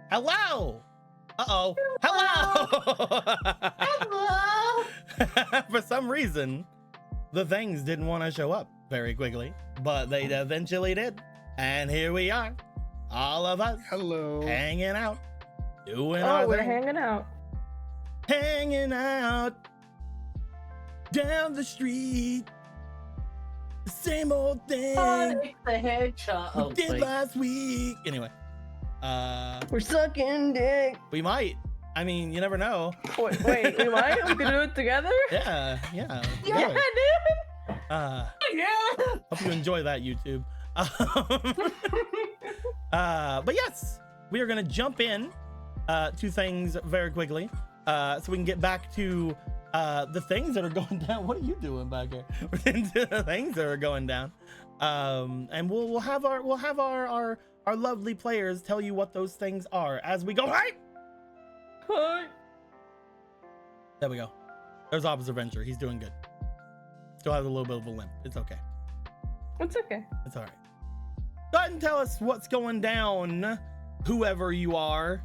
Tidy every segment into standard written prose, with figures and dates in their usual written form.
Hello. Uh-oh. Hello. Hello. For some reason, the things didn't want to show up very quickly, but they eventually did. And here we are, all of us. Hello. Hanging out, doing our we're thing. hanging Hanging out down the street. The same old thing Sonic the Hedgehog. we did last week. Anyway, We're sucking dick. we might. I mean, you never know. Wait, we might? We can do it together? Yeah, yeah. Yeah, good. dude. Yeah. Hope you enjoy that, YouTube. But yes, we are gonna jump in to things very quickly, so we can get back to the things that are going down. What are you doing back here? We're into the things that are going down, and we'll have our lovely players tell you what those things are as we go. Right. Hi. There we go. There's Officer Venture. He's doing good. Still has a little bit of a limp. It's okay. It's okay. It's all right. Go ahead and tell us what's going down, whoever you are.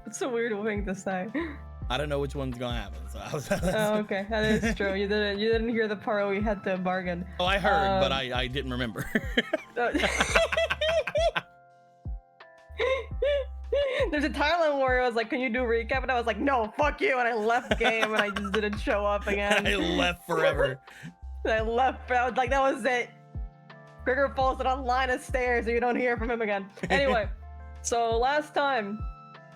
It's a weird thing to say. I don't know which one's gonna happen. So I was. Oh, okay. That is true. You didn't hear the part where we had to bargain. Oh, I heard, but I didn't remember. There's a Thailand where I was like, can you do a recap? And I was like, no, fuck you. And I left game and I just didn't show up again. I left forever. And I left. I was like, that was it. Gregor falls down a line of stairs and you don't hear from him again. Anyway, so last time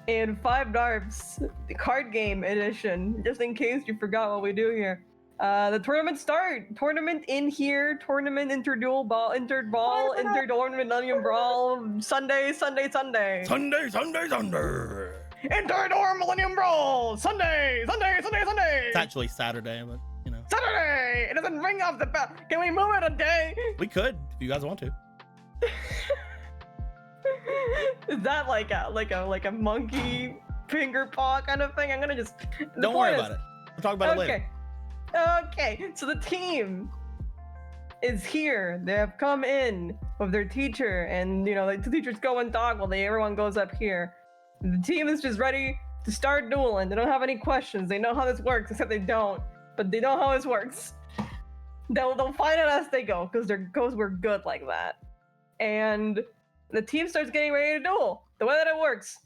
in 5DARPS, the card game edition, just in case you forgot what we do here, the tournament start. Tournament in here, tournament inter-duel ball, inter-ball, inter-tournament onion brawl, Sunday. Sunday. Inter-dorm Millennium Brawl, Sunday. It's actually Saturday, but you know. Saturday! It doesn't ring off the bell. Can we move it a day? We could if you guys want to. Is that like a monkey finger paw kind of thing? I'm gonna just. Don't worry about it. We'll talk about it later. Okay. So the team is here. They have come in with their teacher, and the teachers go and talk while everyone goes up here. The team is just ready to start dueling. They don't have any questions. They know how this works, except they don't. But they know how this works. They'll find out as they go, because we're good like that. And the team starts getting ready to duel. The way that it works,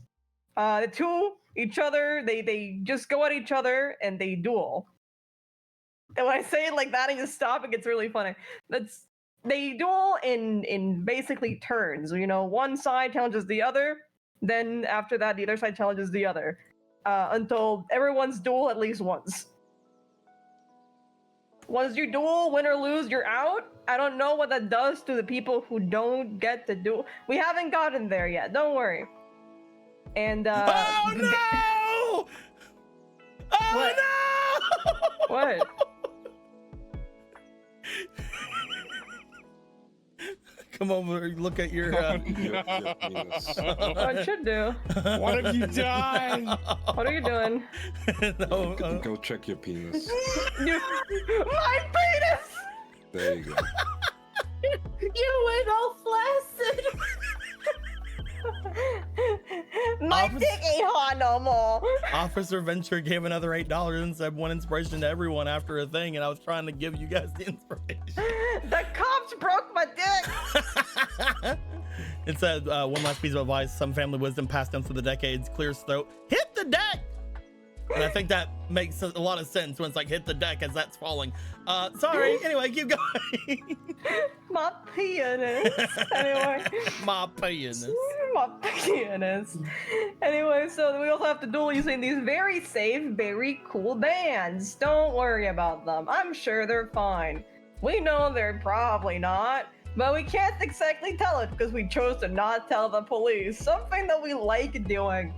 the two each other, they just go at each other and they duel. And when I say it like that and you stop, it gets really funny. They duel in basically turns. One side challenges the other, then after that the other side challenges the other, until everyone's duel at least once. Once you duel, win or lose, you're out. I don't know what that does to the people who don't get to duel. We haven't gotten there yet. Don't worry. And oh no! Oh What? no! What? Come over, look at your. What should do? What have you done? What are you doing? No, Go check your penis. My penis! There you go. You went all flaccid. My Officer- dick ain't hot no more. Officer Venture gave another $8 and said one inspiration to everyone after a thing, and I was trying to give you guys the inspiration. The cops broke my dick. It said one last piece of advice: some family wisdom passed down through the decades clears throat. Hit the deck. And I think that makes a lot of sense when it's like hit the deck as that's falling. Sorry. Anyway, keep going. My penis. Anyway. My penis. My penis. Anyway, so we also have to duel using these very safe, very cool bands. Don't worry about them. I'm sure they're fine. We know they're probably not, but we can't exactly tell it because we chose to not tell the police. Something that we like doing.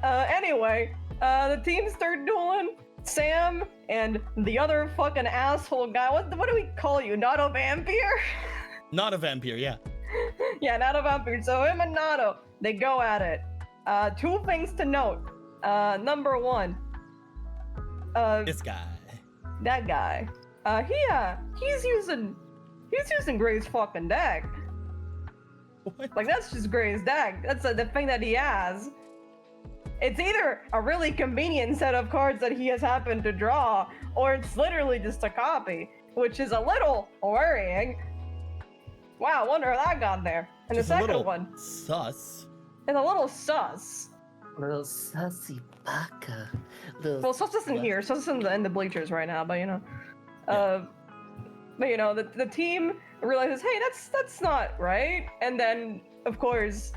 Anyway, the team start dueling. Sam and the other fucking asshole guy. What do we call you? Not a vampire? Not a vampire, yeah. Yeah, not a vampire. So him and Nato, they go at it. Two things to note. Number one. This guy. That guy. He's using Gray's fucking deck. What? Like, that's just Gray's deck. That's the thing that he has. It's either a really convenient set of cards that he has happened to draw, or it's literally just a copy, which is a little worrying. Wow, wonder how that got there. And Just the a second little one sus. is a little sus. Little sussy baka. Well, sus isn't here. Sus is in the bleachers right now, but you know. But you know, the team realizes, hey, that's not right. And then, of course,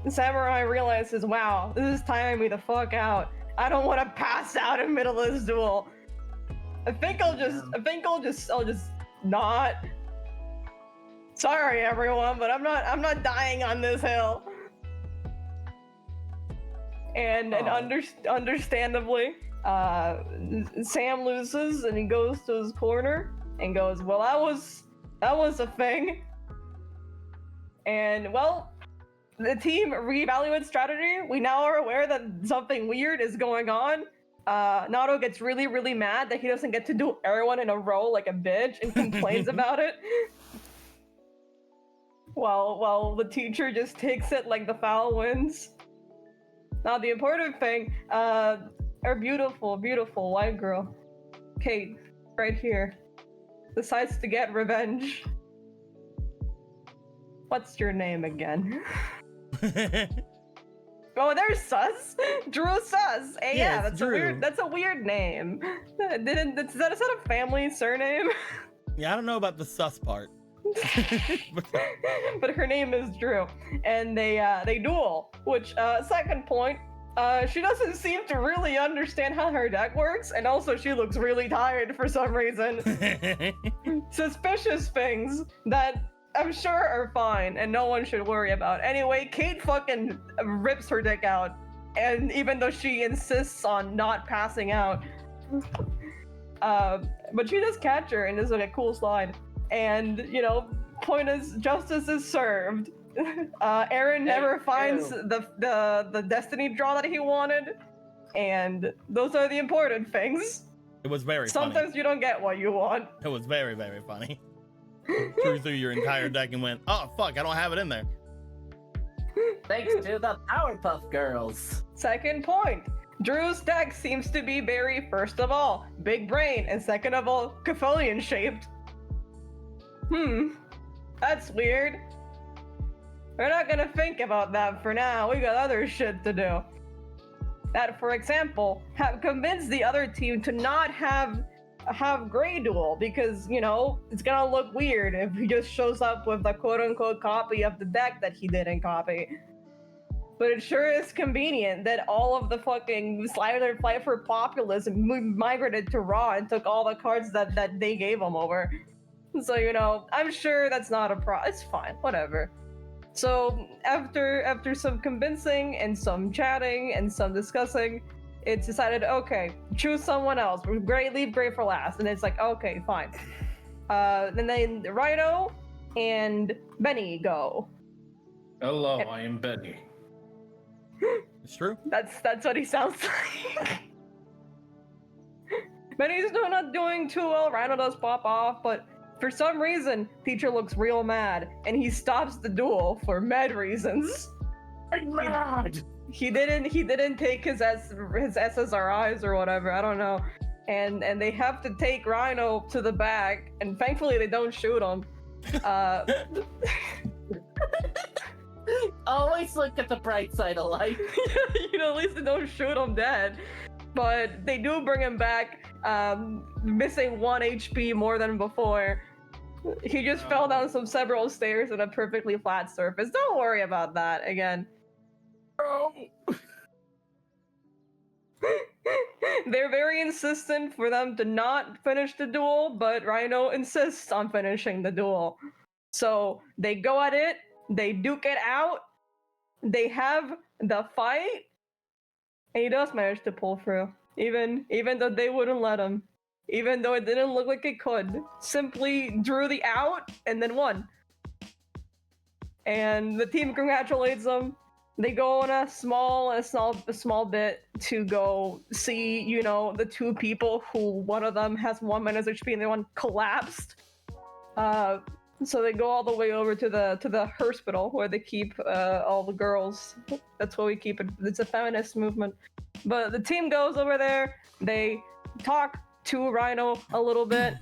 Samurai realizes, wow, this is tiring me the fuck out. I don't want to pass out in the middle of this duel. I think I'll just not. Sorry, everyone, but I'm not dying on this hill. And understandably, Sam loses and he goes to his corner and goes, well, that was a thing. And well, the team reevaluates strategy. We now are aware that something weird is going on. Nato gets really, really mad that he doesn't get to do everyone in a row like a bitch and complains about it. While the teacher just takes it like the foul wins. Now the important thing, our beautiful, beautiful white girl, Kate, right here, decides to get revenge. What's your name again? Oh, there's Sus. Drew Sus. Hey, yeah, that's Drew. a weird name. Is that a family surname? Yeah, I don't know about the sus part. But her name is Drew, and they duel. Which second point, she doesn't seem to really understand how her deck works, and also she looks really tired for some reason. Suspicious things that I'm sure are fine and no one should worry about. Anyway, Kate fucking rips her dick out, and even though she insists on not passing out, but she does catch her and is like a cool slide. And you know, point is, justice is served. Aaron never finds the destiny draw that he wanted, and those are the important things. It was very Sometimes funny. you don't get what you want. It was very, very funny. Threw through your entire deck and went, oh fuck, I don't have it in there. Thanks to the Powerpuff Girls. Second point, Drew's deck seems to be very, first of all, big brain, and second of all, Gfuelian shaped. That's weird. We're not gonna think about that for now. We got other shit to do. That, for example, have convinced the other team to not have Gray duel, because, you know, it's gonna look weird if he just shows up with the quote-unquote copy of the deck that he didn't copy. But it sure is convenient that all of the fucking Slider Fight for Populism migrated to Raw and took all the cards that they gave him over. So, you know, I'm sure that's not a it's fine, whatever. So after some convincing and some chatting and some discussing, it's decided, okay, choose someone else. Leave Gray for last. And it's like, okay, fine. And then Rhino and Benny go. Hello, I am Benny. It's true. That's what he sounds like. Benny's not doing too well. Rhino does pop off, but for some reason, teacher looks real mad, and he stops the duel for med reasons. I'm mad. He didn't take his SSRIs or whatever. I don't know, and they have to take Rhino to the back, and thankfully they don't shoot him. Always look at the bright side of life. You know, at least they don't shoot him dead. But they do bring him back, missing 1 HP more than before. He just fell down several stairs on a perfectly flat surface. Don't worry about that again. They're very insistent for them to not finish the duel, but Rhino insists on finishing the duel. So they go at it, they duke it out, they have the fight, and he does manage to pull through. Even though they wouldn't let him. Even though it didn't look like it could. Simply drew the out and then won. And the team congratulates them. They go on a small bit to go see, you know, the two people who one of them has 1 minute HP and the one collapsed. So they go all the way over to the hospital where they keep all the girls. That's where we keep it. It's a feminist movement. But the team goes over there. They talk to Rhino a little bit,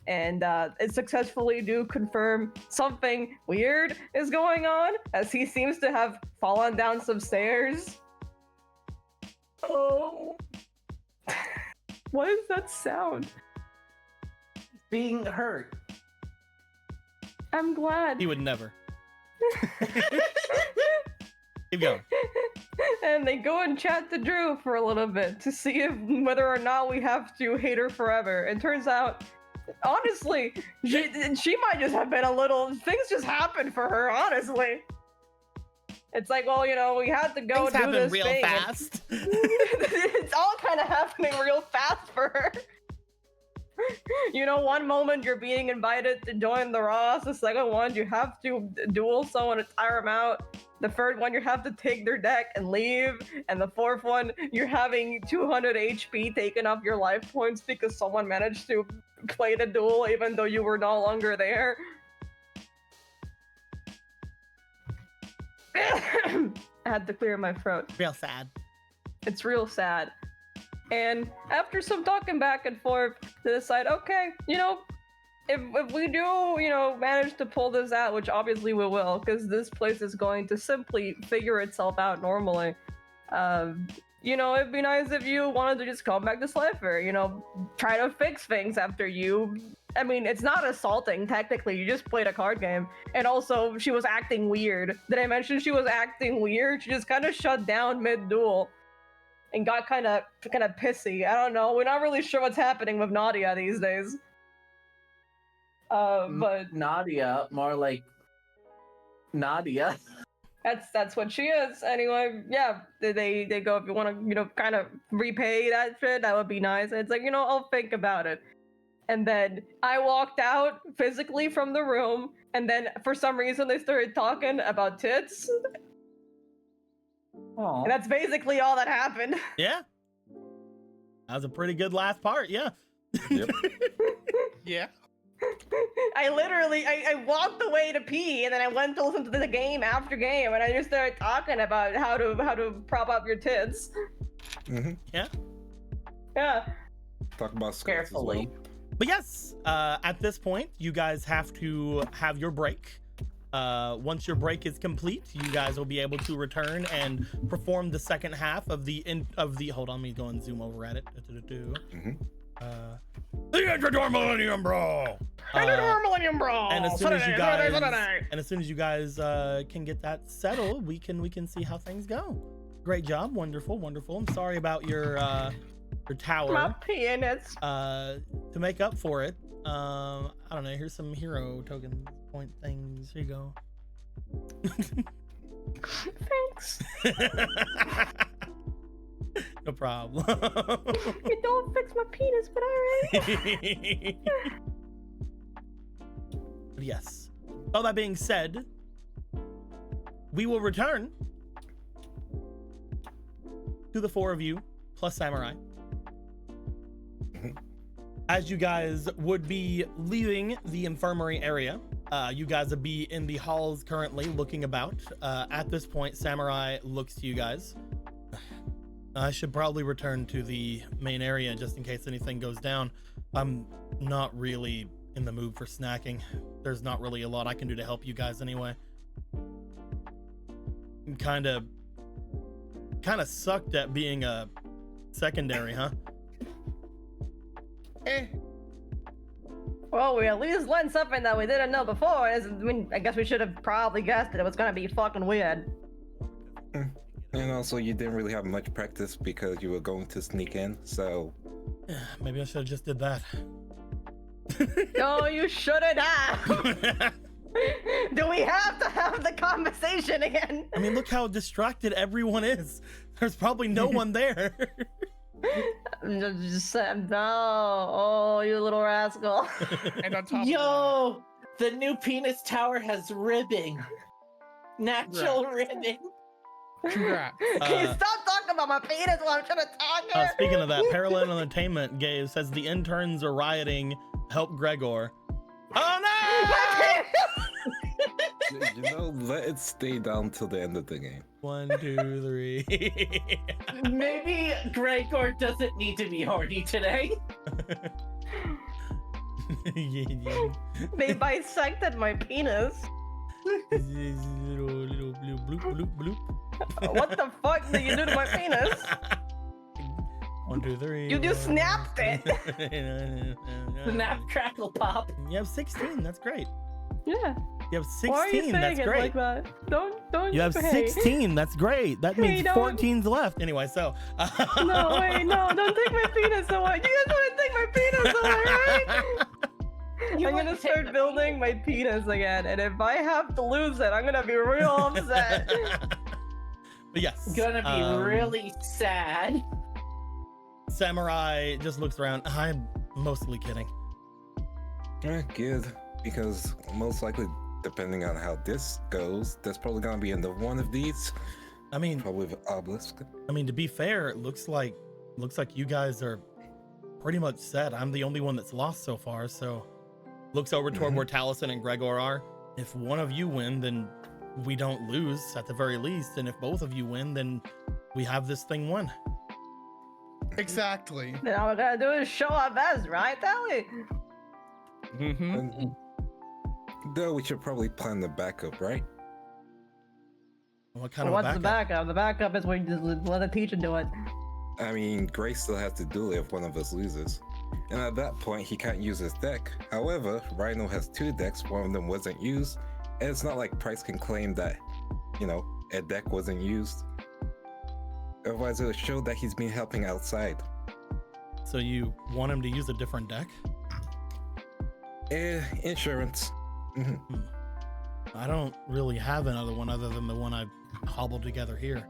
and it successfully do confirm something weird is going on, as he seems to have fallen down some stairs. Oh. What is that sound? Being hurt. I'm glad. He would never. Keep going. And they go and chat to Drew for a little bit to see whether or not we have to hate her forever. And turns out, honestly, she might just have been a little. Things just happened for her, honestly. It's like, well, you know, we had to go Things do happen this real thing. fast. It's all kind of happening real fast for her. You know, one moment you're being invited to join the Ross, the second one you have to duel someone to tire them out, the third one you have to take their deck and leave, and the fourth one you're having 200 HP taken off your life points because someone managed to play the duel even though you were no longer there. I had to clear my throat. Real sad. It's real sad. And after some talking back and forth, they decide, okay, you know, if we do, you know, manage to pull this out, which obviously we will, because this place is going to simply figure itself out normally. You know, it'd be nice if you wanted to just come back to Slifer, you know, try to fix things after you. I mean, it's not assaulting, technically, you just played a card game. And also, she was acting weird. Did I mention she was acting weird? She just kind of shut down mid-duel and got kind of pissy. I don't know, we're not really sure what's happening with Nadia these days. But Nadia, more like Nadia. that's what she is. Anyway, yeah, they go, if you want to, you know, kind of repay that shit, that would be nice. And it's like, you know, I'll think about it. And then I walked out physically from the room, and then for some reason they started talking about tits. Aww. And that's basically all that happened. Yeah. That was a pretty good last part, yeah. Yep. Yeah. I walked away to pee, and then I went to listen to the game after game, and I just started talking about how to prop up your tits. Mm-hmm. Yeah. Yeah. Talk about skirts as well. Carefully. But yes, at this point, you guys have to have your break. Once your break is complete, you guys will be able to return and perform the second half of the hold on, let me go and zoom over at it. Mm-hmm. The Intrador Millennium Brawl. Millennium Brawl. And as soon as you guys can get that settled, we can see how things go. Great job, wonderful. I'm sorry about your tower. My penis. To make up for it, I don't know, here's some hero token point things. Here you go. Thanks. No problem. You don't fix my penis, but alright. But yes. All that being said, we will return to the four of you plus Samurai. As you guys would be leaving the infirmary area, you guys would be in the halls currently looking about. At this point, Samurai looks to you guys. I should probably return to the main area just in case anything goes down. I'm not really in the mood for snacking. There's not really a lot I can do to help you guys anyway. I'm kind of sucked at being a secondary, huh? Well, we at least learned something that we didn't know before. I guess we should have probably guessed that it was gonna be fucking weird. And also, you didn't really have much practice because you were going to sneak in, so... Maybe I should have just did that. No, you shouldn't have. Do we have to have the conversation again? I mean, look how distracted everyone is. There's probably no one there. Just no. Oh, you little rascal. And on top Yo, the new penis tower has ribbing. Natural ribbing. congrats. Can you stop talking about my penis while I'm trying to talk here? Speaking of that, Parallel Entertainment Gabe says the interns are rioting. Help Gregor. Oh no! You know, let it stay down till the end of the game. 1, 2, 3. Maybe Gregor doesn't need to be horny today. They bisected my penis. little bloop, bloop, bloop. What the fuck did you do to my penis? 1, 2, 3. You just snapped it. Snap, crackle, pop. You have 16. That's great. Yeah. You have 16. Why are you saying That's it great. like that? Don't. You have hey. 16. That's great. That Hey, means don't- 14's left. Anyway, so. No, wait, no, don't take my penis away. You guys want to take my penis away, right? You I'm want gonna to take start the building my penis again, and if I have to lose it, I'm gonna be real upset. But yes. Gonna be really sad. Samurai just looks around. I'm mostly kidding. Good, because most likely, depending on how this goes, there's probably gonna be another one of these. I mean, Probably with Obelisk. to be fair, it looks like you guys are pretty much set. I'm the only one that's lost so far, so looks over toward where Taliesin and Gregor are. If one of you win, then we don't lose at the very least, and if both of you win, then we have this thing won. Exactly. Then all we gotta do is show our best, right, Tally? Mm-hmm. And, though we should probably plan the backup, right? What kind Well, of what's a the backup? backup? The backup is when you just let the teacher do it. I mean, Grace still has to do it if one of us loses. And at that point, he can't use his deck. However, Rhino has 2 decks, one of them wasn't used, and it's not like Price can claim that, a deck wasn't used. Otherwise, it would show that he's been helping outside. So you want him to use a different deck? Insurance. I don't really have another one other than the one I hobbled together here.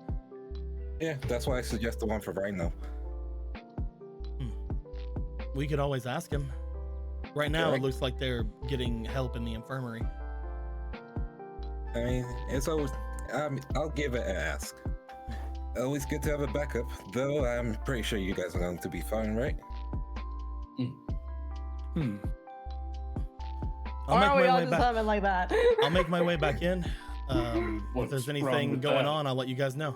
Yeah, that's why I suggest the one for Rhino. We could always ask him. Right now, it Correct. looks like they're getting help in the infirmary. I mean, it's always. I'll give it an ask. Always good to have a backup, though I'm pretty sure you guys are going to be fine, right? I'll Or make are we my all way just back. having like that? I'll make my way back in. If What's there's wrong anything with going that? on, I'll let you guys know.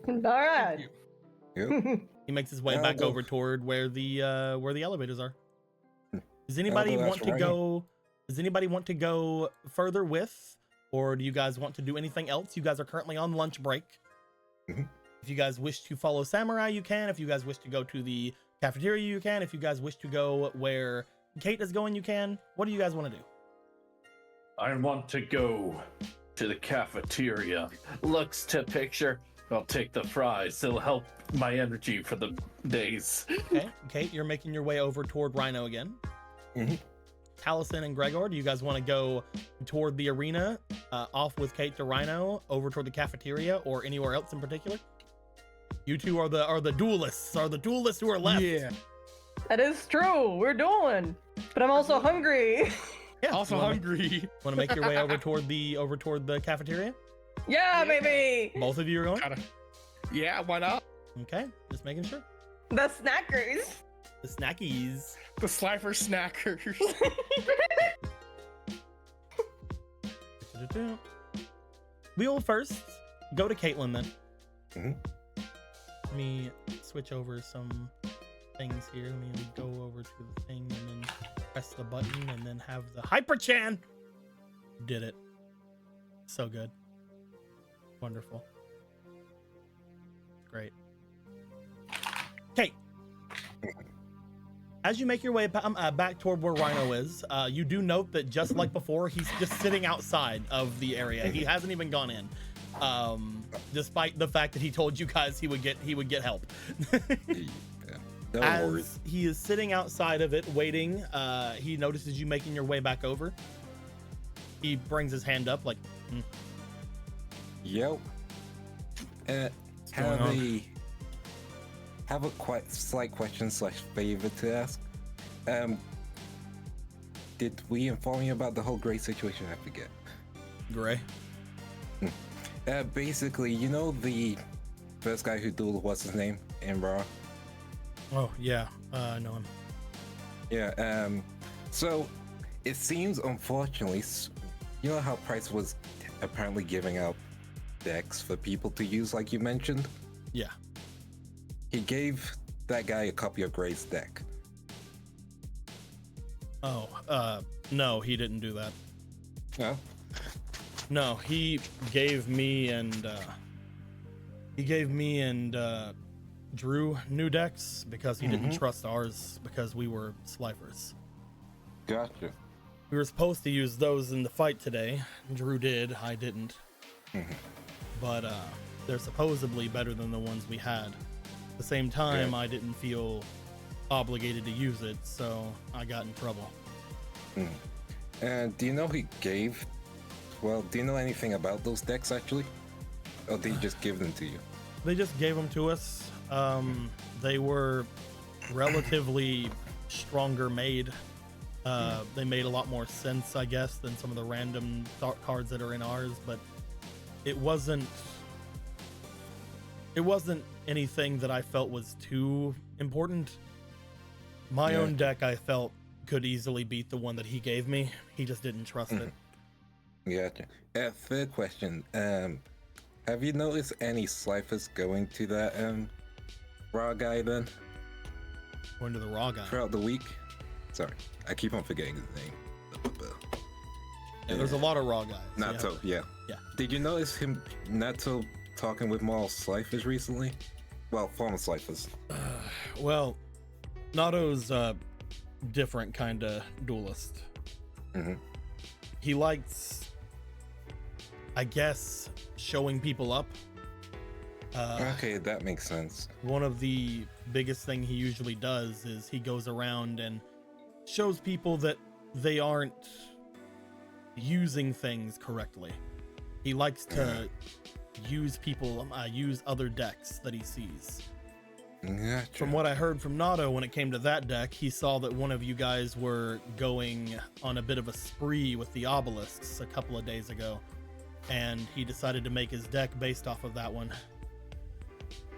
All right. Yep. He makes his way I'll back go. over toward where the elevators are. Does anybody go want ask to Ryan. go? Does anybody want to go further with, or do you guys want to do anything else? You guys are currently on lunch break. Mhm. If you guys wish to follow Samurai, you can. If you guys wish to go to the cafeteria, you can. If you guys wish to go where Kate is going, you can. What do you guys want to do? I want to go to the cafeteria. Looks to picture. I'll take the fries. It'll help my energy for the days. Okay, Kate, you're making your way over toward Rhino again. Mhm. Taliesin and Gregor, do you guys want to go toward the arena, off with Kate to Rhino, over toward the cafeteria, or anywhere else in particular? You two are the duelists, who are left. Yeah. That is true. We're dueling. But I'm also hungry. Yeah, Also hungry. Want to make your way over toward the cafeteria? Yeah, baby. Both of you are going. Gotta. Yeah, why not? Okay, just making sure. The snackers. The snackies. The Slifer Snackers. We will first go to Caitlin then. Mhm. Let me switch over some things here. Let me go over to the thing and then press the button and then have the Hyper-Chan. Did it. So good. Wonderful. Great. Okay. As you make your way back toward where Rhino is, you do note that just like before, he's just sitting outside of the area. He hasn't even gone in, despite the fact that he told you guys he would get help. No worries. As he is sitting outside of it waiting, he notices you making your way back over. He brings his hand up like, Yep. going Have a quite slight question / favor to ask. Did we inform you about the whole Gray situation? I forget. Gray. Basically, you know the first guy who dueled, what's his name in Raw? Oh yeah, I know him. Yeah. So it seems, unfortunately, you know how Price was apparently giving out decks for people to use, like you mentioned? Yeah. He gave that guy a copy of Gray's deck. Oh, no, he didn't do that. No? No, he gave me and Drew new decks because he didn't trust ours because we were Slifers. Gotcha. We were supposed to use those in the fight today. Drew did, I didn't. But they're supposedly better than the ones we had. At the same time, Yeah. I didn't feel obligated to use it, so I got in trouble. And do you know do you know anything about those decks actually? Or did he just give them to you? They just gave them to us. They were relatively stronger made. They made a lot more sense, I guess, than some of the random cards that are in ours, but it wasn't anything that I felt was too important. My own deck, I felt, could easily beat the one that he gave me. He just didn't trust it. Gotcha. Third question. Have you noticed any Slifers going to that raw guy then Going to the raw guy. throughout the week? Sorry, I keep on forgetting his name. Yeah, there's a lot of raw guys. Nato, yeah. Yeah. Did you notice Nato, talking with more Slifers recently? Well, former Slifers. Well, Nato's a different kind of duelist. He likes, I guess, showing people up. Okay, that makes sense. One of the biggest thing he usually does is he goes around and shows people that they aren't using things correctly. He likes to use other decks that he sees. Gotcha. From what I heard from Nato, when it came to that deck, he saw that one of you guys were going on a bit of a spree with the obelisks a couple of days ago, and he decided to make his deck based off of that one.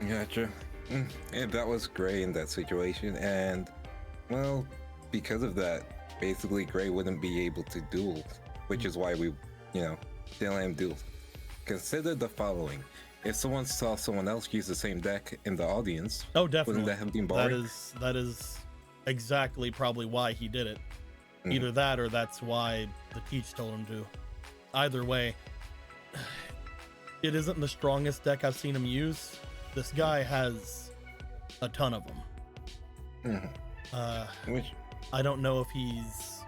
Gotcha. Yeah, that was Gray in that situation, and well, because of that, basically Gray wouldn't be able to duel, which is why we, didn't let him duel. Consider the following: if someone saw someone else use the same deck in the audience, Oh, definitely. wouldn't that have been boring? That is exactly probably why he did it. Either that or that's why the teach told him to. Either way, it isn't the strongest deck I've seen him use. This guy has a ton of them. Which, I don't know if he's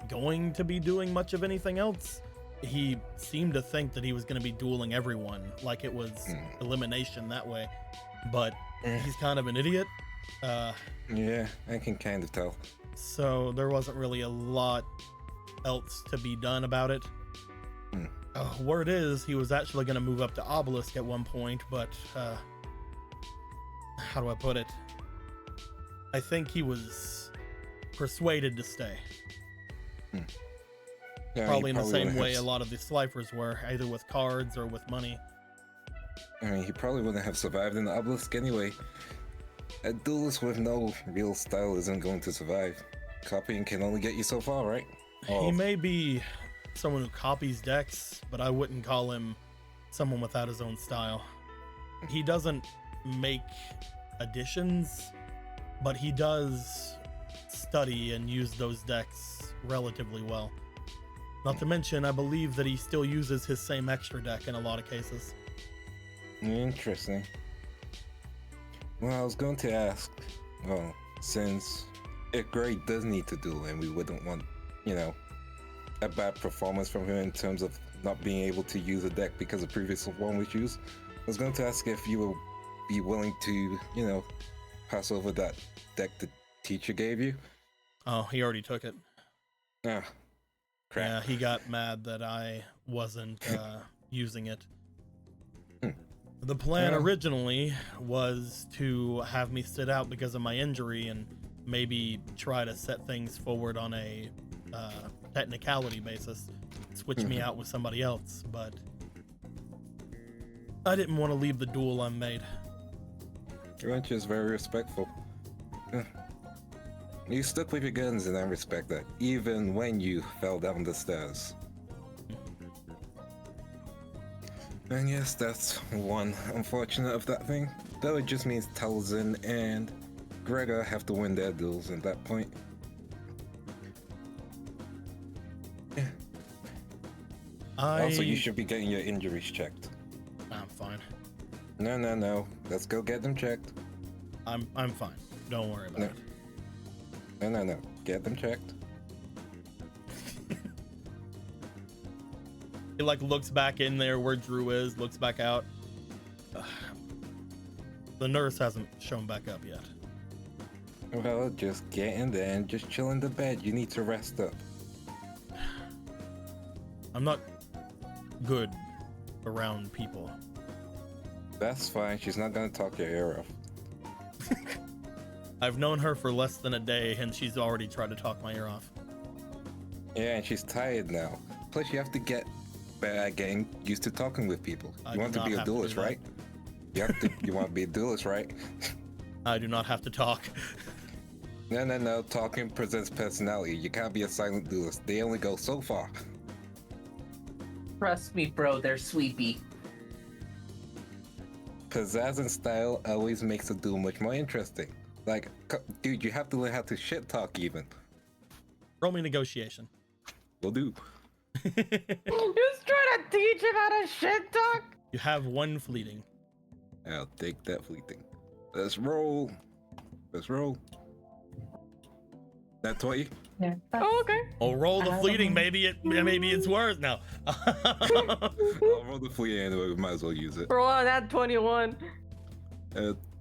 going to be doing much of anything else. He seemed to think that he was going to be dueling everyone, like it was elimination that way. But he's kind of an idiot. yeah, I can kind of tell. So there wasn't really a lot else to be done about it. Word is he was actually going to move up to Obelisk at one point, but how do I put it? I think he was persuaded to stay. Yeah, Probably he in the same wouldn't way have a lot of the Slifers were, either with cards or with money. I mean, he probably wouldn't have survived in the obelisk anyway. A duelist with no real style isn't going to survive. Copying can only get you so far, right? He may be someone who copies decks, but I wouldn't call him someone without his own style. He doesn't make additions, but he does study and use those decks relatively well. Not to mention, I believe that he still uses his same extra deck in a lot of cases. Interesting. Well, I was going to ask, well, since if Gray does need to duel and we wouldn't want, a bad performance from him in terms of not being able to use a deck because the previous one was used, I was going to ask if you would be willing to, pass over that deck the teacher gave you. Oh, he already took it. Ah, crap. Yeah, he got mad that I wasn't using it. The plan originally was to have me sit out because of my injury and maybe try to set things forward on a technicality basis, switch me out with somebody else, but I didn't want to leave the duel unmade. Which is very respectful. You stuck with your guns, and I respect that, even when you fell down the stairs. And yes, that's one unfortunate of that thing. Though it just means Talzin and Gregor have to win their duels at that point. Yeah. Also, you should be getting your injuries checked. I'm fine. No. Let's go get them checked. I'm fine. Don't worry about it. No. Get them checked. He like looks back in there where Drew is, looks back out. The nurse hasn't shown back up yet. Well, just get in there and just chill in the bed. You need to rest up. I'm not good around people. That's fine. She's not gonna talk your ear off. I've known her for less than a day and she's already tried to talk my ear off. Yeah, and she's tired now. Plus, you have to get better at getting used to talking with people. You want to be a duelist, right? You have to. You want to be a duelist, right? I do not have to talk. No. Talking presents personality. You can't be a silent duelist. They only go so far. Trust me, bro, they're sleepy. Pizzazz and style always makes a duel much more interesting. Like, dude, you have to learn how to shit talk even. Roll me negotiation. Will do. Just trying to teach him how to shit talk. You have one fleeting. I'll take that fleeting. Let's roll. That 20? Yeah. Oh, okay. Oh, roll the fleeting. Maybe it's worth now. I'll roll the fleeting anyway. We might as well use it. Roll on that 21.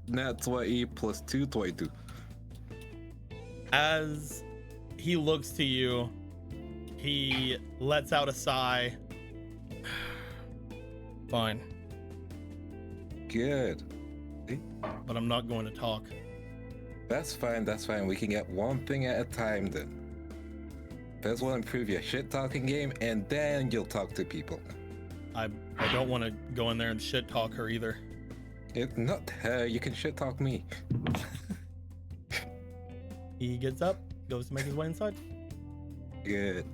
Nat 20 plus 2, 22. As he looks to you, he lets out a sigh. Fine, Good. but I'm not going to talk. That's fine. We can get one thing at a time then. First, we'll improve your shit talking game, and then you'll talk to people. I don't want to go in there and shit talk her either. It's not her. You can shit talk me. He gets up, goes to make his way inside. Good.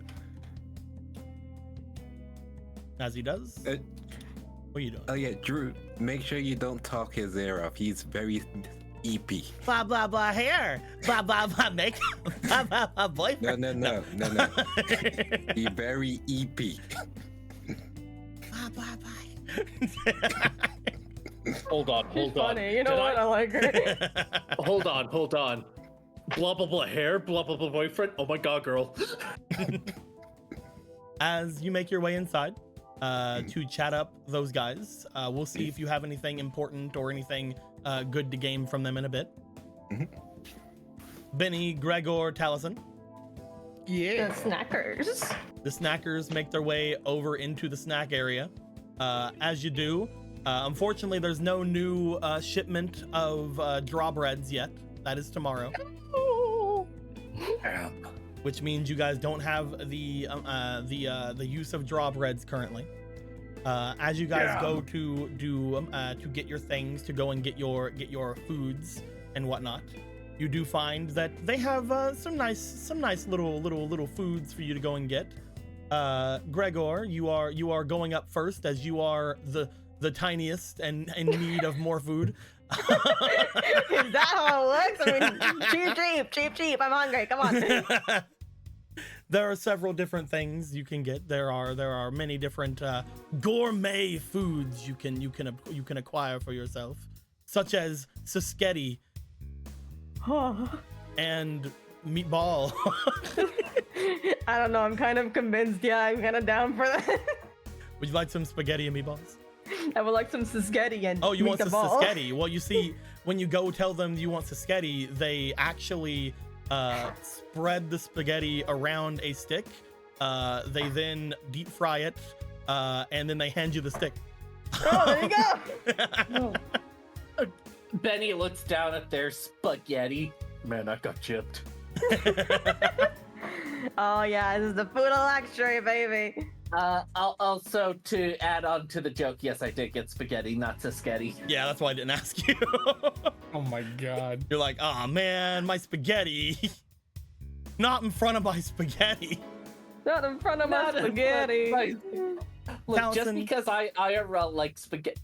As he does, what are you doing? Oh yeah, Drew. Make sure you don't talk his ear off. He's very EP. Blah blah blah hair, blah blah blah makeup, blah blah blah boyfriend. No. He's very EP. Blah blah blah. Hold on. Funny. You know what? I like her. Hold on. Blah blah blah hair, blah blah blah boyfriend. Oh my god, girl. As you make your way inside to chat up those guys, we'll see if you have anything important or anything good to gain from them in a bit. Benny, Gregor, Taliesin. Yeah. The snackers. The snackers make their way over into the snack area. As you do, unfortunately, there's no new shipment of drawbreads yet. That is tomorrow. Which means you guys don't have the use of drawbreads currently. As you guys go to get your things, to go and get your foods and whatnot, you do find that they have some nice little foods for you to go and get. Gregor, you are going up first, as you are the tiniest and in need of more food. Is that how it works? I mean, cheap. I'm hungry. Come on. There are several different things you can get. There are many different gourmet foods you can acquire for yourself, such as Sisketi and meatball. I don't know. I'm kind of convinced. Yeah, I'm kind of down for that. Would you like some spaghetti and meatballs? I would like some Sisketi and Oh, you want some meatball. Sisketi? Well, you see, when you go tell them you want Sisketi, they actually spread the spaghetti around a stick. They then deep fry it, and then they hand you the stick. Oh, there you go. Benny looks down at their spaghetti. Man, I got chipped. Oh yeah, this is the food of luxury, baby. I'll also, to add on to the joke, yes, I did get spaghetti, not Sisketi. Yeah, that's why I didn't ask you. Oh my god. You're like, oh man, my spaghetti. Not in front of my spaghetti. Not in front of my Not in front of spaghetti. my- Look, just Towson. because I IRL like spaghetti.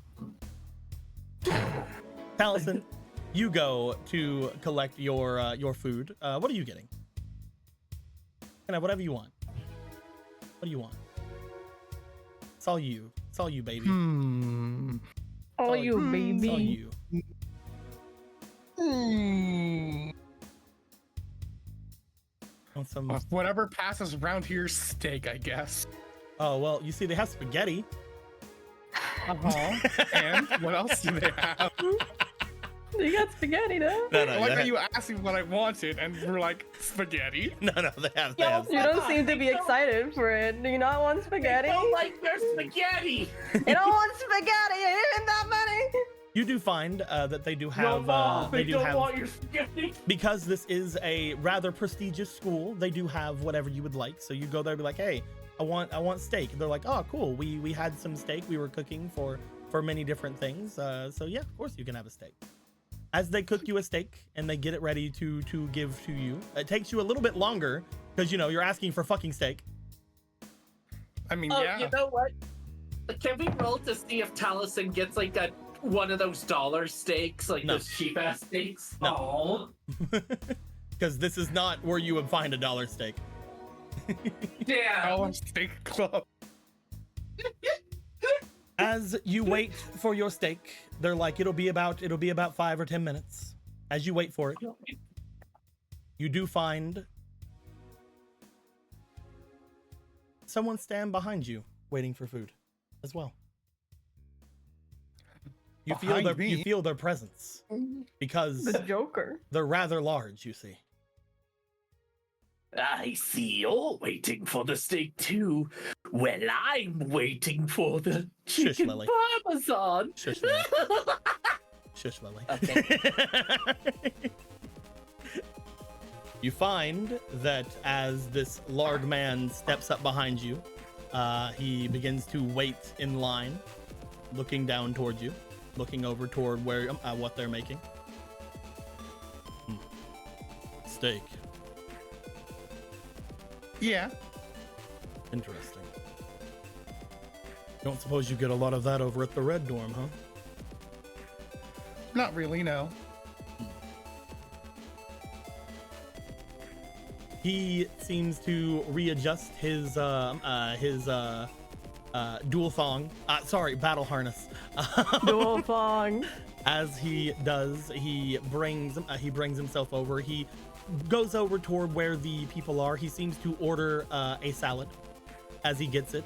Taliesin, you go to collect your food. What are you getting? Can I have whatever you want. What do you want? It's all you. It's all you, baby. Oh, you It's all baby. you. Want some? Whatever passes around here, steak, I guess. Oh well, you see, they have spaghetti. And what else do they have? You got spaghetti though. No, I no, like they how you asked me what I wanted, and we're like, spaghetti? no, they have. They Yo, have. You don't seem to be excited for it. Do you not want spaghetti? I don't like their spaghetti. You don't want spaghetti. It isn't that many. You do find that they do No, have. Mom, They I do don't have. want your spaghetti. Because this is a rather prestigious school, they do have whatever you would like. So you go there and be like, hey, I want steak. They're like, oh, cool. We had some steak. We were cooking for many different things. So yeah, of course you can have a steak. As they cook you a steak and they get it ready to give to you, it takes you a little bit longer because you're asking for fucking steak. I mean, Oh, yeah. you know what? Can we roll to see if Taliesin gets like one of those dollar steaks, like No. those cheap ass steaks? No. Oh, Because this is not where you would find a dollar steak. damn. Oh, steak club. As you wait for your steak, they're like, it'll be about 5 or 10 minutes. As you wait for it, you do find someone stand behind you waiting for food as well. You Behind me? you feel their presence because The Joker. they're rather large, you see. I see you're waiting for the steak too. Well, I'm waiting for the Shush, chicken Lily. parmesan. Shush, Lily. Shush, Lily. Okay. You find that as this large man steps up behind you, he begins to wait in line, looking down towards you, looking over toward where what they're making. Steak. Yeah. Interesting. Don't suppose you get a lot of that over at the Red Dorm, huh? Not really, no. He seems to readjust his dual thong. Battle harness. Dual thong. As he does, he brings himself over. He goes over toward where the people are. He seems to order a salad. As he gets it,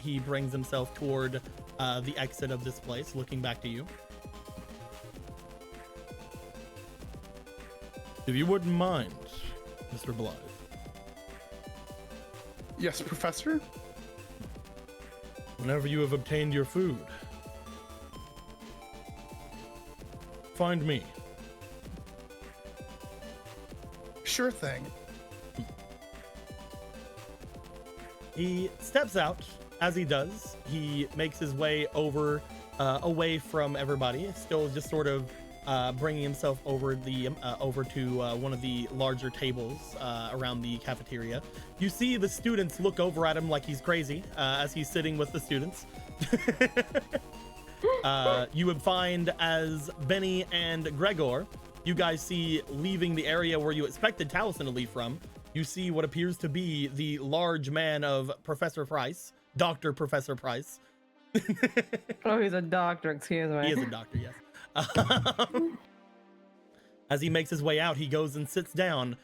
he brings himself toward the exit of this place, looking back to you. If you wouldn't mind, Mr. Blythe. Yes, Professor? Whenever you have obtained your food, find me. Sure thing. He steps out. As he does, he makes his way over, away from everybody, still just sort of bringing himself over to one of the larger tables around the cafeteria. You see the students look over at him like he's crazy as he's sitting with the students. You would find as Benny and Gregor, you guys see leaving the area where you expected Taliesin to leave from. You see what appears to be the large man of Professor Price, Dr. Professor Price. Oh, he's a doctor. Excuse me. He is a doctor, yes. As he makes his way out, he goes and sits down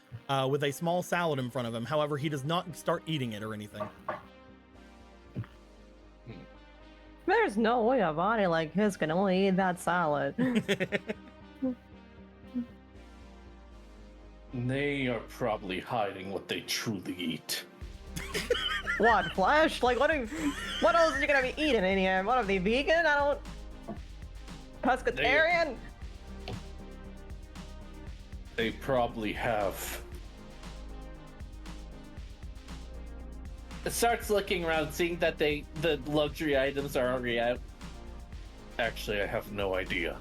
with a small salad in front of him. However, he does not start eating it or anything. There's no way a body like his can only eat that salad. They are probably hiding what they truly eat. What, flesh? Like, what else are you gonna be eating in here? What, are they vegan? I don't... Pescatarian? They probably have. It starts looking around, seeing that the luxury items are already out. Actually, I have no idea.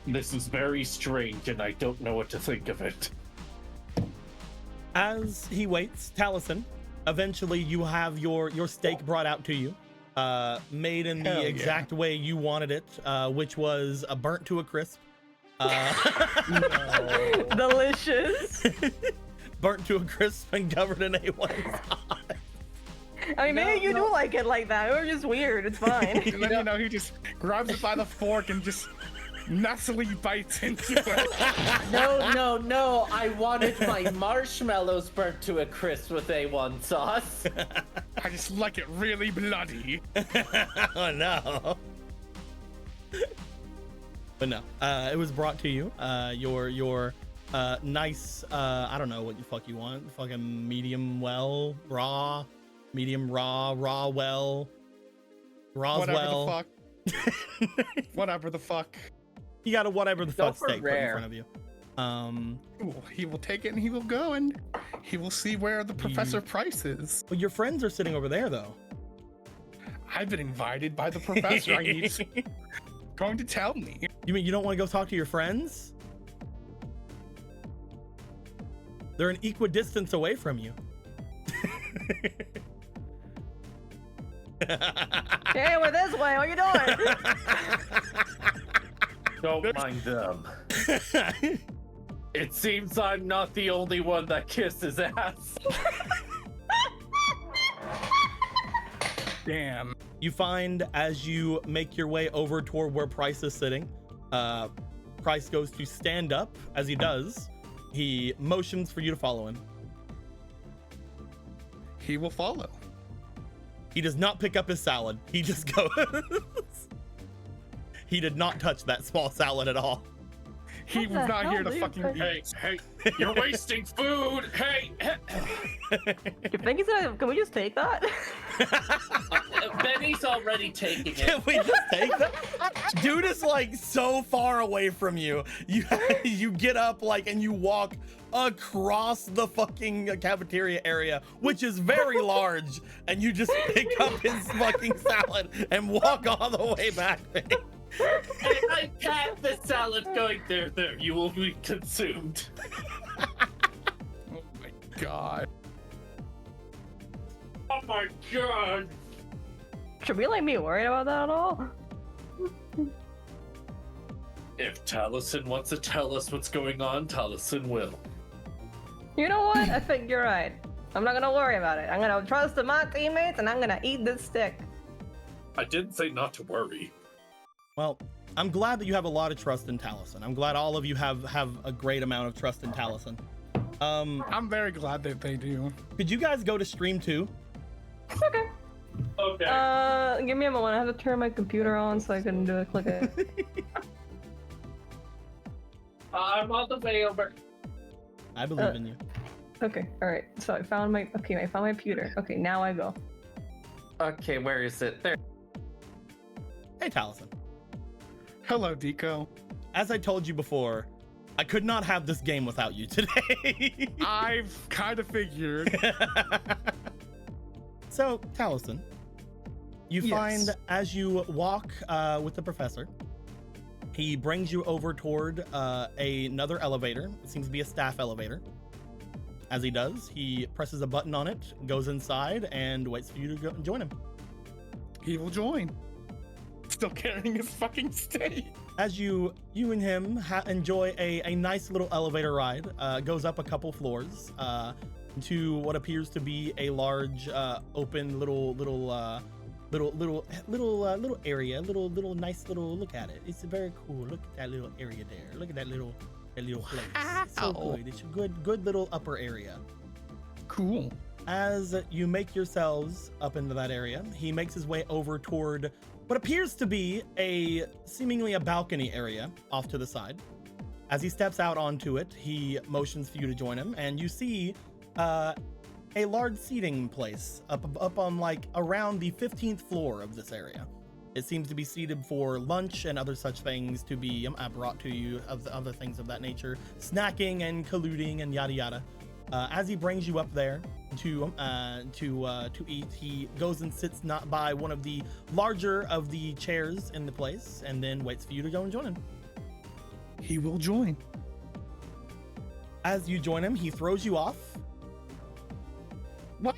This is very strange, and I don't know what to think of it. As he waits, Taliesin, eventually you have your steak brought out to you, made in the Hell yeah. exact way you wanted it, which was burnt to a crisp. Delicious. Burnt to a crisp and covered in A1 sauce. I mean, maybe you do like it like that. It was just weird. It's fine. And then, you know, he just grabs it by the fork and just nestily bites into it. No. I wanted my marshmallows burnt to a crisp with A1 sauce. I just like it really bloody. Oh no. But no, it was brought to you. Your nice, I don't know what the fuck you want. Fucking medium well, raw, medium raw, raw well, Roswell. Whatever the fuck. Whatever the fuck. You got a whatever the Go fuck for steak put in rare. front of you. He will take it and he will go and he will see where the Professor Price is. Well, your friends are sitting over there though. I've been invited by the professor. He's going to tell me. You mean you don't want to go talk to your friends? They're an equidistance away from you. Hey, we're this way. What you doing? Don't mind them. It seems I'm not the only one that kisses ass. Damn. You find as you make your way over toward where Price is sitting, Price goes to stand up. As he does, he motions for you to follow him. He will follow. He does not pick up his salad. He just goes. He did not touch that small salad at all. He What was the not hell, here to dude? fucking Hey, you're wasting food. Hey. You think he's gonna? Can we just take that? Benny's already taking Can it. we just take that? Dude is like so far away from you. You get up like and you walk across the fucking cafeteria area, which is very large, and you just pick up his fucking salad and walk all the way back. I pat the salad going, there, you will be consumed. Oh my god. Oh my god. Should we like be worried about that at all? If Taliesin wants to tell us what's going on, Taliesin will. You know what? I think you're right. I'm not gonna worry about it. I'm gonna trust in my teammates, and I'm gonna eat this stick. I didn't say not to worry. Well, I'm glad that you have a lot of trust in Taliesin. I'm glad all of you have a great amount of trust in Taliesin. I'm very glad that they do. Could you guys go to stream 2? Okay. Okay. Give me a moment. I have to turn my computer on so I can do it. Click it. I'm on the way over. I believe in you. Okay. All right. So I found my. Okay, I found my computer. Okay, now I go. Okay, where is it? There. Hey, Taliesin. Hello, Deco. As I told you before, I could not have this game without you today. I've kind of figured. So, Taliesin, you Yes. find as you walk with the professor, he brings you over toward another elevator. It seems to be a staff elevator. As he does, he presses a button on it, goes inside, and waits for you to go join him. He will join. Still carrying his fucking steak. As you and him enjoy a nice little elevator ride, goes up a couple floors to what appears to be a large open little area, little nice little look at it. It's very cool. Look at that little area there. Look at that little place. It's so Wow. good. It's a good little upper area. Cool. As you make yourselves up into that area, he makes his way over toward what appears to be seemingly a balcony area off to the side. As he steps out onto it, he motions for you to join him, and you see a large seating place up on like around the 15th floor of this area. It seems to be seated for lunch and other such things to be brought to you, of the other things of that nature, snacking and colluding and yada yada. As he brings you up there to eat, he goes and sits not by one of the larger of the chairs in the place, and then waits for you to go and join him. He will join. As you join him, he throws you off What?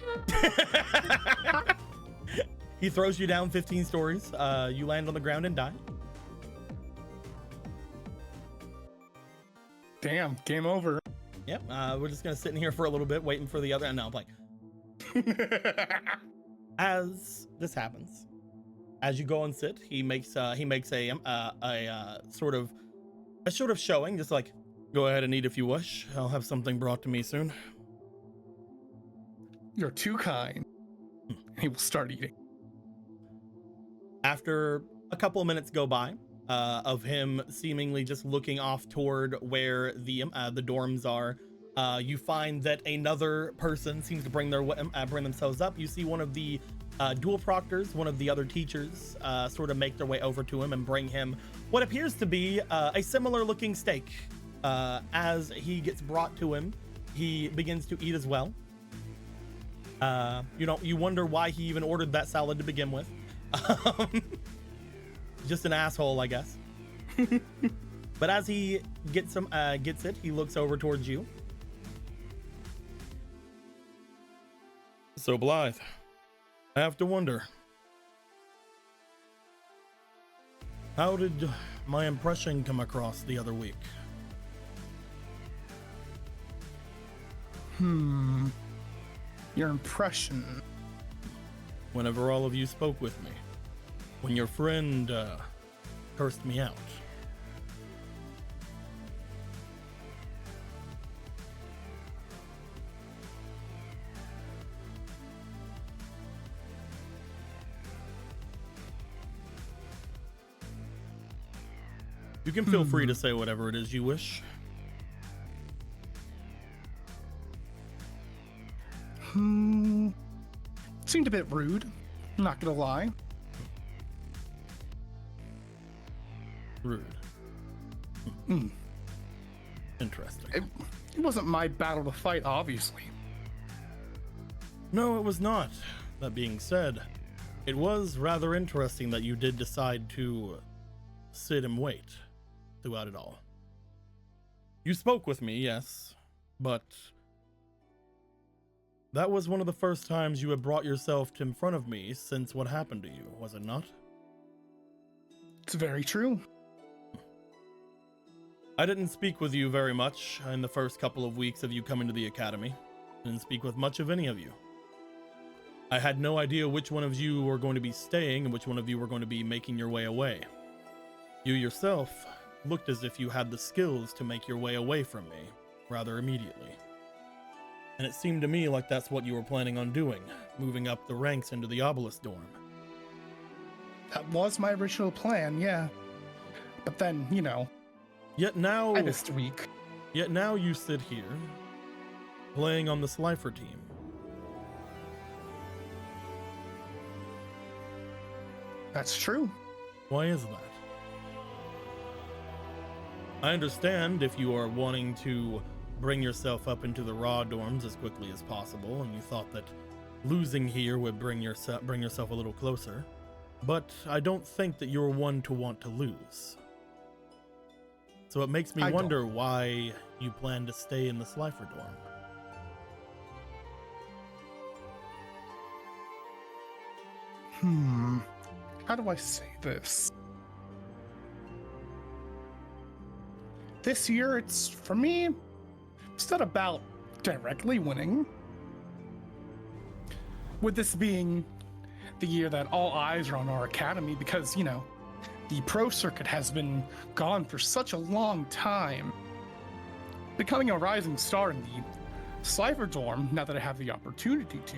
He throws you down 15 stories. You land on the ground and die. Damn, game over. Yep. We're just gonna sit in here for a little bit, waiting for the other. No, I'm playing. As this happens, as you go and sit, he makes a sort of showing, just like, go ahead and eat if you wish. I'll have something brought to me soon. You're too kind. He will start eating. After a couple of minutes go by, of him seemingly just looking off toward where the dorms are, you find that another person seems to bring themselves up. You see one of the dual proctors, one of the other teachers, sort of make their way over to him and bring him what appears to be a similar looking steak. As he gets brought to him, he begins to eat as well. You wonder why he even ordered that salad to begin with. Just an asshole, I guess. But as he gets it, he looks over towards you. So Blythe, I have to wonder, how did my impression come across the other week? Your impression. Whenever all of you spoke with me, when your friend cursed me out. You can feel free to say whatever it is you wish. Seemed a bit rude, not gonna lie. Rude. Interesting. It wasn't my battle to fight, obviously. No, it was not. That being said, it was rather interesting that you did decide to sit and wait throughout it all. You spoke with me, yes, but that was one of the first times you had brought yourself in front of me since what happened to you, was it not? It's very true. I didn't speak with you very much in the first couple of weeks of you coming to the academy. Didn't speak with much of any of you. I had no idea which one of you were going to be staying and which one of you were going to be making your way away. You yourself looked as if you had the skills to make your way away from me rather immediately. And it seemed to me like that's what you were planning on doing, moving up the ranks into the obelisk dorm. That was my original plan, yeah. But then, Yet now, I missed a week. Yet now you sit here, playing on the Slifer team. That's true. Why is that? I understand if you are wanting to bring yourself up into the raw dorms as quickly as possible, and you thought that losing here would bring yourself a little closer, but I don't think that you're one to want to lose. So it makes me wonder why you plan to stay in the Slifer dorm. How do I say this? This year, it's, for me, it's not about directly winning. With this being the year that all eyes are on our academy because, the pro circuit has been gone for such a long time. Becoming a rising star in the Slifer dorm, now that I have the opportunity to,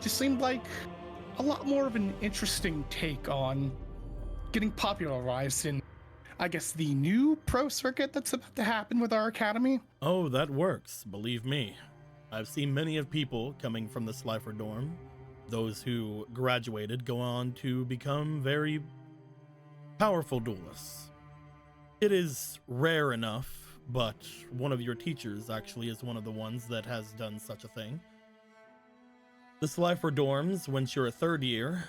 just seemed like a lot more of an interesting take on getting popularized in, I guess, the new pro circuit that's about to happen with our academy. Oh, that works, believe me. I've seen many of people coming from the Slifer dorm. Those who graduated go on to become very powerful duelists. It is rare enough, but one of your teachers actually is one of the ones that has done such a thing. The Slifer dorms, once you're a third year,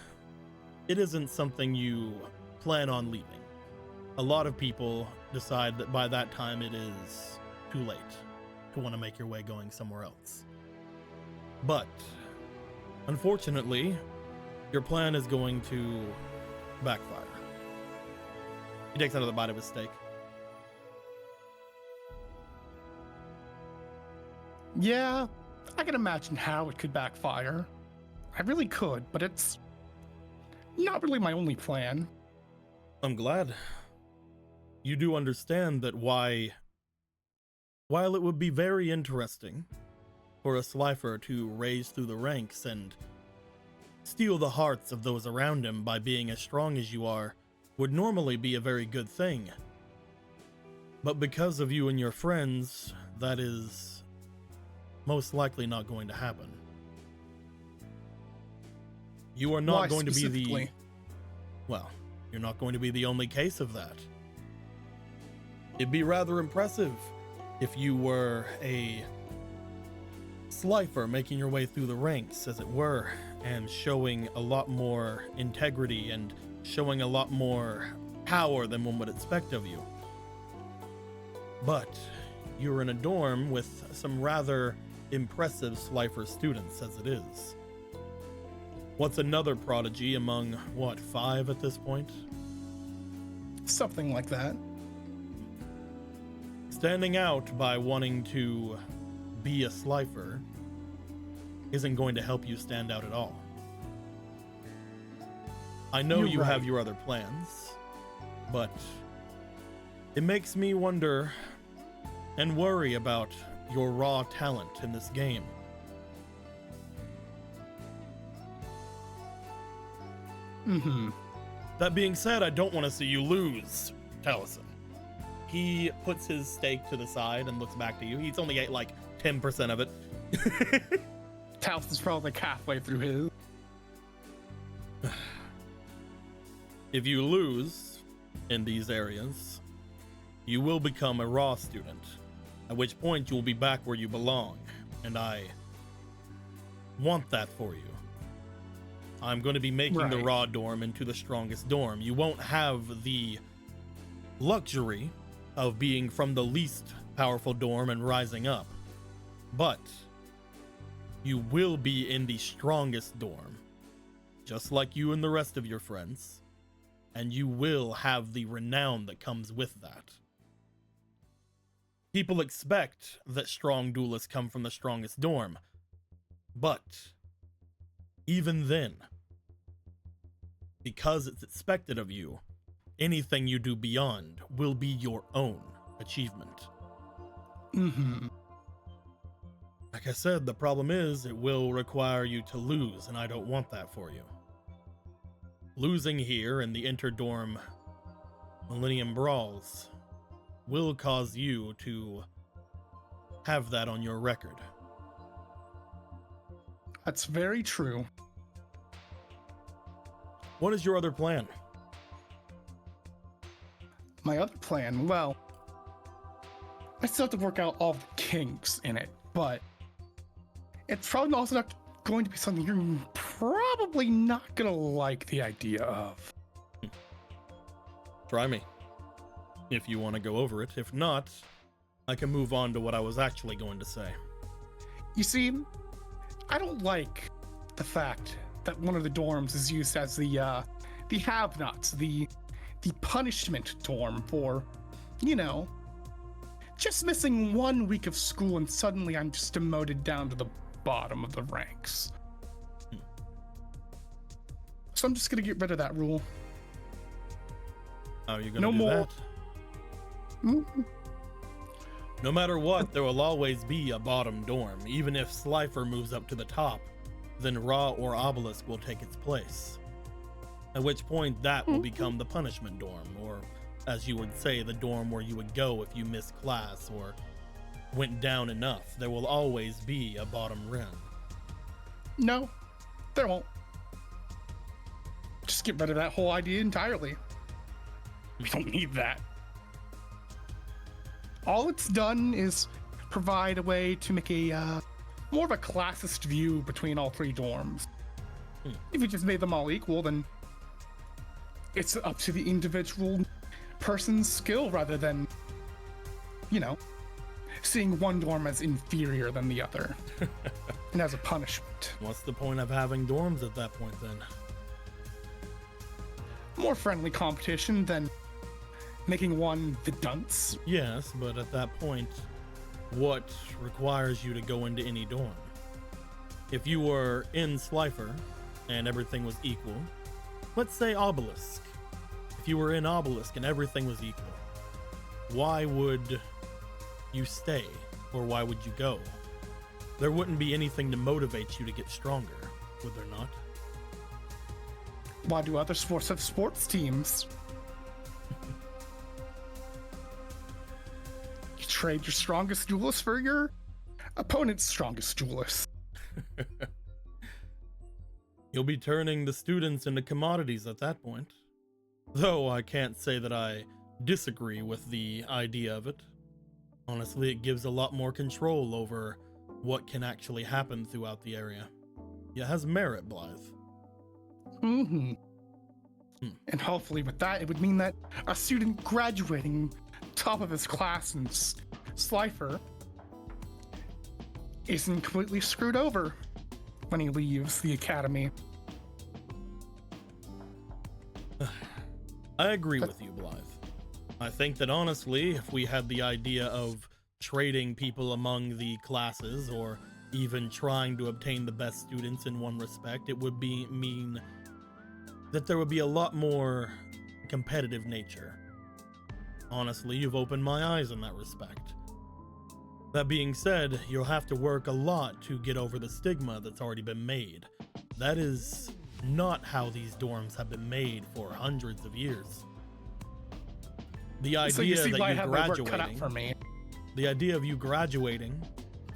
it isn't something you plan on leaving. A lot of people decide that by that time it is too late to want to make your way going somewhere else. But, unfortunately, your plan is going to backfire. He takes another bite of his steak. Yeah, I can imagine how it could backfire. I really could, but it's not really my only plan. I'm glad. You do understand that while it would be very interesting for a Slifer to raise through the ranks and steal the hearts of those around him by being as strong as you are, would normally be a very good thing. But because of you and your friends, that is most likely not going to happen. You are not going to be the... Well, you're not going to be the only case of that. It'd be rather impressive if you were a Slifer making your way through the ranks, as it were, and showing a lot more integrity and showing a lot more power than one would expect of you. But you're in a dorm with some rather impressive Slifer students as it is. What's another prodigy among, what, 5 at this point? Something like that. Standing out by wanting to be a Slifer isn't going to help you stand out at all. I know you have your other plans, but it makes me wonder and worry about your raw talent in this game. That being said, I don't want to see you lose, Taliesin. He puts his steak to the side and looks back to you. He's only ate like 10% of it. Taliesin's probably halfway through his. If you lose in these areas, you will become a raw student, at which point you will be back where you belong, and I want that for you. I'm going to be making the raw dorm into the strongest dorm. You won't have the luxury of being from the least powerful dorm and rising up, but you will be in the strongest dorm, just like you and the rest of your friends, and you will have the renown that comes with that. People expect that strong duelists come from the strongest dorm, but even then, because it's expected of you, anything you do beyond will be your own achievement. Like I said, the problem is it will require you to lose, and I don't want that for you. Losing here in the interdorm Millennium Brawls will cause you to have that on your record. That's very true. What is your other plan? My other plan, well, I still have to work out all the kinks in it, but it's probably also not going to be something you're probably not gonna like the idea of. Try me, if you want to go over it. If not, I can move on to what I was actually going to say. You see, I don't like the fact that one of the dorms is used as the have-nots, the punishment dorm for, you know, just missing 1 week of school and suddenly I'm just demoted down to the bottom of the ranks. So I'm just gonna get rid of that rule. How are you gonna do that? No matter what, there will always be a bottom dorm. Even if Slifer moves up to the top, then Ra or Obelisk will take its place. At which point that will become the punishment dorm, or as you would say, the dorm where you would go if you missed class or went down enough. There will always be a bottom rim. No, there won't. Just get rid of that whole idea entirely. We don't need that. All it's done is provide a way to make a more of a classist view between all 3 dorms. If you just made them all equal, then it's up to the individual person's skill rather than, you know, seeing one dorm as inferior than the other. and as a punishment. What's the point of having dorms at that point then? More friendly competition than making one the dunce. Yes, but at that point, what requires you to go into any dorm? If you were in Slifer and everything was equal, let's say Obelisk. If you were in Obelisk and everything was equal, why would you stay, or why would you go? There wouldn't be anything to motivate you to get stronger, would there not? Why do other sports have sports teams? You trade your strongest duelist for your opponent's strongest duelist. You'll be turning the students into commodities at that point. Though I can't say that I disagree with the idea of it. Honestly, it gives a lot more control over what can actually happen throughout the area. It has merit, Blythe. Mm-hmm. And hopefully with that, it would mean that a student graduating top of his class in Slifer isn't completely screwed over when he leaves the academy. I agree with you, Blythe. I think that honestly, if we had the idea of trading people among the classes, or even trying to obtain the best students in one respect, it would mean that there would be a lot more competitive nature. Honestly, you've opened my eyes in that respect. That being said, you'll have to work a lot to get over the stigma that's already been made. That is not how these dorms have been made for hundreds of years. The idea So you see that why I you have my work cut out graduating, for me. the idea of you graduating,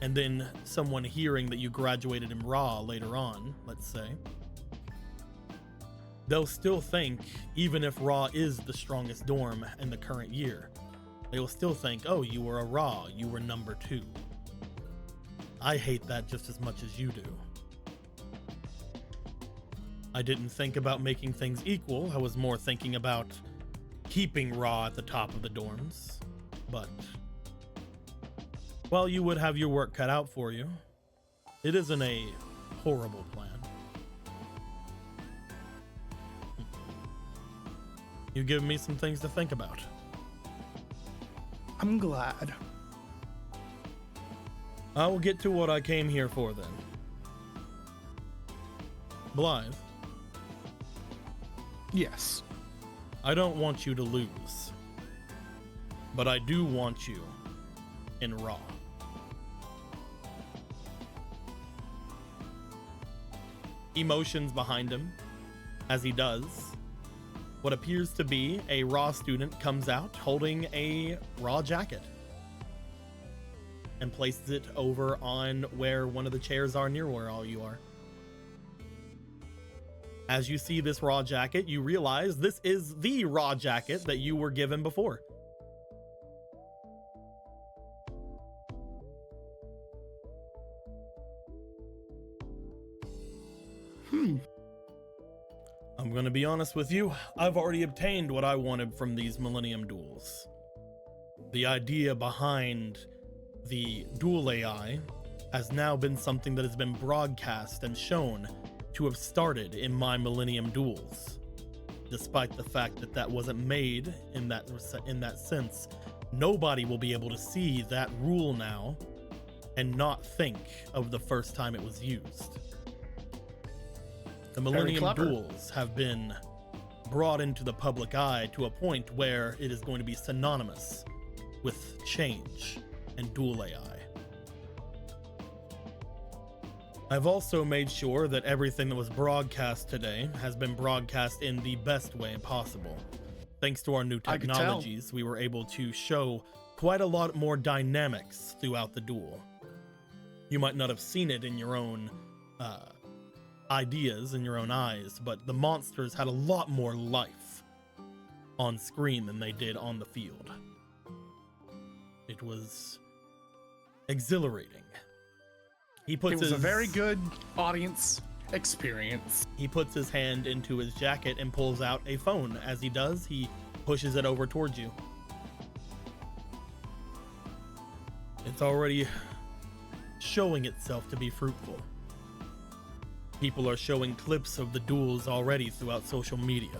and then someone hearing that you graduated in Raw later on, let's say, they'll still think, even if Raw is the strongest dorm in the current year, they will still think, oh, you were a Raw, you were number 2. I hate that just as much as you do. I didn't think about making things equal. I was more thinking about keeping Raw at the top of the dorms. But while you would have your work cut out for you, it isn't a horrible plan. You give me some things to think about. I'm glad. I will get to what I came here for then. Blythe, Yes. I don't want you to lose, but I do want you in Raw. Emotions behind him as he does. What appears to be a Raw student comes out holding a Raw jacket and places it over on where one of the chairs are near where all you are. As you see this Raw jacket, you realize this is the Raw jacket that you were given before. I'm going to be honest with you, I've already obtained what I wanted from these Millennium Duels. The idea behind the duel AI has now been something that has been broadcast and shown to have started in my Millennium Duels. Despite the fact that that wasn't made in that sense, nobody will be able to see that rule now and not think of the first time it was used. The Millennium Duels have been brought into the public eye to a point where it is going to be synonymous with change and duel AI. I've also made sure that everything that was broadcast today has been broadcast in the best way possible. Thanks to our new technologies, we were able to show quite a lot more dynamics throughout the duel. You might not have seen it in your own ideas, in your own eyes, but the monsters had a lot more life on screen than they did on the field. It was exhilarating. It was a very good audience experience. He puts his hand into his jacket and pulls out a phone. As he does, he pushes it over towards you. It's already showing itself to be fruitful. People are showing clips of the duels already throughout social media.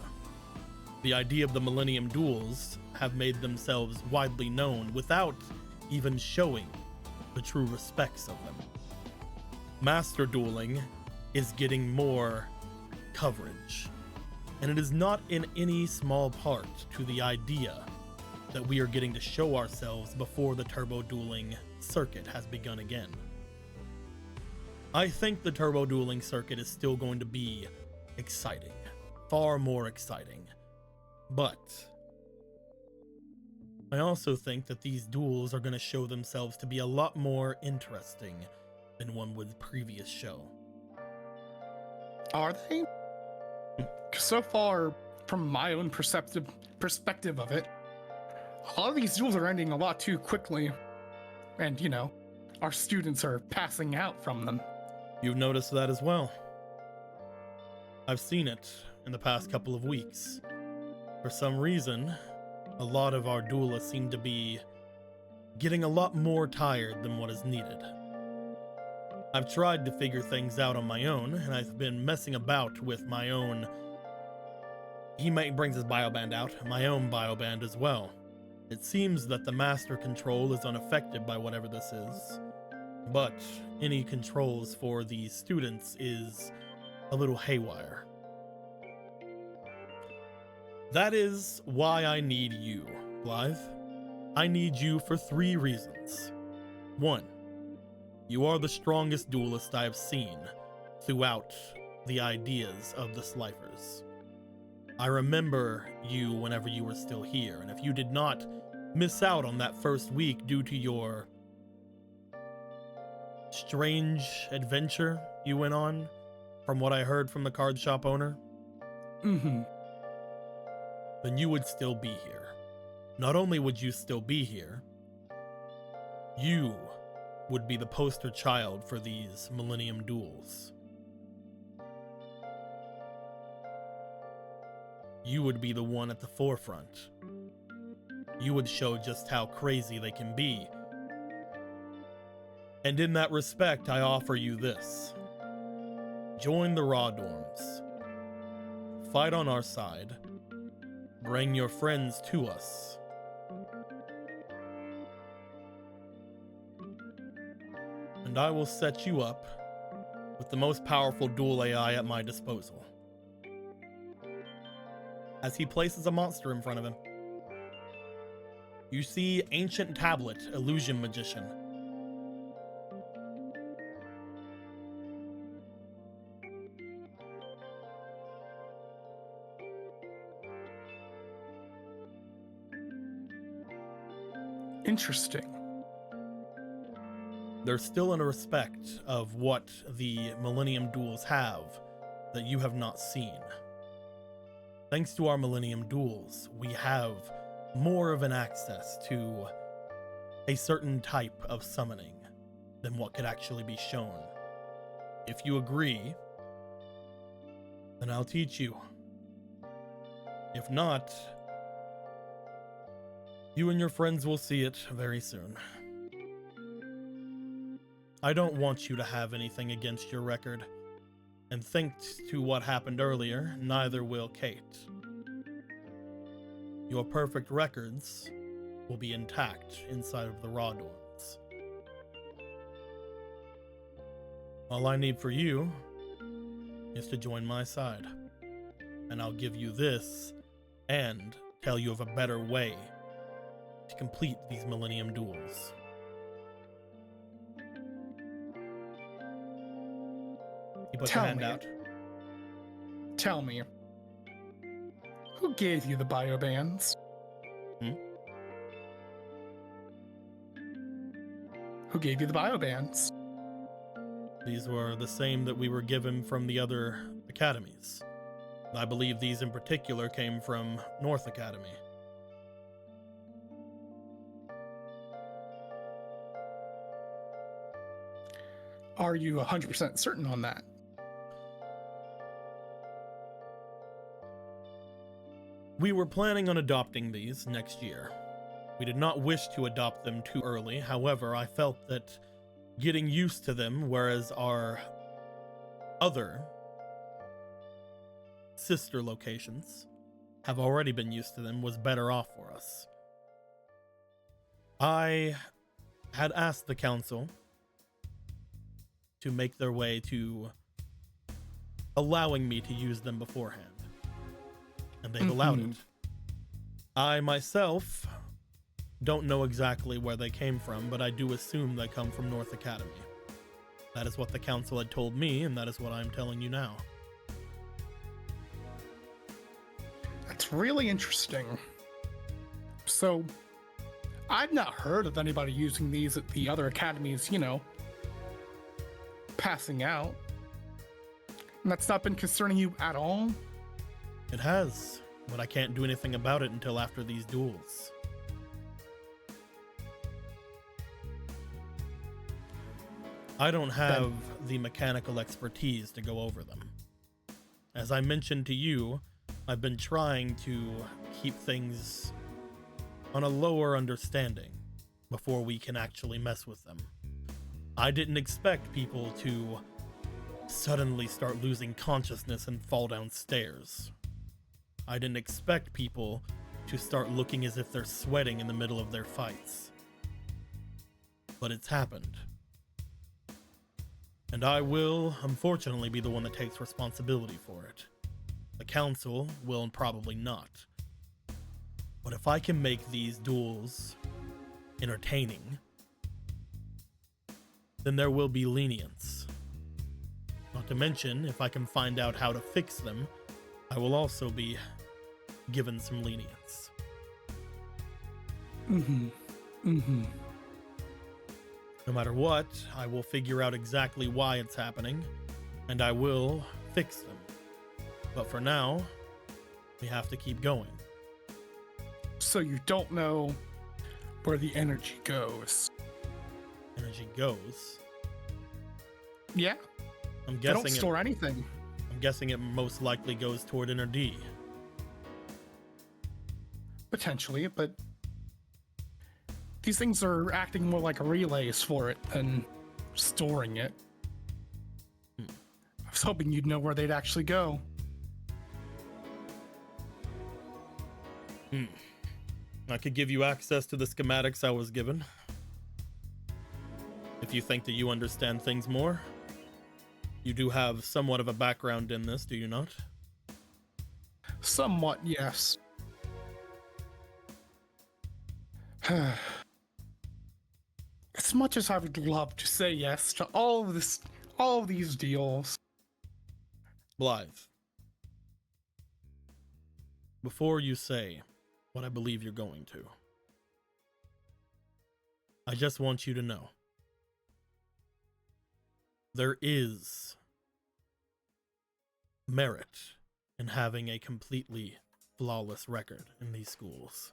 The idea of the Millennium Duels have made themselves widely known without even showing the true respects of them. Master dueling is getting more coverage, and it is not in any small part to the idea that we are getting to show ourselves before the turbo dueling circuit has begun again. I think the turbo dueling circuit is still going to be exciting, far more exciting, but I also think that these duels are going to show themselves to be a lot more interesting than one would previous show. Are they? So far, from my own perspective of it, a lot of these duels are ending a lot too quickly. And, you know, our students are passing out from them. You've noticed that as well. I've seen it in the past couple of weeks. For some reason, a lot of our duelists seem to be getting a lot more tired than what is needed. I've tried to figure things out on my own, and I've been messing about with my own... He brings his bioband out, my own bioband as well. It seems that the master control is unaffected by whatever this is, but any controls for the students is a little haywire. That is why I need you, Blythe. I need you for 3 reasons. 1, you are the strongest duelist I have seen throughout the ideas of the Slifers. I remember you whenever you were still here, and if you did not miss out on that first week due to your strange adventure you went on, from what I heard from the card shop owner, then you would still be here. Not only would you still be here, you would be the poster child for these Millennium Duels. You would be the one at the forefront. You would show just how crazy they can be. And in that respect, I offer you this. Join the Raw Dorms. Fight on our side. Bring your friends to us. And I will set you up with the most powerful duel AI at my disposal. As he places a monster in front of him, you see Ancient Tablet, Illusion Magician. Interesting. There's still a respect of what the Millennium Duels have that you have not seen. Thanks to our Millennium Duels, we have more of an access to a certain type of summoning than what could actually be shown. If you agree, then I'll teach you. If not, you and your friends will see it very soon. I don't want you to have anything against your record, and thanks to what happened earlier, neither will Kate. Your perfect records will be intact inside of the Raw Dorms. All I need for you is to join my side, and I'll give you this and tell you of a better way to complete these Millennium Duels. He puts a hand out. Tell me, who gave you the biobands? Who gave you the biobands? These were the same that we were given from the other academies. I believe these in particular came from North Academy. Are you 100% certain on that? We were planning on adopting these next year. We did not wish to adopt them too early. However, I felt that getting used to them, whereas our other sister locations have already been used to them, was better off for us. I had asked the council to make their way to allowing me to use them beforehand, and they've allowed it. I myself don't know exactly where they came from, but I do assume they come from North Academy. That is what the council had told me, and that is what I'm telling you now. That's really interesting. So, I've not heard of anybody using these at the other academies, you know, passing out. And that's not been concerning you at all? It has, but I can't do anything about it until after these duels. I don't have the mechanical expertise to go over them. As I mentioned to you, I've been trying to keep things on a lower understanding before we can actually mess with them. I didn't expect people to suddenly start losing consciousness and fall down stairs. I didn't expect people to start looking as if they're sweating in the middle of their fights. But it's happened. And I will, unfortunately, be the one that takes responsibility for it. The council will probably not. But if I can make these duels entertaining, then there will be lenience. Not to mention, if I can find out how to fix them, I will also be given some lenience. No matter what, I will figure out exactly why it's happening, and I will fix them. But for now, we have to keep going. So you don't know where the energy goes? Energy goes. Yeah. I'm They guessing don't store anything. I'm guessing it most likely goes toward Inner D. Potentially, but these things are acting more like relays for it than storing it. I was hoping you'd know where they'd actually go. I could give you access to the schematics I was given. If you think that you understand things more. You do have somewhat of a background in this, do you not? Somewhat, yes. As much as I would love to say yes to all of these deals. Blythe. Before you say what I believe you're going to, I just want you to know there is merit in having a completely flawless record in these schools.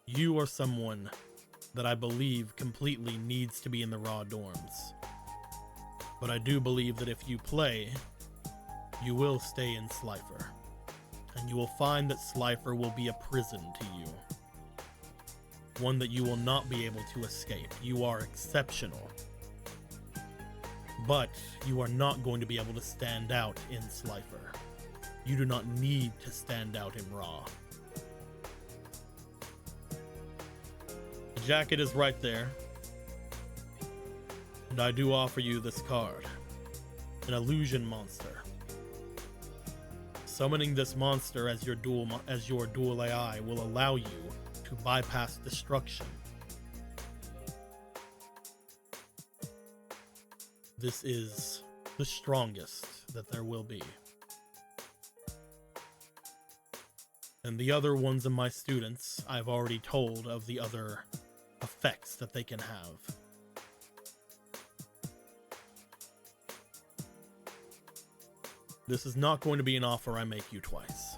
You are someone that I believe completely needs to be in the raw dorms. But I do believe that if you play, you will stay in Slifer. And you will find that Slifer will be a prison to you. One that you will not be able to escape. You are exceptional. But you are not going to be able to stand out in Slifer. You do not need to stand out in Raw. The jacket is right there. And I do offer you this card. An illusion monster. Summoning this monster as your dual AI will allow you to bypass destruction. This is the strongest that there will be. And the other ones of my students, I've already told of the other effects that they can have. This is not going to be an offer I make you twice.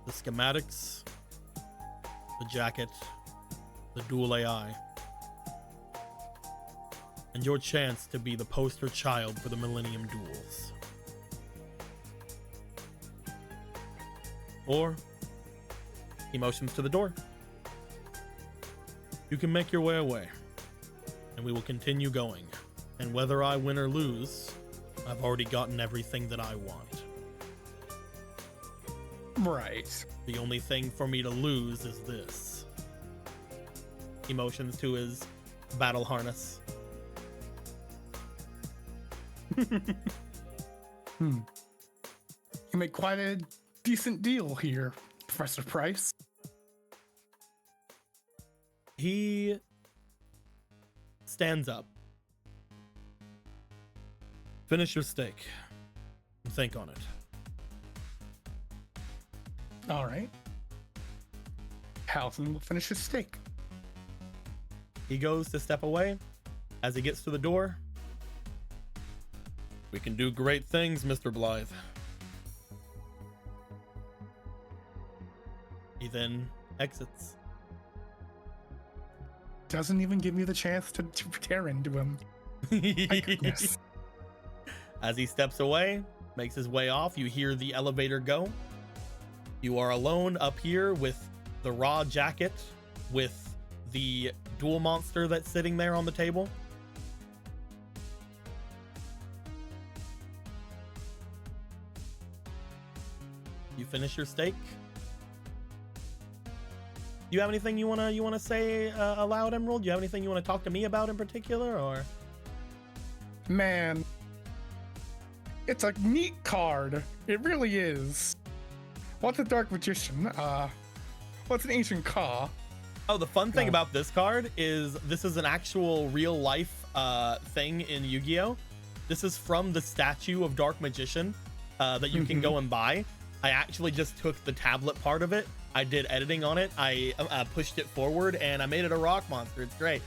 The schematics, the jacket, the dual AI, and your chance to be the poster child for the Millennium Duels. Or, he motions to the door. You can make your way away, and we will continue going. And whether I win or lose, I've already gotten everything that I want. Right. The only thing for me to lose is this. He motions to his battle harness. You make quite a decent deal here, Professor Price. He stands up. Finish your steak. And think on it. All right. Halson will finish his steak. He goes to step away. As he gets to the door, we can do great things, Mr. Blythe. He then exits. Doesn't even give me the chance to tear into him. My goodness. As he steps away, makes his way off, you hear the elevator go. You are alone up here with the raw jacket, with the dual monster that's sitting there on the table. You finish your steak. You have anything you wanna say aloud, Emerald? Do you have anything you wanna talk to me about in particular, or? Man, it's a neat card. It really is. What's a Dark Magician? What's an Ancient Ka? Oh, the fun thing about this card is this is an actual real life thing in Yu-Gi-Oh! This is from the statue of Dark Magician that you can go and buy. I actually just took the tablet part of it. I did editing on it. I pushed it forward and I made it a rock monster. It's great.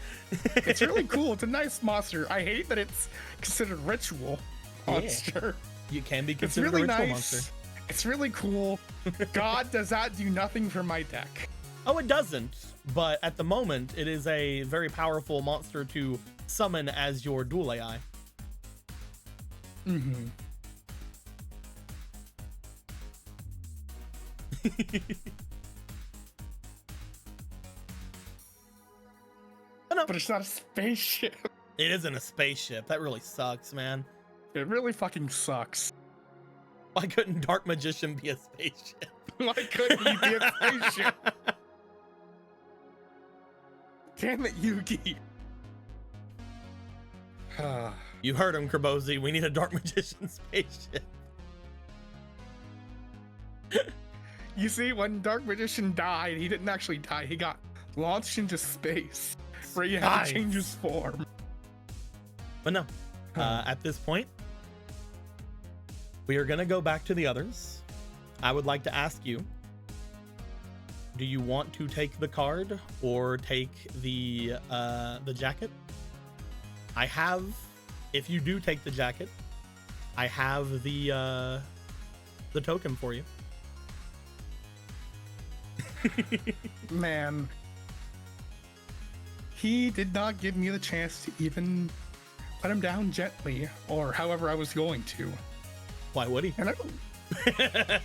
It's really cool. It's a nice monster. I hate that it's considered ritual monster. You can be It's considered really a ritual nice. monster. It's really cool. God does that do nothing for my deck. Oh, it doesn't. But at the moment, it is a very powerful monster to summon as your dual AI. Mm-hmm. But it's not a spaceship. It isn't a spaceship. That really sucks, man. It really fucking sucks. Why couldn't Dark Magician be a spaceship? Why couldn't he be a spaceship? Damn it, Yugi. You heard him, Krabozi. We need a Dark Magician spaceship. You see, when Dark Magician died, he didn't actually die. He got launched into space, where he had to change his form. But no, at this point, we are gonna go back to the others. I would like to ask you, do you want to take the card or take the jacket? I have, if you do take the jacket, I have the token for you. Man, he did not give me the chance to even let him down gently, or however I was going to. Why would he? And I don't...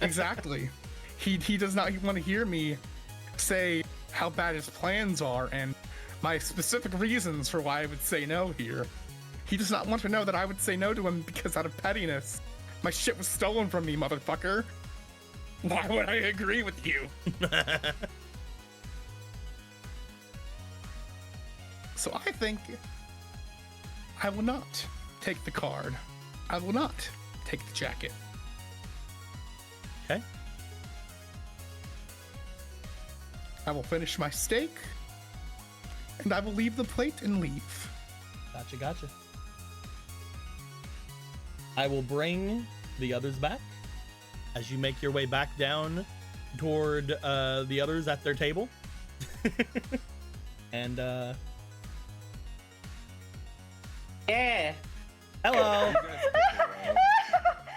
Exactly. He does not want to hear me say how bad his plans are and my specific reasons for why I would say no here. He does not want to know that I would say no to him because out of pettiness. My shit was stolen from me, motherfucker. Why would I agree with you? So I think I will not take the card. I will not take the jacket. Okay. I will finish my steak, and I will leave the plate and leave. Gotcha. I will bring the others back as you make your way back down toward the others at their table. And Yeah. hello.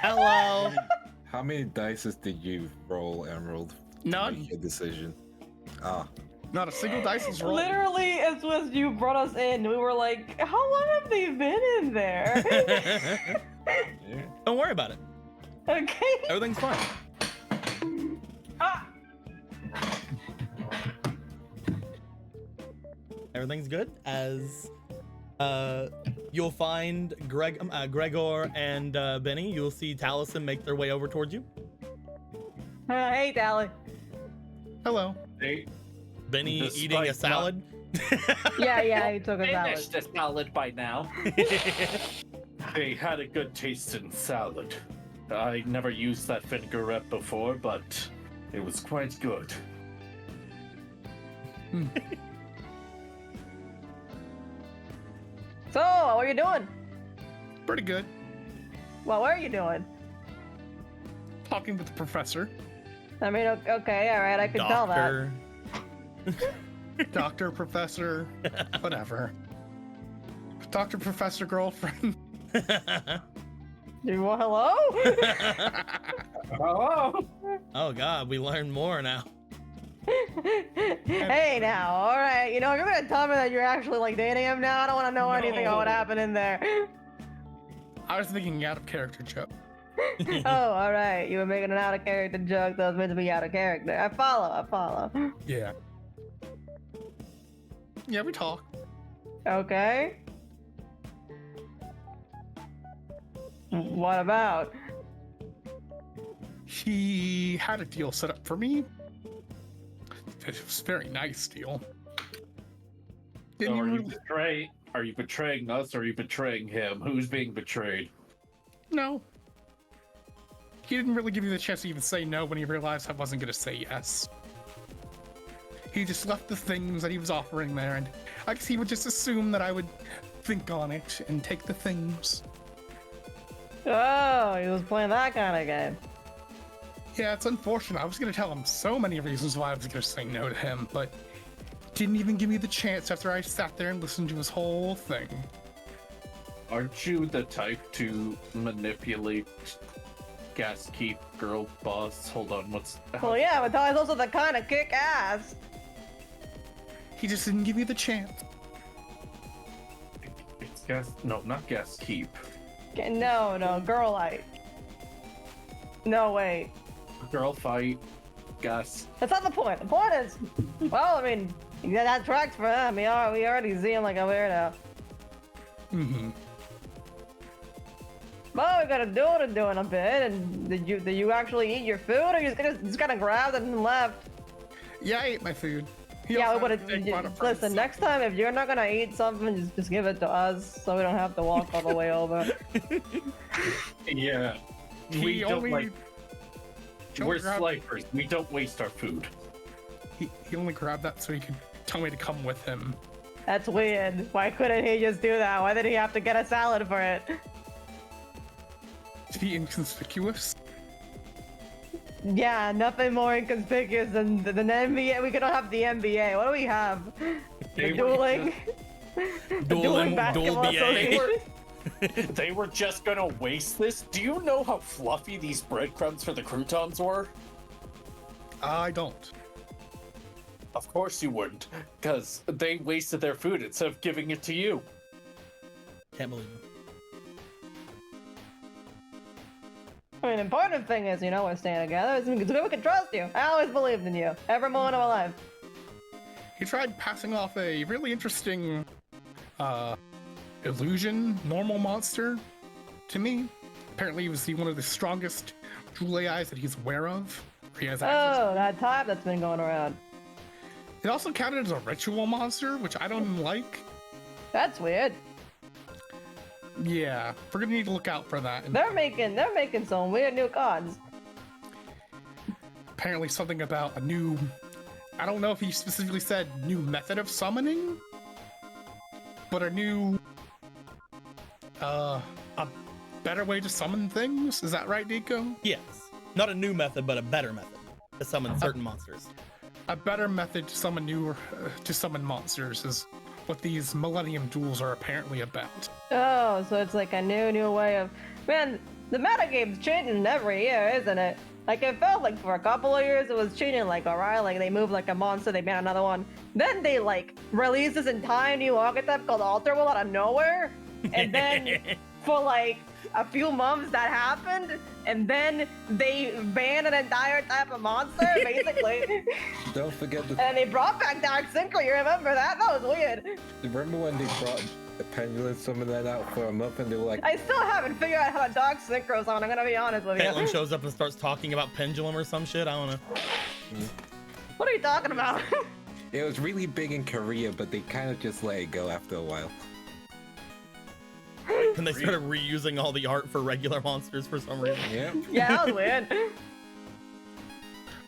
Hello. How many dices did you roll, Emerald? to None. make a decision. Ah, Not a single dice is rolled. Literally, as soon as you brought us in, we were like, how long have they been in there? yeah. Don't worry about it. Okay. Everything's fine. Ah. everything's good. As you'll find Gregor and Benny. You'll see Taliesin make their way over towards you. Hey, Tally. Hello. They, Benny Despite eating a not- salad. Yeah, he took a salad. Finished the salad by now. they had a good taste in salad. I never used that vinaigrette before, but it was quite good. So, what are you doing? Pretty good. Well, what are you doing? Talking with the professor. I mean, okay, all right, I can tell that. Doctor. Doctor, professor, whatever. Doctor, professor, girlfriend. You want hello? Hello! Oh God, we learn more now. Hey, now, all right. You know, if you're gonna tell me that you're actually like dating him now, I don't want to know anything about what No. happened in there. I was thinking out of character joke. Oh, all right. You were making an out of character joke that was meant to be out of character. I follow. Yeah. Yeah, we talk. Okay. What about? He had a deal set up for me. It was a very nice deal. So Didn't are you you betraying us or are you betraying him? Who's being betrayed? No. He didn't really give you the chance to even say no when he realized I wasn't going to say yes. He just left the things that he was offering there, and I guess he would just assume that I would think on it and take the things. Oh, he was playing that kind of game. Yeah, it's unfortunate. I was going to tell him so many reasons why I was going to say no to him, but didn't even give me the chance after I sat there and listened to his whole thing. Aren't you the type to manipulate Gaskeep girl boss? Hold on, what's... Well, yeah, but Ty's also the kind of kick ass. He just didn't give me the chance. It's Gas... No, not Gaskeep. No, girlite. No, wait. Girl fight. Gas... That's not the point. The point is, well, I mean, yeah, that tracks for him. We already see him like a weirdo. Mm-hmm. Well, we gotta do what I'm doing a bit. And did you actually eat your food, or you just kind of grabbed it and left? Yeah, I ate my food. He Yeah, also but had to take one for listen. himself. Next time, if you're not gonna eat something, just give it to us, so we don't have to walk all the way over. Yeah. He We don't only- like... he We're only grabbed- snipers. We don't waste our food. He only grabbed that so he could tell me to come with him. That's weird. Why couldn't he just do that? Why did he have to get a salad for it? To be inconspicuous. Yeah, nothing more inconspicuous than the NBA. We could have the NBA. What do we have? They The were dueling. Dueling basketball BA. association. They were just gonna waste this? Do you know how fluffy these breadcrumbs for the croutons were? I don't. Of course you wouldn't, because they wasted their food instead of giving it to you. Can't believe it. I mean, the important thing is, you know, we're staying together. It's we can trust you. I always believed in you. Every moment of my life. He tried passing off a really interesting, illusion normal monster to me. Apparently, he was one of the strongest jewel AIs that he's aware of. He has access. Oh, that type that's been going around. It also counted as a ritual monster, which I don't like. That's weird. Yeah, we're gonna need to look out for that. And They're making some weird new cards. apparently something about a new, I don't know if he specifically said new method of summoning, but a new, a better way to summon things. Is that right, Deco? Yes. Not a new method, but a better method to summon certain monsters. A better method to summon monsters is what these Millennium Duels are apparently about. Oh, so it's like a new way of... Man, the metagame's changing every year, isn't it? Like, it felt like for a couple of years it was changing, like, alright, like, they moved, like, a monster, they made another one. Then they, like, released this entire new archetype called Alter Will out of nowhere. And then for like a few months that happened, and then they banned an entire type of monster, basically. Don't forget the. And they brought back Dark Synchro, you remember that? That was weird. Remember when they brought the pendulum summon out for a month and they were like, I still haven't figured out how Dark Synchro's on, I'm gonna be honest with you. Caitlyn shows up and starts talking about pendulum or some shit. I don't know. What are you talking about? it was really big in Korea, but they kind of just let it go after a while. And they started reusing all the art for regular monsters for some reason. Yeah. Yeah, that was weird.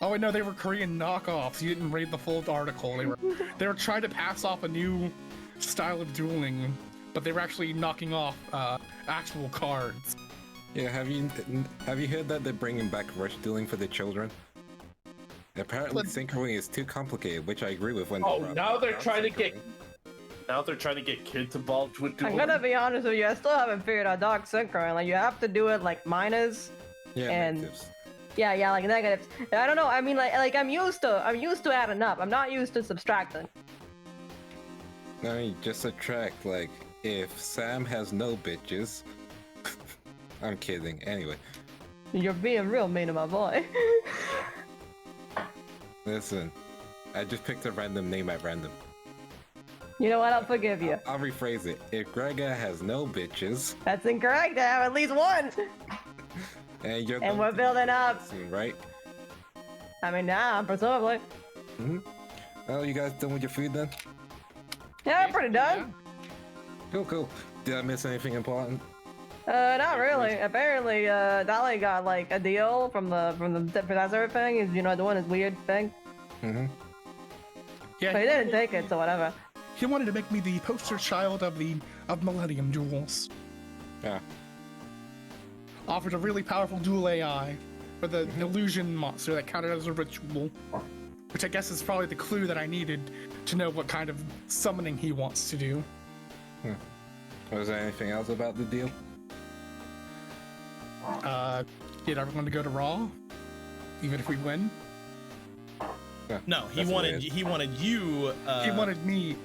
Oh, wait, no, they were Korean knockoffs. You didn't read the full article. They were trying to pass off a new style of dueling, but they were actually knocking off actual cards. Yeah, have you heard that they're bringing back rush dueling for the children? Apparently, synchroing is too complicated, which I agree with. When Oh, brought now up they're about trying to synchroing. get. Now they're trying to get kids involved with I'm dueling. gonna be honest with you, I still haven't figured out Dark Synchro, and like you have to do it like minors. Yeah, and- negatives. Yeah, like negatives. I don't know, I mean like I'm used to adding up. I'm not used to subtracting. No, you just subtract. Like, if Sam has no bitches. I'm kidding. Anyway, You're being real mean to my boy. listen. I just picked a random name at random. You know what? I'll forgive you. I'll rephrase it. If Gregor has no bitches, That's incorrect. I have at least one. and you're And going we're to building up. soon, right? I mean, nah, presumably. Well, you guys done with your food then? Yeah, I'm pretty done. Cool. Did I miss anything important? Not really. Apparently, Dolly got like a deal from the professor thing. Is doing his weird thing. Mm-hmm. Yeah, But he didn't take it, so whatever. he wanted to make me the poster child of Millennium Duels. Yeah. Offered a really powerful dual AI for the illusion monster that counted as a ritual, which I guess is probably the clue that I needed to know what kind of summoning he wants to do. Was there anything else about the deal? Did everyone to go to Raw, even if we win? Yeah, No, he that's wanted weird. he wanted you. He wanted me.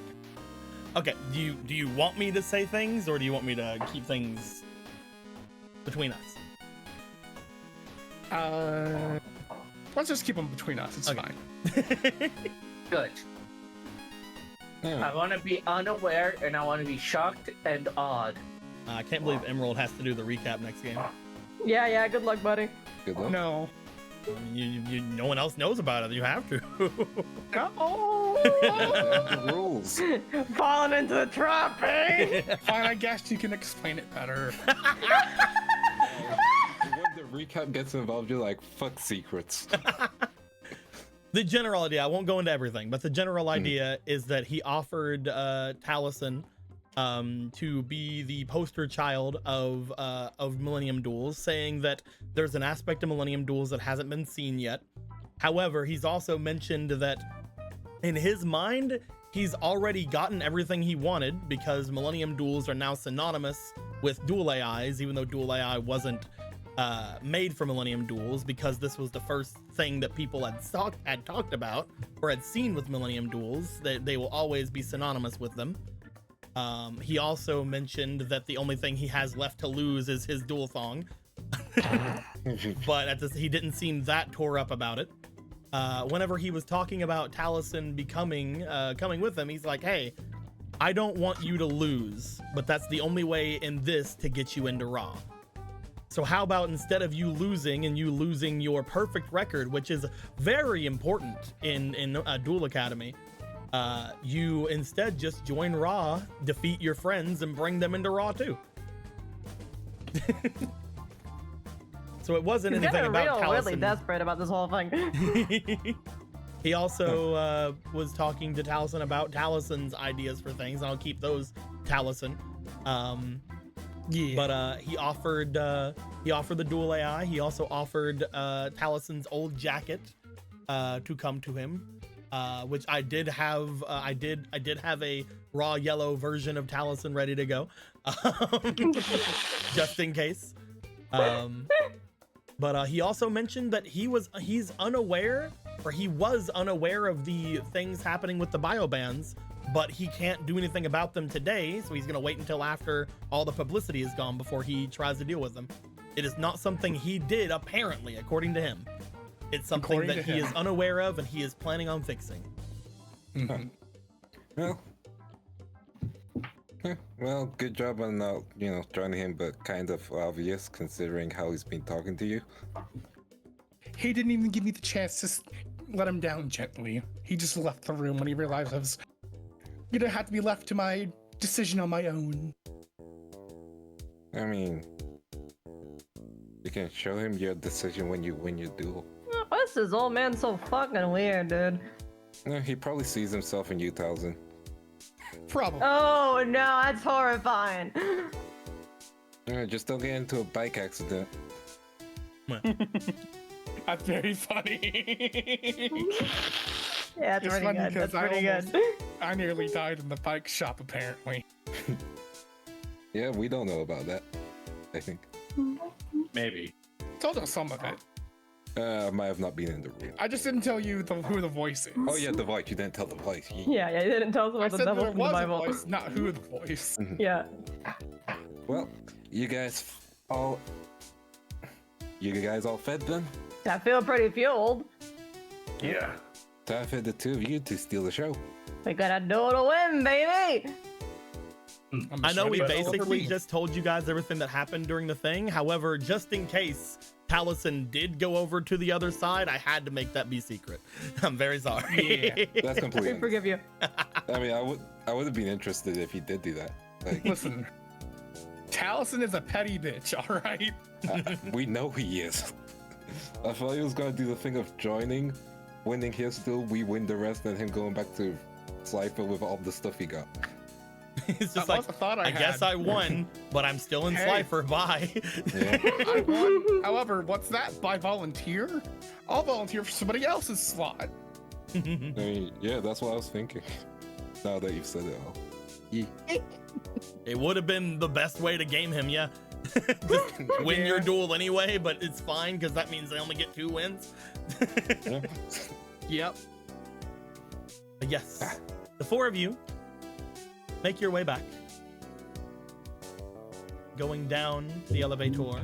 Okay, do you want me to say things, or do you want me to keep things between us? Let's just keep them between us. It's Okay. fine. Good. Yeah. I want to be unaware and I want to be shocked and awed. I can't believe Emerald has to do the recap next game. Yeah. Good luck, buddy. Good luck. No. I mean, you no one else knows about it. You have to. No. The rules. Falling into the trap, eh? Fine, I guess you can explain it better. When the recap gets involved, you're like, fuck secrets. The general idea, I won't go into everything, but the general idea is that he offered Taliesin to be the poster child of Millennium Duels, saying that there's an aspect of Millennium Duels that hasn't been seen yet. However, he's also mentioned that in his mind, he's already gotten everything he wanted because Millennium Duels are now synonymous with Dual AIs, even though Dual AI wasn't made for Millennium Duels, because this was the first thing that people had talked about or had seen with Millennium Duels. They will always be synonymous with them. He also mentioned that the only thing he has left to lose is his dual thong, but he didn't seem that tore up about it. Whenever he was talking about Taliesin coming with him, he's like, hey, I don't want you to lose, but that's the only way in this to get you into Raw. So how about instead of you losing and you losing your perfect record, which is very important in a Duel Academy, you instead just join Raw, defeat your friends, and bring them into Raw too. So it wasn't He's anything getting about really Taliesin. desperate about this whole thing. He also was talking to Taliesin about Taliesin's ideas for things, and I'll keep those Taliesin. Yeah. But he offered the Dual AI. He also offered Taliesin's old jacket to come to him, which I did have. I did have a raw yellow version of Taliesin ready to go, just in case. But he also mentioned that he was unaware of the things happening with the bio bans but he can't do anything about them today, so he's going to wait until after all the publicity is gone before he tries to deal with them. It is not something he did, apparently, according to him. It's something According that to he him. is unaware of and he is planning on fixing. Well, well, good job on not, joining him, but kind of obvious considering how he's been talking to you. He didn't even give me the chance to let him down gently. He just left the room when he realized I was gonna have to be left to my decision on my own. I mean, you can show him your decision when you win your duel. Why is this old man so fucking weird, dude? He probably sees himself in you, Towson. Probably. Oh no, that's horrifying. Just don't get into a bike accident. That's very funny. Yeah, that's It's pretty funny good. because That's pretty good. I nearly died in the bike shop, apparently. Yeah, we don't know about that, I think. Maybe. Told us some of it. I might have not been in the room. I just didn't tell you who the voice is. Oh yeah, the voice. You didn't tell the voice. Yeah, you didn't tell us I about the said devil there from the was a Bible. voice, not who the voice. Yeah. Well, you guys all fed them? I feel pretty fueled. Yeah. Time for the two of you to steal the show. We gotta do it to win, baby. I'm I know we sure that's over basically me. just told you guys everything that happened during the thing. However, just in case Taliesin did go over to the other side, I had to make that be secret. I'm very sorry. Yeah. That's completely. We forgive you. I mean, I would have been interested if he did do that. Like, Listen, Taliesin is a petty bitch, all right? we know he is. I thought he was gonna do the thing of joining, winning his duel, we win the rest, and him going back to Slifer with all the stuff he got. It's just That like, was a thought I guess had. I won, but I'm still in Hey. Slifer. Bye. Yeah. I won. However, what's that? By volunteer? I'll volunteer for somebody else's slot. I mean, yeah, that's what I was thinking. Now that you've said it all. Yeah. It would have been the best way to game him, yeah. Just win your duel anyway, but it's fine because that means they only get 2 wins. Yeah. Yep. But yes, the 4 of you make your way back. Going down the elevator.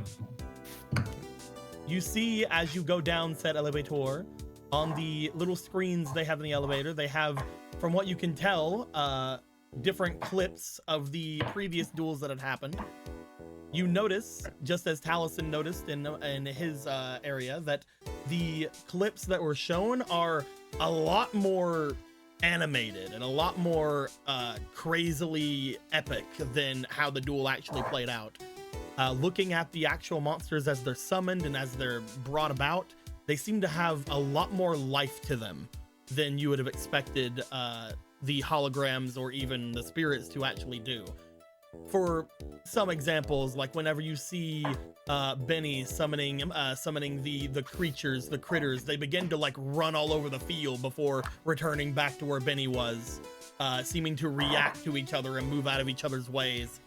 You see, as you go down said elevator, on the little screens they have in the elevator, they have, from what you can tell, different clips of the previous duels that had happened. You notice, just as Taliesin noticed in his area, that the clips that were shown are a lot more animated and a lot more crazily epic than how the duel actually played out. Looking at the actual monsters as they're summoned and as they're brought about, they seem to have a lot more life to them than you would have expected the holograms or even the spirits to actually do. For some examples, like whenever you see Benny summoning the creatures, the critters, they begin to like run all over the field before returning back to where Benny was, seeming to react to each other and move out of each other's ways.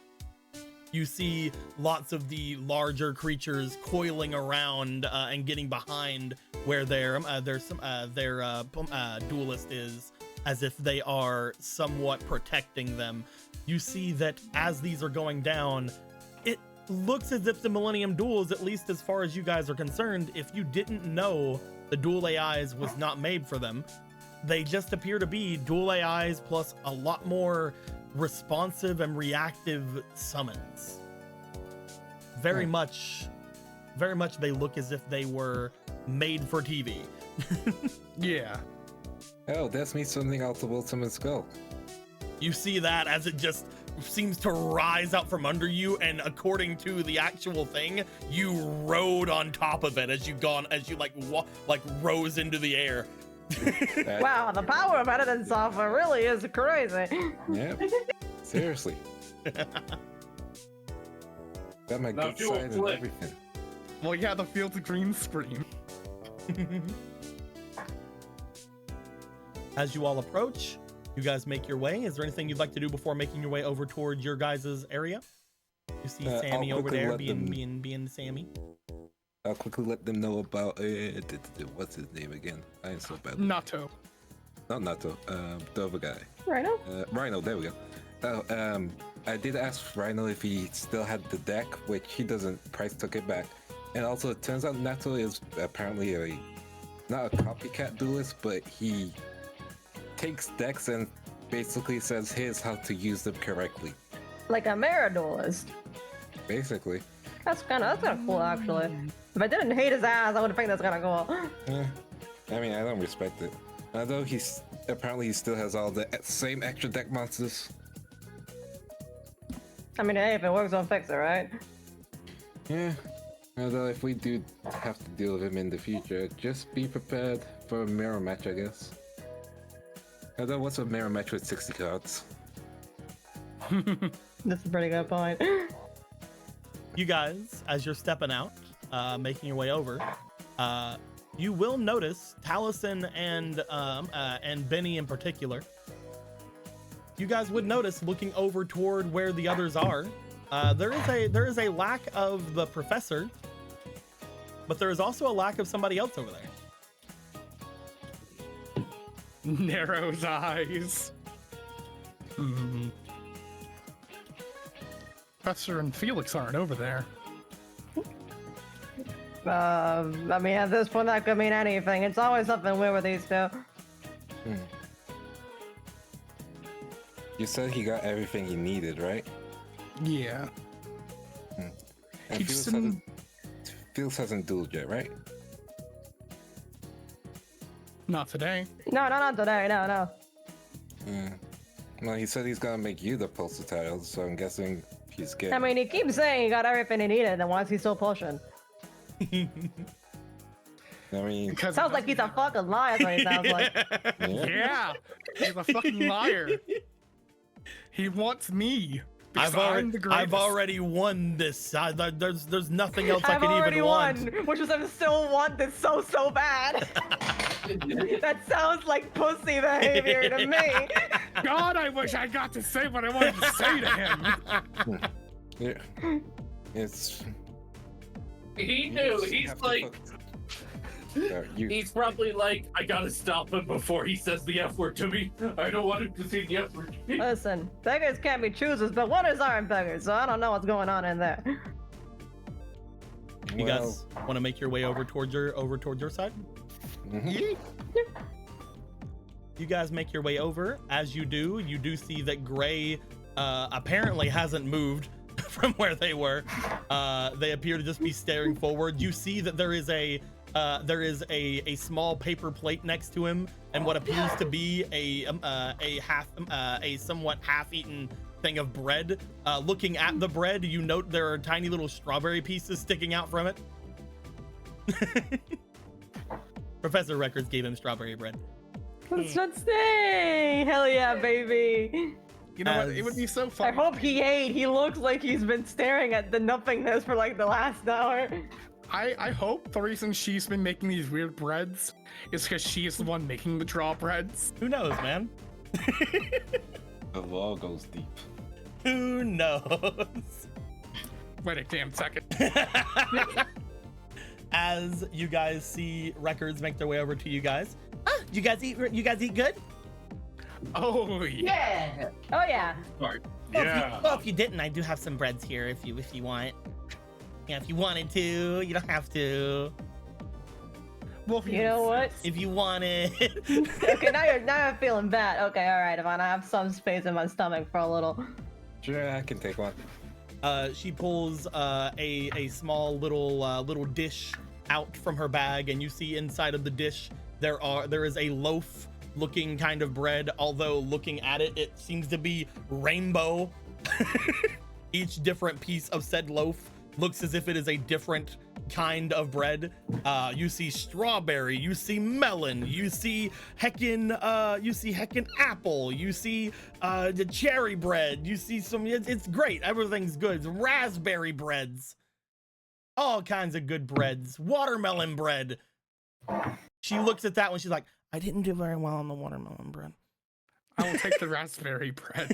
You see lots of the larger creatures coiling around and getting behind where their duelist is, as if they are somewhat protecting them. You see that as these are going down, it looks as if the Millennium Duels, at least as far as you guys are concerned, if you didn't know the dual AIs was not made for them, they just appear to be dual AIs plus a lot more responsive and reactive summons. Very much they look as if they were made for TV. Yeah. Oh, that's me summoning out the Ultimate Skull. You see that as it just seems to rise out from under you, and according to the actual thing, you rode on top of it as you rose into the air. Wow, the power of editing software really is crazy. Yep. Seriously. Got my Now good do a side and flip. everything. Well, yeah, the field's a green screen. As you all approach, you guys make your way. Is there anything you'd like to do before making your way over toward your guys' area? You see I'll Sammy over quickly there let being Sammy. I'll quickly let them know about what's his name again? I ain't so bad. Natto. not Nato, the other guy. Rhino? Rhino, there we go. Oh, I did ask Rhino if he still had the deck, which he doesn't. Price took it back. And also, it turns out Nato is apparently not a copycat duelist, but he takes decks and basically says here's how to use them correctly. Like a Mara duelist. Basically. That's kind of cool, actually. If I didn't hate his ass, I would think that's kind of cool. Yeah. I mean, I don't respect it. Although he still has all the same extra deck monsters. I mean, hey, if it works, I'll fix it, right? Yeah. Although if we do have to deal with him in the future, just be prepared for a mirror match, I guess. Although what's a mirror match with 60 cards? That's a pretty good point. You guys, as you're stepping out, making your way over, you will notice Taliesin and Benny in particular. You guys would notice, looking over toward where the others are, there is a lack of the professor, but there is also a lack of somebody else over there. Narrows eyes. Professor and Felix aren't over there. I mean, at this point, that could mean anything. It's always something weird with these two. You said he got everything he needed, right? Yeah. And He's Felix hasn't dueled yet, right? Not today. No, not today. No. Well, he said he's gonna make you the poster title, so I'm guessing he's getting. I mean, he keeps saying he got everything he needed, then why is he still pushing? I mean, Because Sounds like he's a fucking liar, that's what he sounds like. yeah, he's a fucking liar. He wants me. because I'm the I've greatest. already won this. There's nothing else I I've could already even won, want. which is I still want this so bad. That sounds like pussy behavior to me. God, I wish I got to say what I wanted to say to him. yeah, it's. He you knew. just He's have to like, focus. You, he's probably like, I gotta stop him before he says the F word to me. I don't want him to say the F word to me. Listen, beggars can't be choosers, but winners aren't beggars, so I don't know what's going on in there. You well, guys want to make your way over towards your side? mhm. You guys make your way over. As you do see that Gray apparently hasn't moved from where they were. They appear to just be staring forward. You see that there is a small paper plate next to him, and what appears to be a somewhat half-eaten thing of bread. Looking at the bread, you note there are tiny little strawberry pieces sticking out from it. Professor Records gave him strawberry bread. Let's not stay! Hell yeah, baby! You know what? It would be so I fun. hope he ate. He looks like he's been staring at the nothingness for like the last hour. I hope the reason she's been making these weird breads is because she's the one making the draw breads. Who knows, man? The law goes deep. Who knows? Wait a damn second. As you guys see Records make their way over to you guys. You guys eat good? Oh yeah. Yeah. Oh yeah. Well, if you didn't, I do have some breads here if you want. Yeah, if you wanted to, you don't have to. Well, You know what? If you wanted. Okay, now you're feeling bad. Okay, all right, Ivana, I have some space in my stomach for a little. Sure, I can take one. She pulls a small little dish out from her bag, and you see inside of the dish there is a loaf looking kind of bread, although looking at it, it seems to be rainbow. Each different piece of said loaf looks as if it is a different kind of bread. You see strawberry, you see melon, you see heckin' apple, you see the cherry bread, you see it's great, everything's good. Raspberry breads, all kinds of good breads, watermelon bread. She looks at that one, she's like, I didn't do very well on the watermelon bread. I will take the raspberry bread.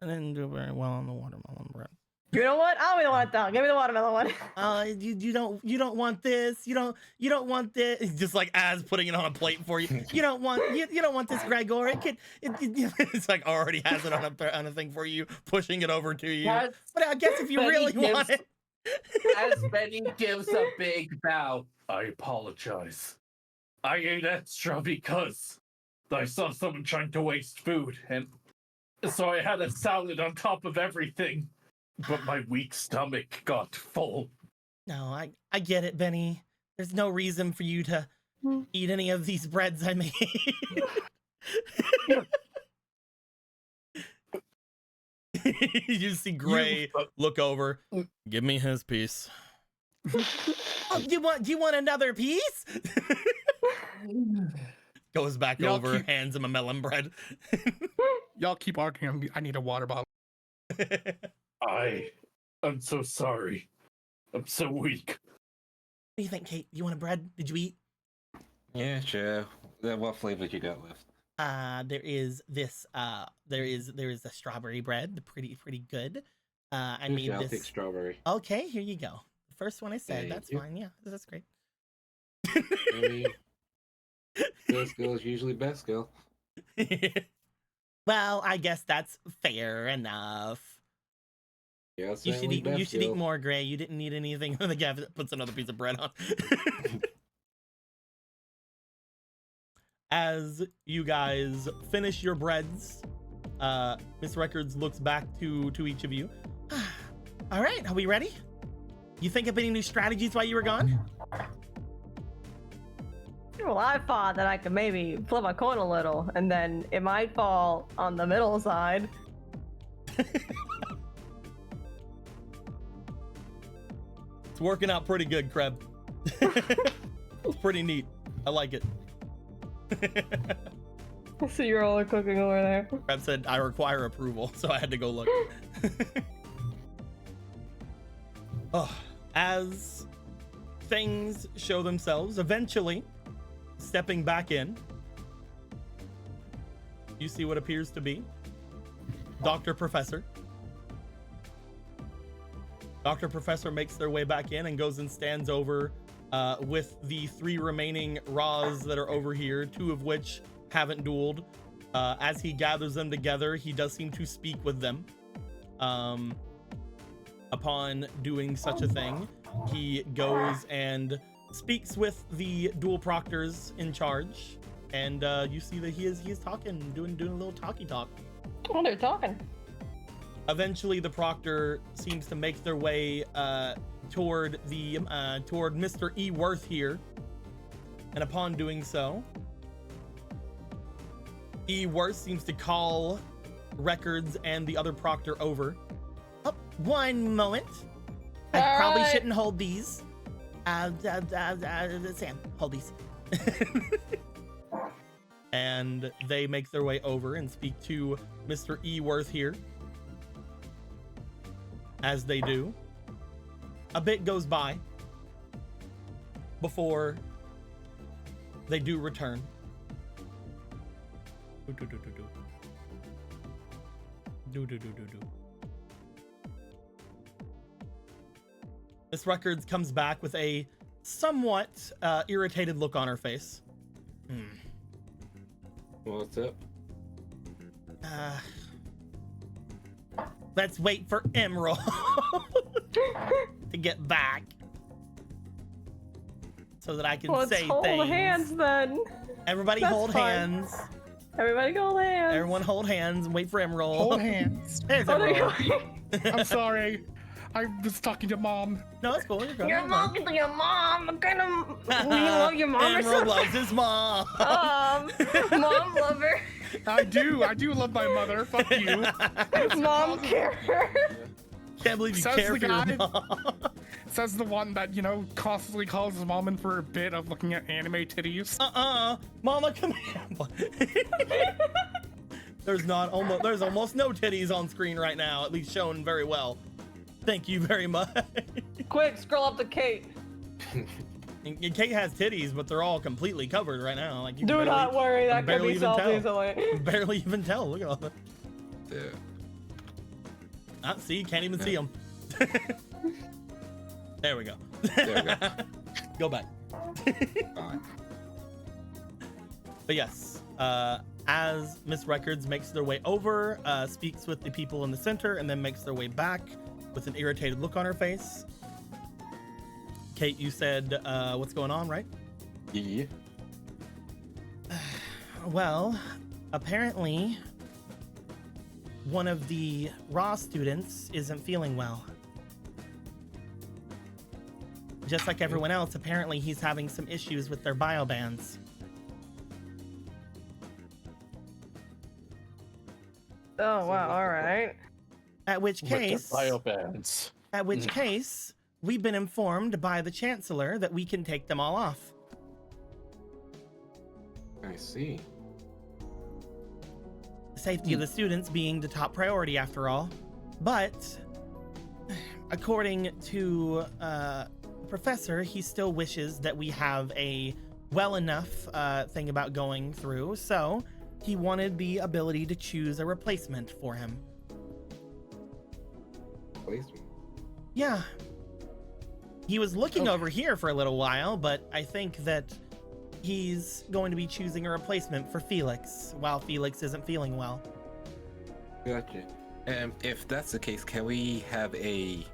I didn't do very well on the watermelon bread. You know what? I don't even want it though. Give me the watermelon one. You don't want this. You don't want this. It's just like as putting it on a plate for you. You don't want this, Gregor. It's like already has it on a thing for you, pushing it over to you. But I guess if you really want it. As Benny gives a big bow. I apologize. I ate extra because I saw someone trying to waste food, and so I had a salad on top of everything. But my weak stomach got full. No, I get it, Benny. There's no reason for you to eat any of these breads I made. You see Gray look over. Give me his piece. Oh, do you want another piece? Goes back over, hands him a melon bread. Y'all keep arguing. I need a water bottle. I'm so sorry. I'm so weak. What do you think, Kate? You want a bread? Did you eat? Yeah, sure. What flavor you got left? There is this. There is a strawberry bread. Pretty good. I made I'll this. take strawberry. Okay, here you go. The first one I said. Thank That's you. fine. Yeah, that's great. Best girl is usually best girl. Well, I guess that's fair enough. Yeah, You should eat more, Gray. You didn't need anything. The guy puts another piece of bread on. As you guys finish your breads, Miss Records looks back to each of you. All right, are we ready? You think of any new strategies while you were gone? Well, I thought that I could maybe flip a coin a little, and then it might fall on the middle side. It's working out pretty good, Kreb. It's pretty neat. I like it. So you're all cooking over there. Kreb said, I require approval, so I had to go look. Oh, as things show themselves, eventually stepping back in, you see what appears to be Dr. Professor. Dr. Professor makes their way back in and goes and stands over with the 3 remaining Raws that are over here, 2 of which haven't dueled. As he gathers them together, he does seem to speak with them. Upon doing such a thing, he goes and speaks with the dual proctors in charge, and you see that he is talking, doing a little talky talk. Oh, they're talking. Eventually, the proctor seems to make their way toward Mr. E. Worth here, and upon doing so, E. Worth seems to call Records and the other proctor over. Oh, one moment. I probably shouldn't hold these. Sam, hold these. And they make their way over and speak to Mr. E. Worth here. As they do, a bit goes by before they do return. Miss Records comes back with a somewhat irritated look on her face. What's up? Let's wait for Emerald to get back so that I can Let's say hold things. hands then. Everybody That's hold fine. hands. Everybody hold hands. Everyone hold hands and wait for Emerald. Hold hands. There's Oh, they're Emerald. going. I'm sorry. I was talking to Mom. No, it's cool. You're good. You're talking to your mom. What kind of... You love your mom or Emerald something? loves his mom. Mom lover. I do love my mother. Fuck you. Mom care. Can't believe you Says care the for your guy. mom. Says the one that, constantly calls his mom in for a bit of looking at anime titties. Mama, come here. There's almost no titties on screen right now, at least shown very well. Thank you very much. Quick, scroll up to Kate. And Kate has titties, but they're all completely covered right now. Like you Do not worry, that could barely be even solved tell. easily. Barely even tell. Look at all that. Yeah. See, you can't even see them. There we go. There we go. Go back. Fine. But yes, as Miss Records makes their way over, speaks with the people in the center, and then makes their way back with an irritated look on her face. Kate, you said, what's going on, right? Yeah. Well, apparently, one of the raw students isn't feeling well. Just like everyone else, apparently he's having some issues with their biobands. Oh wow! All right. At which With their case, biobands. At which case, we've been informed by the Chancellor that we can take them all off. I see. The safety of the students being the top priority after all. But, according to the professor, he still wishes that we have a well enough thing about going through, so he wanted the ability to choose a replacement for him. Placement. Yeah. He was looking over here for a little while, but I think that he's going to be choosing a replacement for Felix while Felix isn't feeling well. Gotcha. If that's the case, can we have a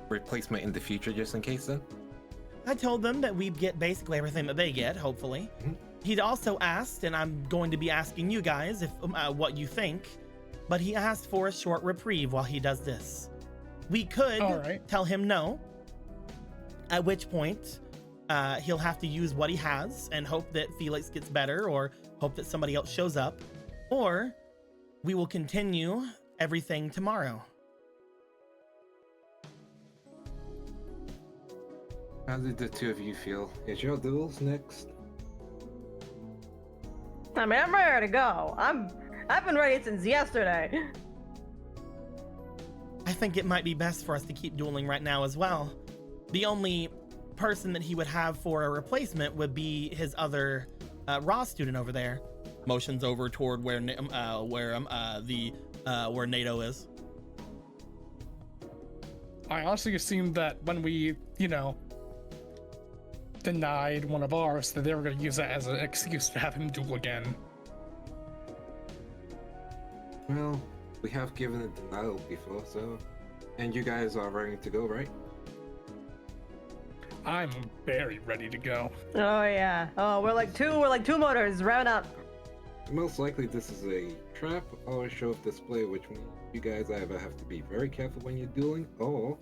replacement in the future just in case then? I told them that we'd get basically everything that they get, hopefully. He'd also asked, and I'm going to be asking you guys if what you think, but he asked for a short reprieve while he does this. We could tell him no, at which point he'll have to use what he has and hope that Felix gets better or hope that somebody else shows up, or we will continue everything tomorrow. How did the two of you feel? Is your duels next? I mean, I'm ready to go. I've been ready since yesterday. I think it might be best for us to keep dueling right now as well. The only person that he would have for a replacement would be his other raw student over there. Motions over toward where NATO is. I honestly assumed that when we, denied one of ours, that they were going to use that as an excuse to have him duel again. Well, we have given a denial before, so... And you guys are ready to go, right? I'm very ready to go. Oh yeah. Oh, we're like two motors. Round up. Most likely this is a trap or a show of display, which means you guys either have to be very careful when you're dueling, or...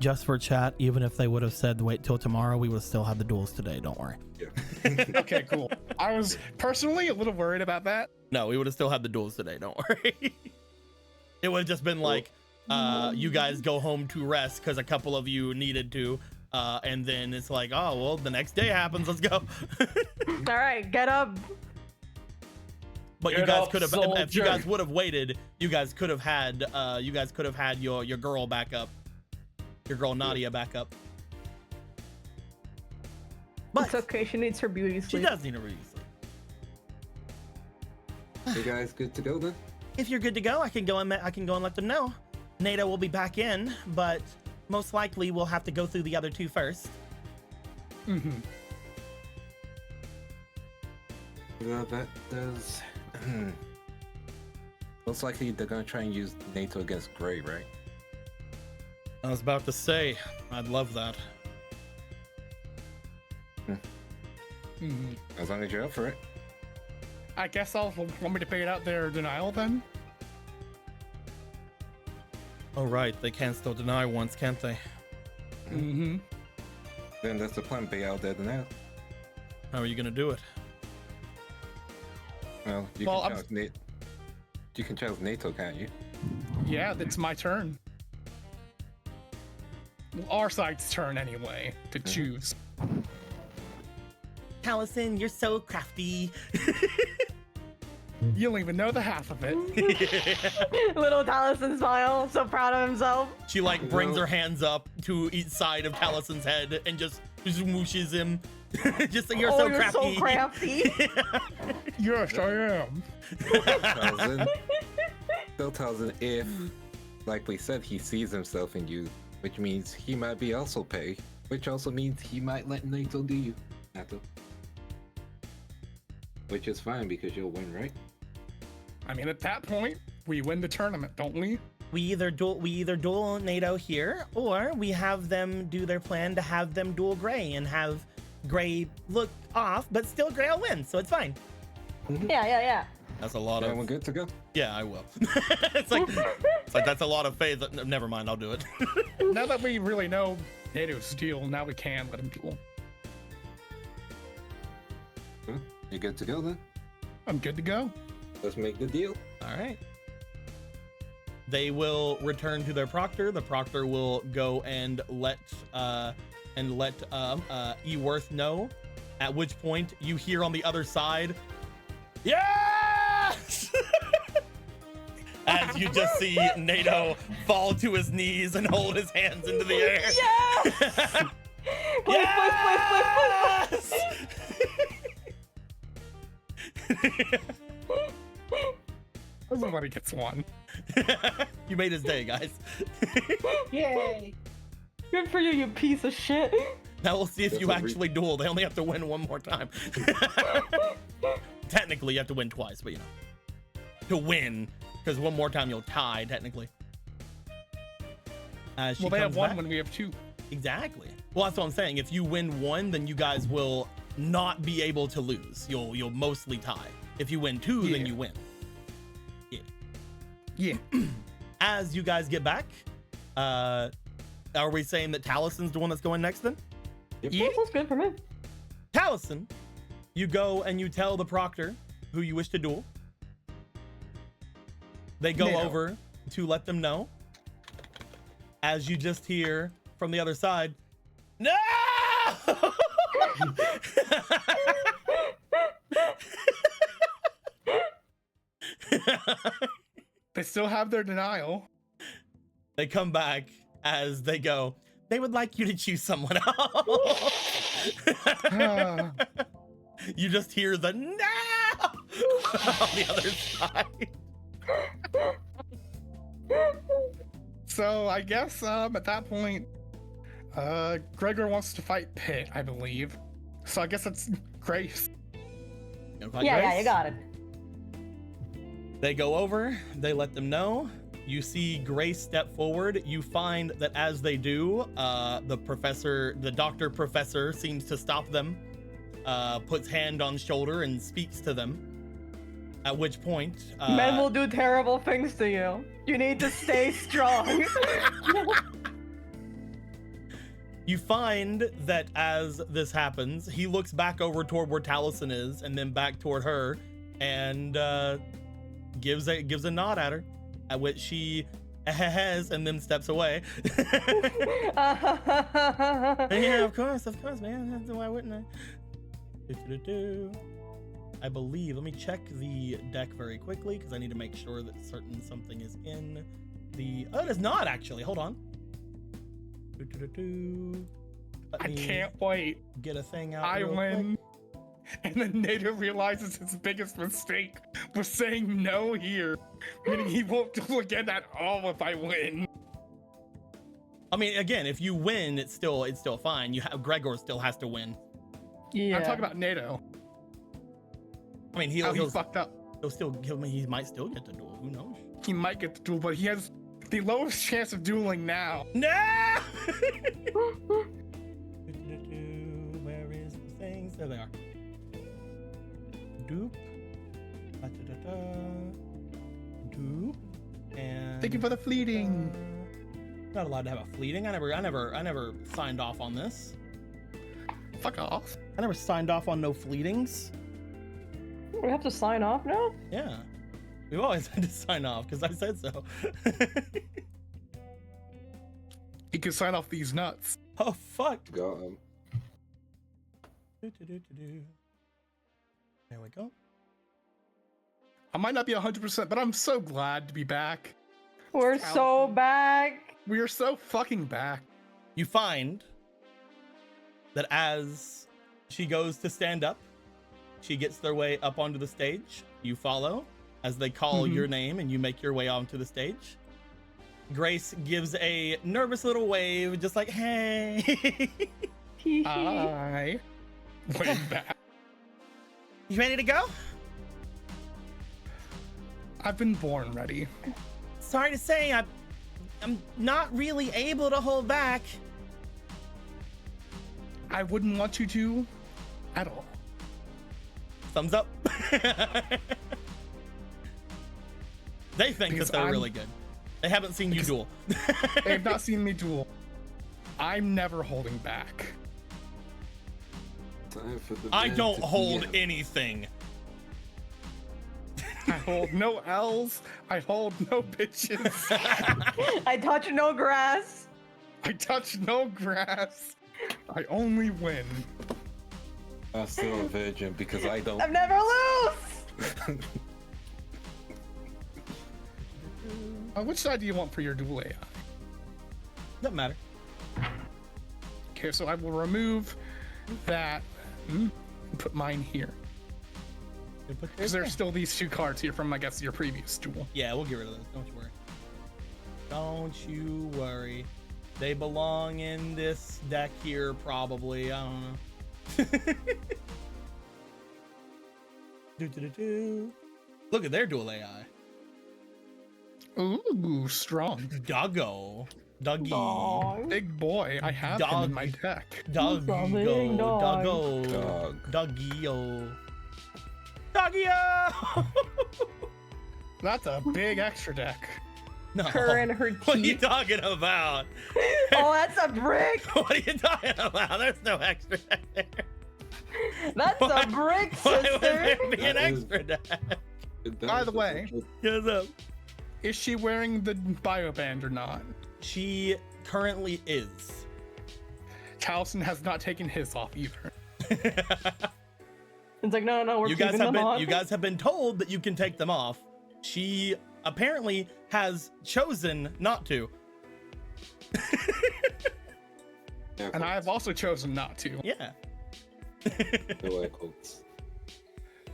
Just for chat, even if they would have said wait till tomorrow, we would still have the duels today, don't worry. Yeah. Okay, cool. I was personally a little worried about that. No, we would have still had the duels today, don't worry. It would have just been like, you guys go home to rest because a couple of you needed to, and then it's like, oh, well, the next day happens, let's go. All right, get up. But Get you guys up, could have, if you soldier. guys would have waited, you guys could have had your girl back up. Your girl Nadia back up. But It's okay. She needs her beauty she sleep. does need a release. You guys good to go then? If you're good to go, I can go and let them know. NATO will be back in, but most likely we'll have to go through the other two first. Mm-hmm. Well, that does... Most likely they're gonna try and use NATO against Gray, right? I was about to say, I'd love that. Mm-hmm. As long as you're up for it. I guess I'll want me to figure out their denial then. Oh right, they can still deny once, can't they? Mm-hmm. Then that's the plan, be out there now. How are you gonna do it? Well, you Well, can challenge You can challenge NATO, can't you? Yeah, it's my turn. Well, our side's turn anyway to choose. Taliesin, you're so crafty. You don't even know the half of it. Little Taliesin smile, so proud of himself. She like brings her hands up to each side of Taliesin's head and just whooshes him. Just like, you're so crafty. So crafty. Yes, I am. Taliesin, if Like we said, he sees himself in you, which means he might be also pay, which also means he might let Nato do you, Nato. Which is fine because you'll win, right? I mean, at that point, we win the tournament, don't we? We either duel NATO here, or we have them do their plan to have them duel Gray and have Gray look off, but still Gray will win, so it's fine. Yeah. That's a lot Yeah, of. we're good to go. Yeah, I will. it's like that's a lot of faith. Never mind, I'll do it. Now that we really know NATO's steal, now we can let him duel. You good to go then? I'm good to go. Let's make the deal. All right. They will return to their proctor. The proctor will go and let Eworth know. At which point you hear on the other side, yes! As you just see NATO fall to his knees and hold his hands into the air. Yes! Please. Everybody gets one. You made his day, guys. Yay! Good for you, you piece of shit. Now we'll see if That's you a actually duel. They only have to win one more time. Technically, you have to win twice, but you know. To win, because one more time you'll tie, technically. Well, they have one when we have two. Exactly. Well, that's what I'm saying. If you win one, then you guys will not be able to lose. You'll mostly tie. If you win two, then Yeah. you win. Yeah. As you guys get back, are we saying that Talison's the one that's going next then? Yeah. That's good for me. Taliesin, you go and you tell the proctor who you wish to duel. They go NATO. over to let them know. As you just hear from the other side, no! They still have their denial. They come back as they go, they would like you to choose someone else. You just hear the no on the other side. So I guess at that point, Gregor wants to fight Pitt, I believe. So I guess it's Grace. Yeah, you got it. They go over, they let them know. You see Grace step forward. You find that as they do, the doctor professor seems to stop them, puts hand on shoulder and speaks to them. At which point, Men will do terrible things to you. You need to stay strong. you find that as this happens, he looks back over toward where Taliesin is and then back toward her and gives a nod at her, at which she has and then steps away. Yeah, of course, man. Why wouldn't I? I believe, let me check the deck very quickly because I need to make sure that something is in the, oh, it is not actually, hold on. I can't wait. Get a thing out. I real win. And then NATO realizes his biggest mistake was saying no here. Meaning he won't do again at all if I win. I mean, again, if you win, it's still fine. Gregor still has to win. Yeah. I'm talking about NATO. I mean, He he'll fucked up. he might still get the duel. Who knows? He might get the duel, but he has the lowest chance of dueling now. No! Where is the things? There they are. Doop. Doop. And Thank you for the fleeting. not allowed to have a fleeting. I never signed off on this. Fuck off. I never signed off on no fleetings. We have to sign off now? Yeah. We've always had to sign off because I said so. He can sign off these nuts. Oh, fuck. Got him. There we go. I might not be 100%, but I'm so glad to be back. We're so back. We are so fucking back. You find that as she goes to stand up, she gets their way up onto the stage. You follow as they call your name and you make your way onto the stage. Grace gives a nervous little wave, just like, hey. I wave back. You ready to go? I've been born ready. Sorry to say, I'm not really able to hold back. I wouldn't want you to at all. Thumbs up. They think Because that they're I'm- really good. They haven't seen you duel. They have not seen me duel. I'm never holding back. Time for the I man don't to hold PM. anything. I hold no L's. I hold no bitches. I touch no grass. I touch no grass. I only win. I'm still a virgin because I don't. I'm never lose. Which side do you want for your dual AI? Doesn't matter. Okay, so I will remove that. and put mine here. Because there's still these 2 cards here from, I guess, your previous duel. Yeah, we'll get rid of those. Don't you worry. Don't you worry. They belong in this deck here, probably. I don't know. Do. Look at their dual AI. Ooh, strong. Doggo. Doggy. Dog. Big boy. I have him in my deck. Doggy. Big dog. Doggo. Dog. Doggy-o. Doggy-o! That's a big extra deck. No. Her and her What are you teeth. talking about? Oh, that's a brick. What are you talking about? There's no extra deck there. That's Why- a brick, Why would sister. there be an That is- extra deck? By the way, Yes, is she wearing the bioband or not? she currently is. Taliesin has not taken his off either. It's like, no, we're You guys keeping have them been on. you guys have been told that you can take them off. She apparently has chosen not to. And I have also chosen not to. Yeah.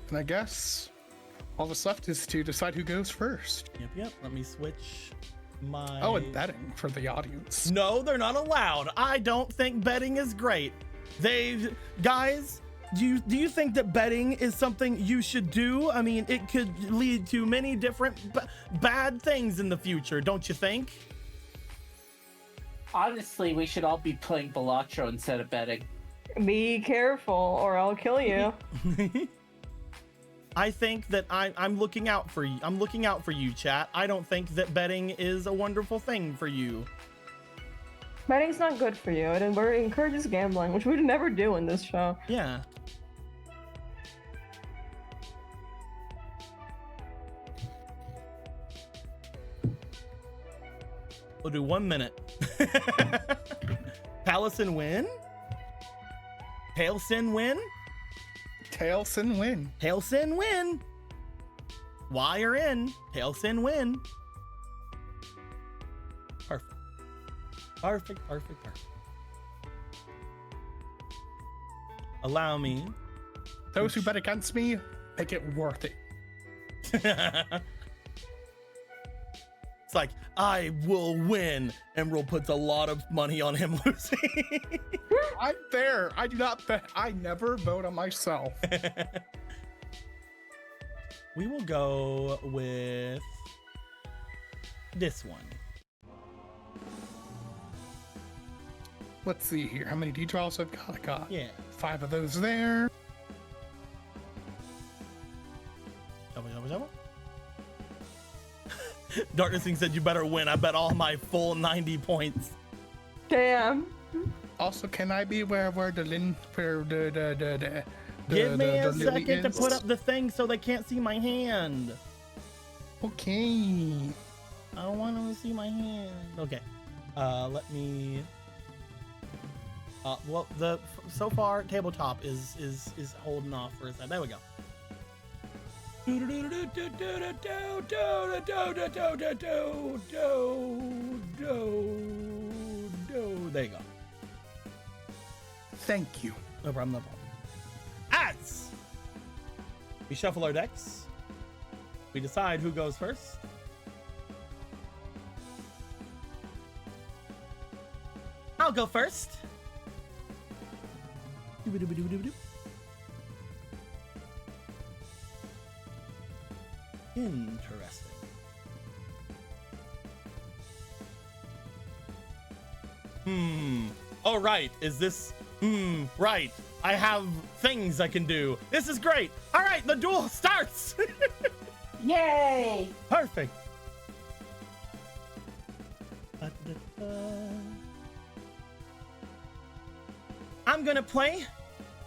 And I guess all that's left is to decide who goes first. Yep. Let me switch my. Oh, and betting for the audience. No, they're not allowed. I don't think betting is great. Guys, do you think that betting is something you should do? I mean, it could lead to many different bad things in the future, don't you think? Honestly, we should all be playing Balatro instead of betting. Be careful, or I'll kill you. I think that I'm looking out for you. I'm looking out for you, chat. I don't think that betting is a wonderful thing for you. Betting's not good for you. It encourages gambling, which we would never do in this show. Yeah. We'll do 1 minute. Taliesin win? Taliesin win? Taliesin win. Taliesin win. Wire in. Taliesin win. Perfect. Perfect. Allow me. Those who bet against me, make it worth it. It's like, I will win. Emerald puts a lot of money on him losing. I'm fair. I do not bet. I never vote on myself. We will go with this one. Let's see here. How many D-draws I've got? I got Yeah. 5 of those there. Double. Darknessing said you better win. I bet all my full 90 points. Damn. Also, can I be where the Give me a lily second to is? put up the thing so they can't see my hand. Okay. I don't want them to see my hand. Okay. Let me. Well, so far tabletop is holding off for a second. There we go. There you go. Thank you. No problem. As we shuffle our decks, we decide who goes first. I'll go first. Interesting. Oh, right. Is this... right. I have things I can do. This is great. All right, the duel starts. Yay! Perfect. I'm gonna play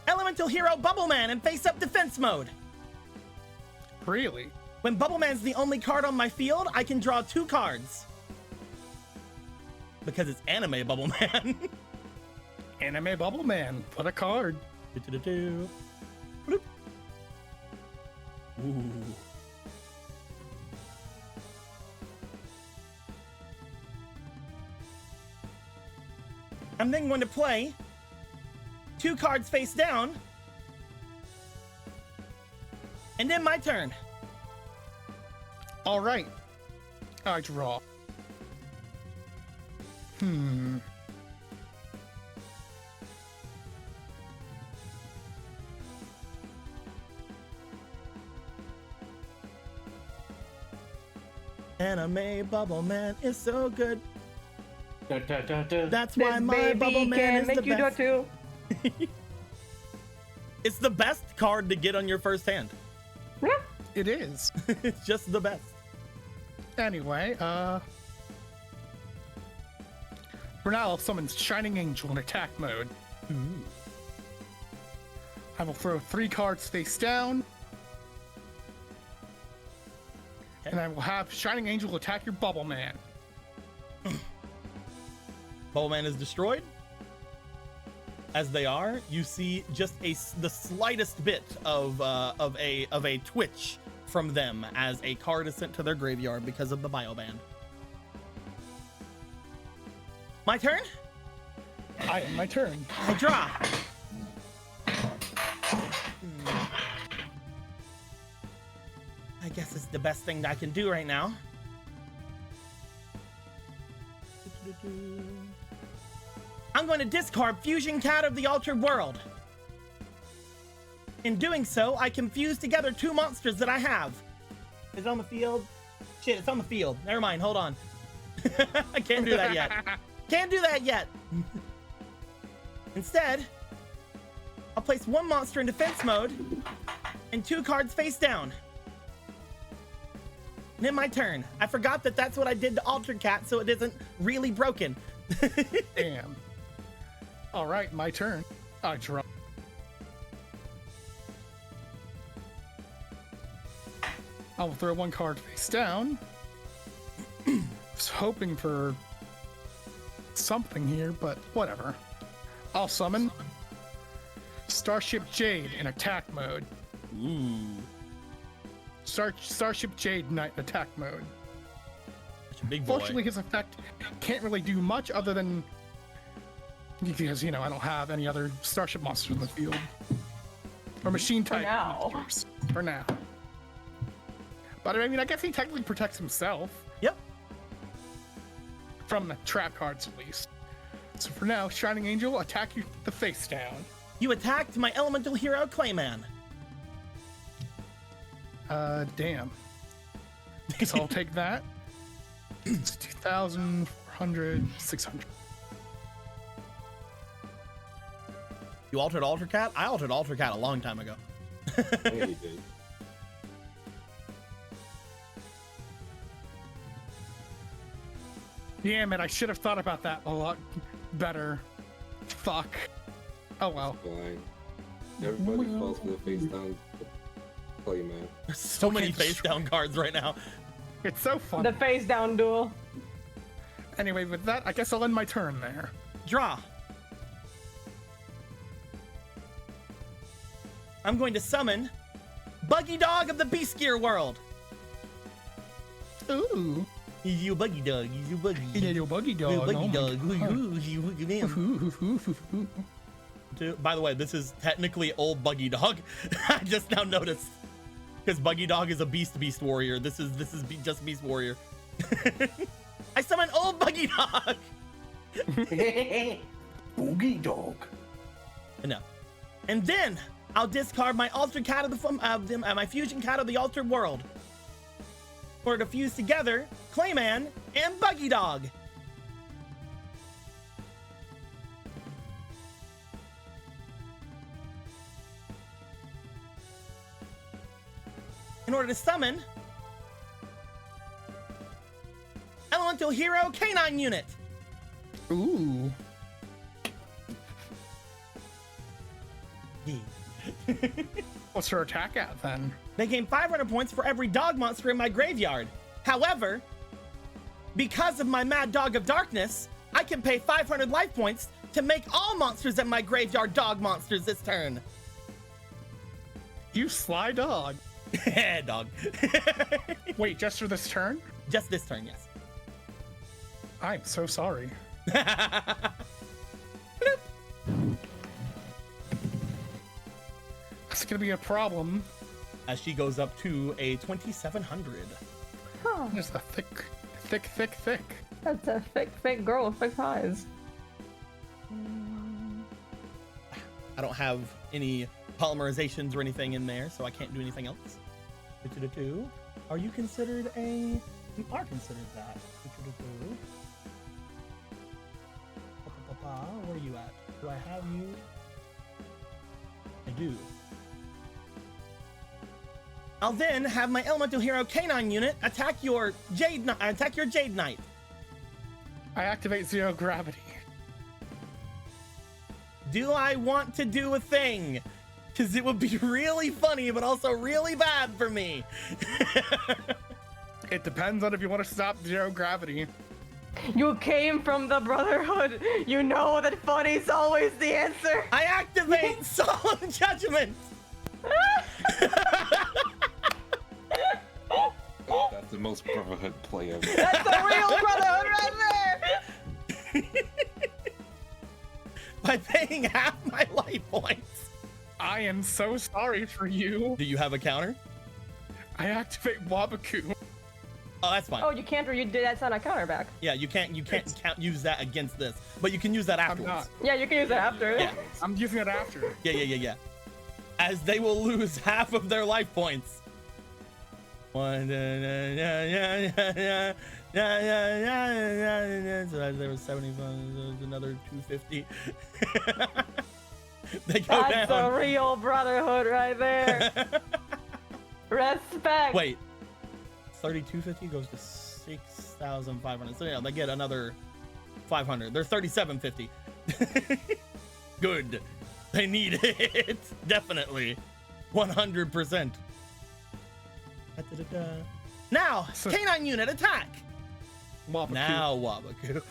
Elemental Hero Bubble Man in face-up defense mode. Really? When Bubble Man's the only card on my field, I can draw 2 cards. Because it's anime Bubble Man. Anime Bubble Man. Put a card. Bloop. Ooh. I'm then going to play 2 cards face down. And then my turn. All right. I draw. Anime Bubble Man is so good. That's why This my baby Bubble Man can is the make you do best. it too. It's the best card to get on your first hand. Yeah. It is. It's just the best. Anyway, for now, I'll summon Shining Angel in attack mode. I will throw 3 cards face down. And I will have Shining Angel attack your Bubble Man. Bubble Man is destroyed. As they are, you see just the slightest bit of a twitch from them as a card is sent to their graveyard because of the bioband. My turn? My turn. I draw. I guess it's the best thing that I can do right now. I'm going to discard Fusion Cat of the Altered World. In doing so, I can fuse together 2 monsters that I have. Is it on the field? Shit, it's on the field. Never mind, hold on. I can't do that yet. Can't do that yet. Instead, I'll place 1 monster in defense mode and 2 cards face down. And then my turn. I forgot that that's what I did to Altered Cat, so it isn't really broken. Damn. All right, my turn. I draw. I will throw 1 card face down. Was hoping for something here, but whatever. I'll summon Starship Jade in attack mode. Ooh. Starship Jade Knight in attack mode. Such a big boy. Fortunately, his effect can't really do much other than because, you know, I don't have any other Starship monsters in the field. Or machine type now. monsters. For now. But I mean, I guess he technically protects himself. Yep. From the trap cards, at least. So for now, Shining Angel, attack you the face down. You attacked my elemental hero, Clayman. Damn. So I'll take that. It's 2,400, 600. You altered Alter Cat? I altered Alter Cat a long time ago. Yeah, you did. Damn it, I should have thought about that a lot better. Fuck. Oh well. Fine. Everybody falls for the face down play, man. There's so many face down cards right now. It's so fun. The face down duel. Anyway, with that, I guess I'll end my turn there. Draw. I'm going to summon Buggy Dog of the Beast Gear World. Ooh. He's you buggy dog. He's you buggy. Little buggy dog. Little buggy Oh my dog. God. Ooh, you man. By the way, this is technically old Buggy Dog. I just now noticed. Because Buggy Dog is a Beast Warrior. This is just Beast Warrior. I summon old Buggy Dog. Boogie dog. No. And then I'll discard my altered cat my fusion cat of the altered world. For to fuse together Clayman and Buggy Dog. In order to summon Elemental Hero Canine Unit. Ooh. Yeah. What's her attack at then? They gain 500 points for every dog monster in my graveyard. However, because of my Mad Dog of Darkness, I can pay 500 life points to make all monsters in my graveyard dog monsters this turn. You sly dog. Dog. Wait, just for this turn? Just this turn, yes. I'm so sorry. That's gonna be a problem. As she goes up to a 2700. Huh. There's a thick. That's a thick girl with thick thighs. I don't have any polymerizations or anything in there, so I can't do anything else. Are you considered a... You are considered that. Where are you at? Do I have you? I do. I'll then have my Elemental Hero Canine Unit attack your Jade Knight. I activate zero gravity. Do I want to do a thing? Because it would be really funny, but also really bad for me. It depends on if you want to stop zero gravity. You came from the Brotherhood. You know that funny's always the answer. I activate Solemn Judgment. That's the most Brotherhood play ever. That's the real Brotherhood right there. By paying half my life points. I am so sorry for you. Do you have a counter? I activate Wabaku. Oh, that's fine. Oh, you can't, or you did. That's not a counterback. Yeah, you can't use that against this, but you can use that I'm afterwards. not. Yeah, you can use it after. Yeah. I'm using it after. Yeah. As they will lose half of their life points. One, so there was 75, there's another 250. They go That's down. a real Brotherhood right there. Respect. Wait, 3250 goes to 6,500. So yeah, they get another 500. They're 3750. Good. They need it. Definitely. 100%. Now, Canine Unit attack. Wabaku. Now, Wabaku.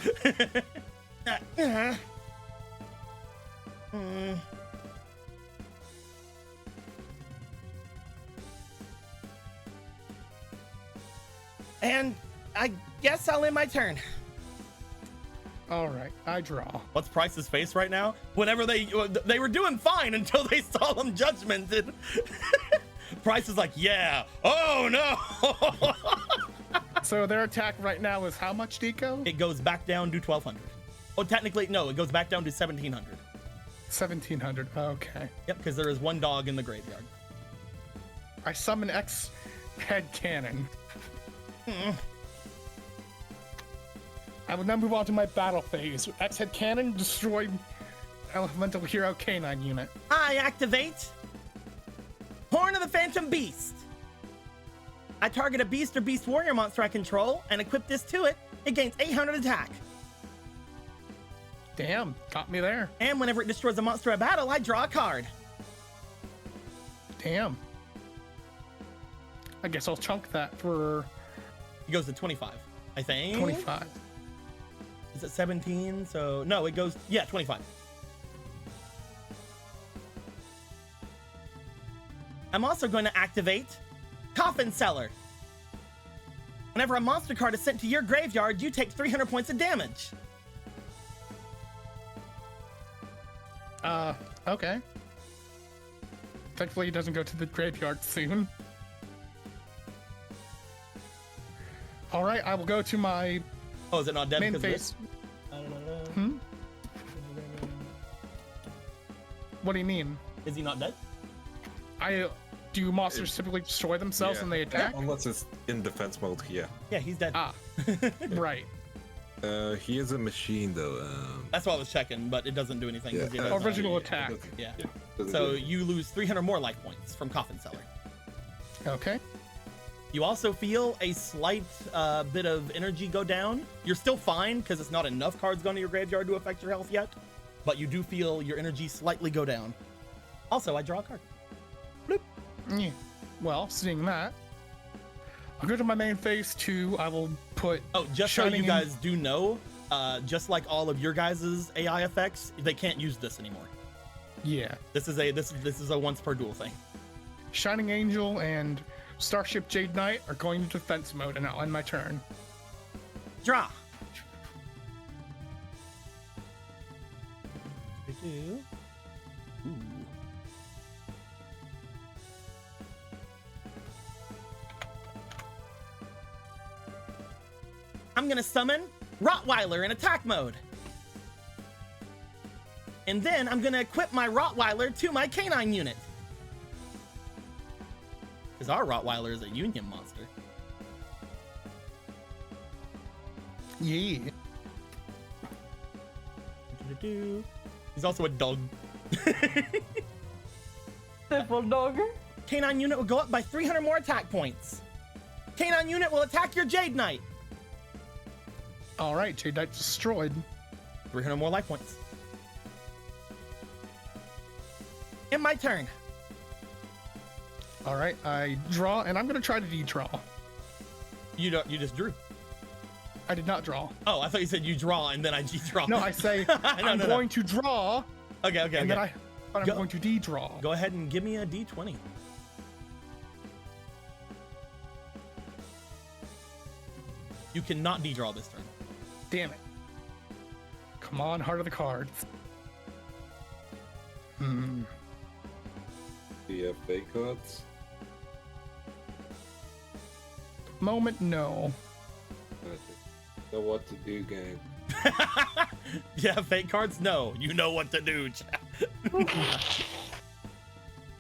And I guess I'll end my turn. All right, I draw. What's Price's face right now? Whenever they were doing fine until they Solemn Judgmented. Price is like, yeah. Oh no. So their attack right now is how much, Deco? It goes back down to 1,200. Oh, technically, no. It goes back down to 1,700. 1,700. Okay. Yep, because there is one dog in the graveyard. I summon X head cannon. I will now move on to my battle phase. X head cannon destroyed Elemental Hero Canine Unit. I activate Horn of the Phantom Beast. I target a beast or beast warrior monster I control and equip this to it. It gains 800 attack. Damn, got me there. And whenever it destroys a monster I battle, I draw a card. Damn. I guess I'll chunk that for It goes to 25, I think. 25. Is it 17? So, no, it goes, yeah, 25. I'm also going to activate Coffin Seller. Whenever a monster card is sent to your graveyard, you take 300 points of damage. Okay. Thankfully, it doesn't go to the graveyard soon. All right, I will go to my Oh, is it not dead main because of phase. this? What do you mean? Is he not dead? Do monsters typically destroy themselves when they attack? Unless it's in defense mode, yeah. Yeah, he's dead. Ah, right. He is a machine though. That's what I was checking, but it doesn't do anything. 'cause he has, Original attack. Yeah. doesn't So do it. you lose 300 more life points from Coffin Seller. Okay. You also feel a slight bit of energy go down. You're still fine because it's not enough cards going to your graveyard to affect your health yet, but you do feel your energy slightly go down. Also, I draw a card. Bloop. Yeah. Well, seeing that, I'll go to my main phase 2. I will put. Oh, just so Shining you guys do know, just like all of your guys' AI effects, they can't use this anymore. Yeah. This is a once per duel thing. Shining Angel and Starship Jade Knight are going into defense mode, and I'll end my turn. Draw. Ooh. I'm gonna summon Rottweiler in attack mode. And then I'm gonna equip my Rottweiler to my canine unit. Because our Rottweiler is a union monster. Yeah. He's also a dog. Simple dog. Canine unit will go up by 300 more attack points. Canine unit will attack your Jade Knight. All right, Jade Knight destroyed. 300 more life points. In my turn. All right, I draw, and I'm going to try to de-draw. You just drew. I did not draw. Oh, I thought you said you draw and then I draw. No, I say I'm going to draw, Okay. and then I'm Go- going to de-draw. Go ahead and give me a D20. You cannot de-draw this turn. Damn it. Come on, heart of the cards. Hmm. Do you have fake cards? Moment, no. Know what to do, gang. Yeah, fake cards? No. You know what to do, chat.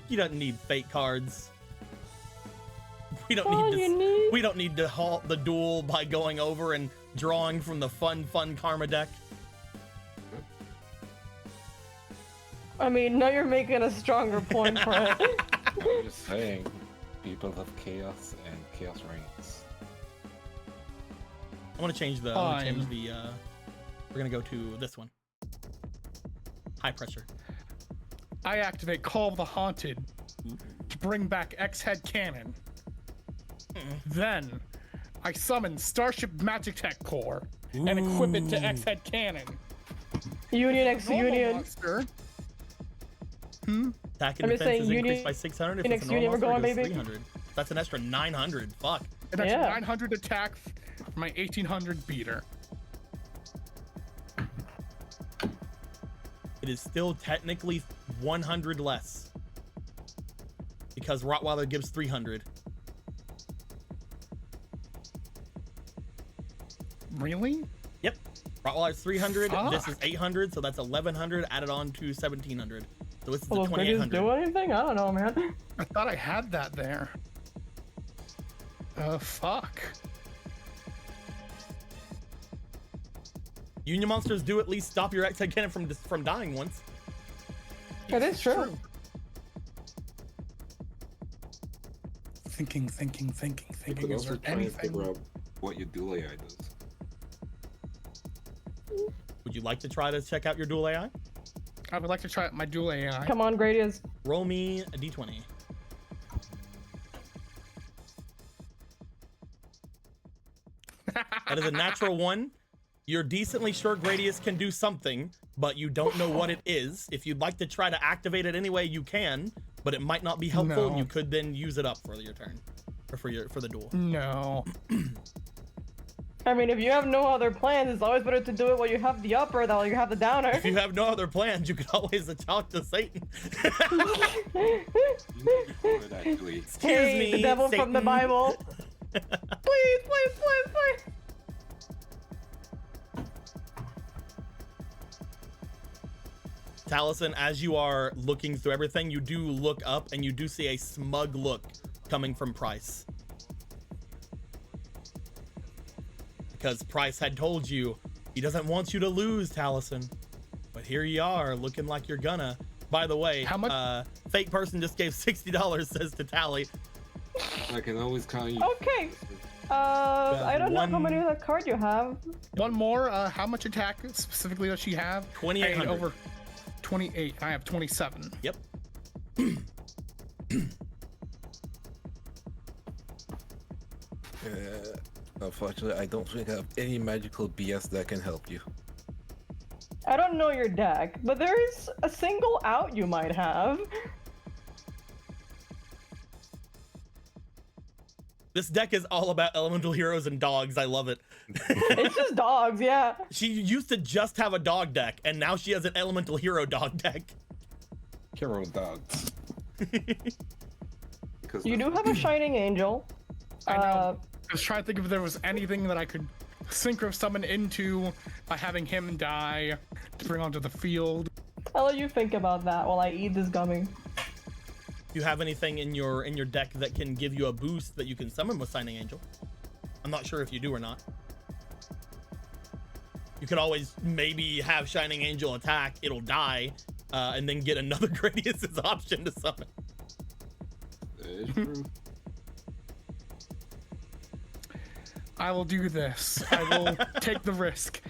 You don't need fake cards. We don't All need you to. need. We don't need to halt the duel by going over and drawing from the fun karma deck. I mean, now you're making a stronger point for it. I'm just saying, people of chaos and chaos reigns. I want to change the. We're gonna go to this one. High pressure. I activate Call of the Haunted to bring back X-Head Cannon. Then I summon Starship Magic Tech Core and equip it to X-Head Cannon. Union X Normal Union. monster. Attack and I'm just defense saying is Union- increased by 600. If Unix it's a normal Union, we're monster, it going, goes baby. 300. That's an extra 900. Fuck. And that's Yeah. 900 attack for my 1800 beater. It is still technically 100 less. Because Rottweiler gives 300. Really? Yep. Rottweiler's 300. This is Fuck. 800, so that's 1100 added on to 1700. So this is Will the those grenades 2800. do anything? I don't know, man. I thought I had that there. Fuck. Union monsters do at least stop your X-Head Cannon from dying once. That is true. Thinking. You could Is also there try and anything? figure out what your dual AI does. Would you like to try to check out your dual AI? I would like to try out my dual AI. Come on, Gradius. Roll me a d20. That is a natural 1. You're decently sure Gradius can do something, but you don't know what it is. If you'd like to try to activate it anyway, you can, but it might not be helpful. No. You could then use it up for your turn, or for the duel. No. I mean, if you have no other plans, it's always better to do it while you have the upper than while you have the downer. If you have no other plans, you could always talk to Satan. But actually, Excuse Hey, me, the devil from the Satan. Bible. Please. Taliesin, as you are looking through everything, you do look up and you do see a smug look coming from Price. Because Price had told you he doesn't want you to lose, Taliesin. But here you are, looking like you're gonna. By the way, How much? Fake person just gave $60, says to Tally. I can always count you. Okay. I don't know how one- many of that card you have. One more. How much attack specifically does she have? 2,800. Over 28. I have 27. Yep. Unfortunately, I don't think I have any magical BS that can help you. I don't know your deck, but there is a single out you might have. This deck is all about elemental heroes and dogs. I love it. It's just dogs, yeah. She used to just have a dog deck, and now she has an elemental hero dog deck. Hero dogs. Because You do have a Shining Angel. I know. I was trying to think if there was anything that I could synchro summon into by having him die to bring onto the field. I'll let you think about that while I eat this gummy. Do you have anything in your deck that can give you a boost that you can summon with Shining Angel? I'm not sure if you do or not. You could always maybe have Shining Angel attack, it'll die, and then get another Gradius's option to summon. That is true. I will do this. I will take the risk.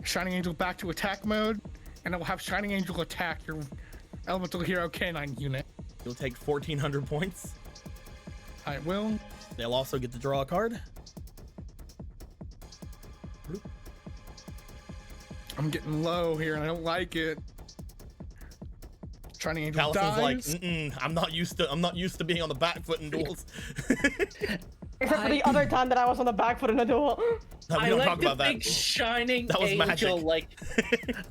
Shining Angel back to attack mode, and I will have Shining Angel attack your elemental hero canine unit. You'll take 1,400 points. I will. They'll also get to draw a card. I'm getting low here, and I don't like it. Shining Angel Talison's like, dies. I'm not used to being on the back foot in duels. Except for the other time that I was on the back foot in a duel. No, we I don't like talk to about that. think Shining That was Angel magic. like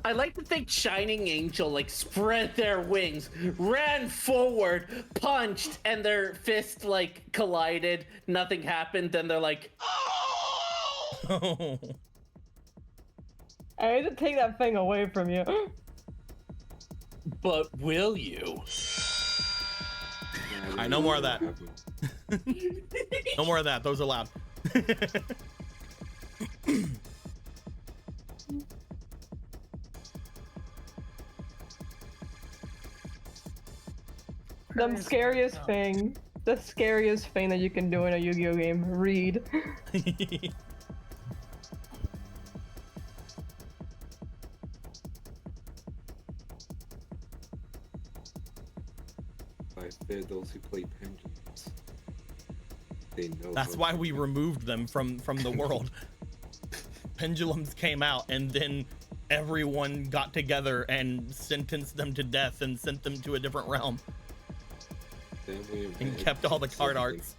I like to think Shining Angel like spread their wings, ran forward, punched, and their fist like collided. Nothing happened. Then they're like, Oh. I need to take that thing away from you. "But will you?" Alright, no more of that. No more of that. Those are loud. The scariest thing that you can do in a Yu-Gi-Oh game, read. I fear those who play pendulums. They know. That's how why to- we removed them from the world. Pendulums came out, and then everyone got together and sentenced them to death and sent them to a different realm Then we and invented kept all the card something. arts.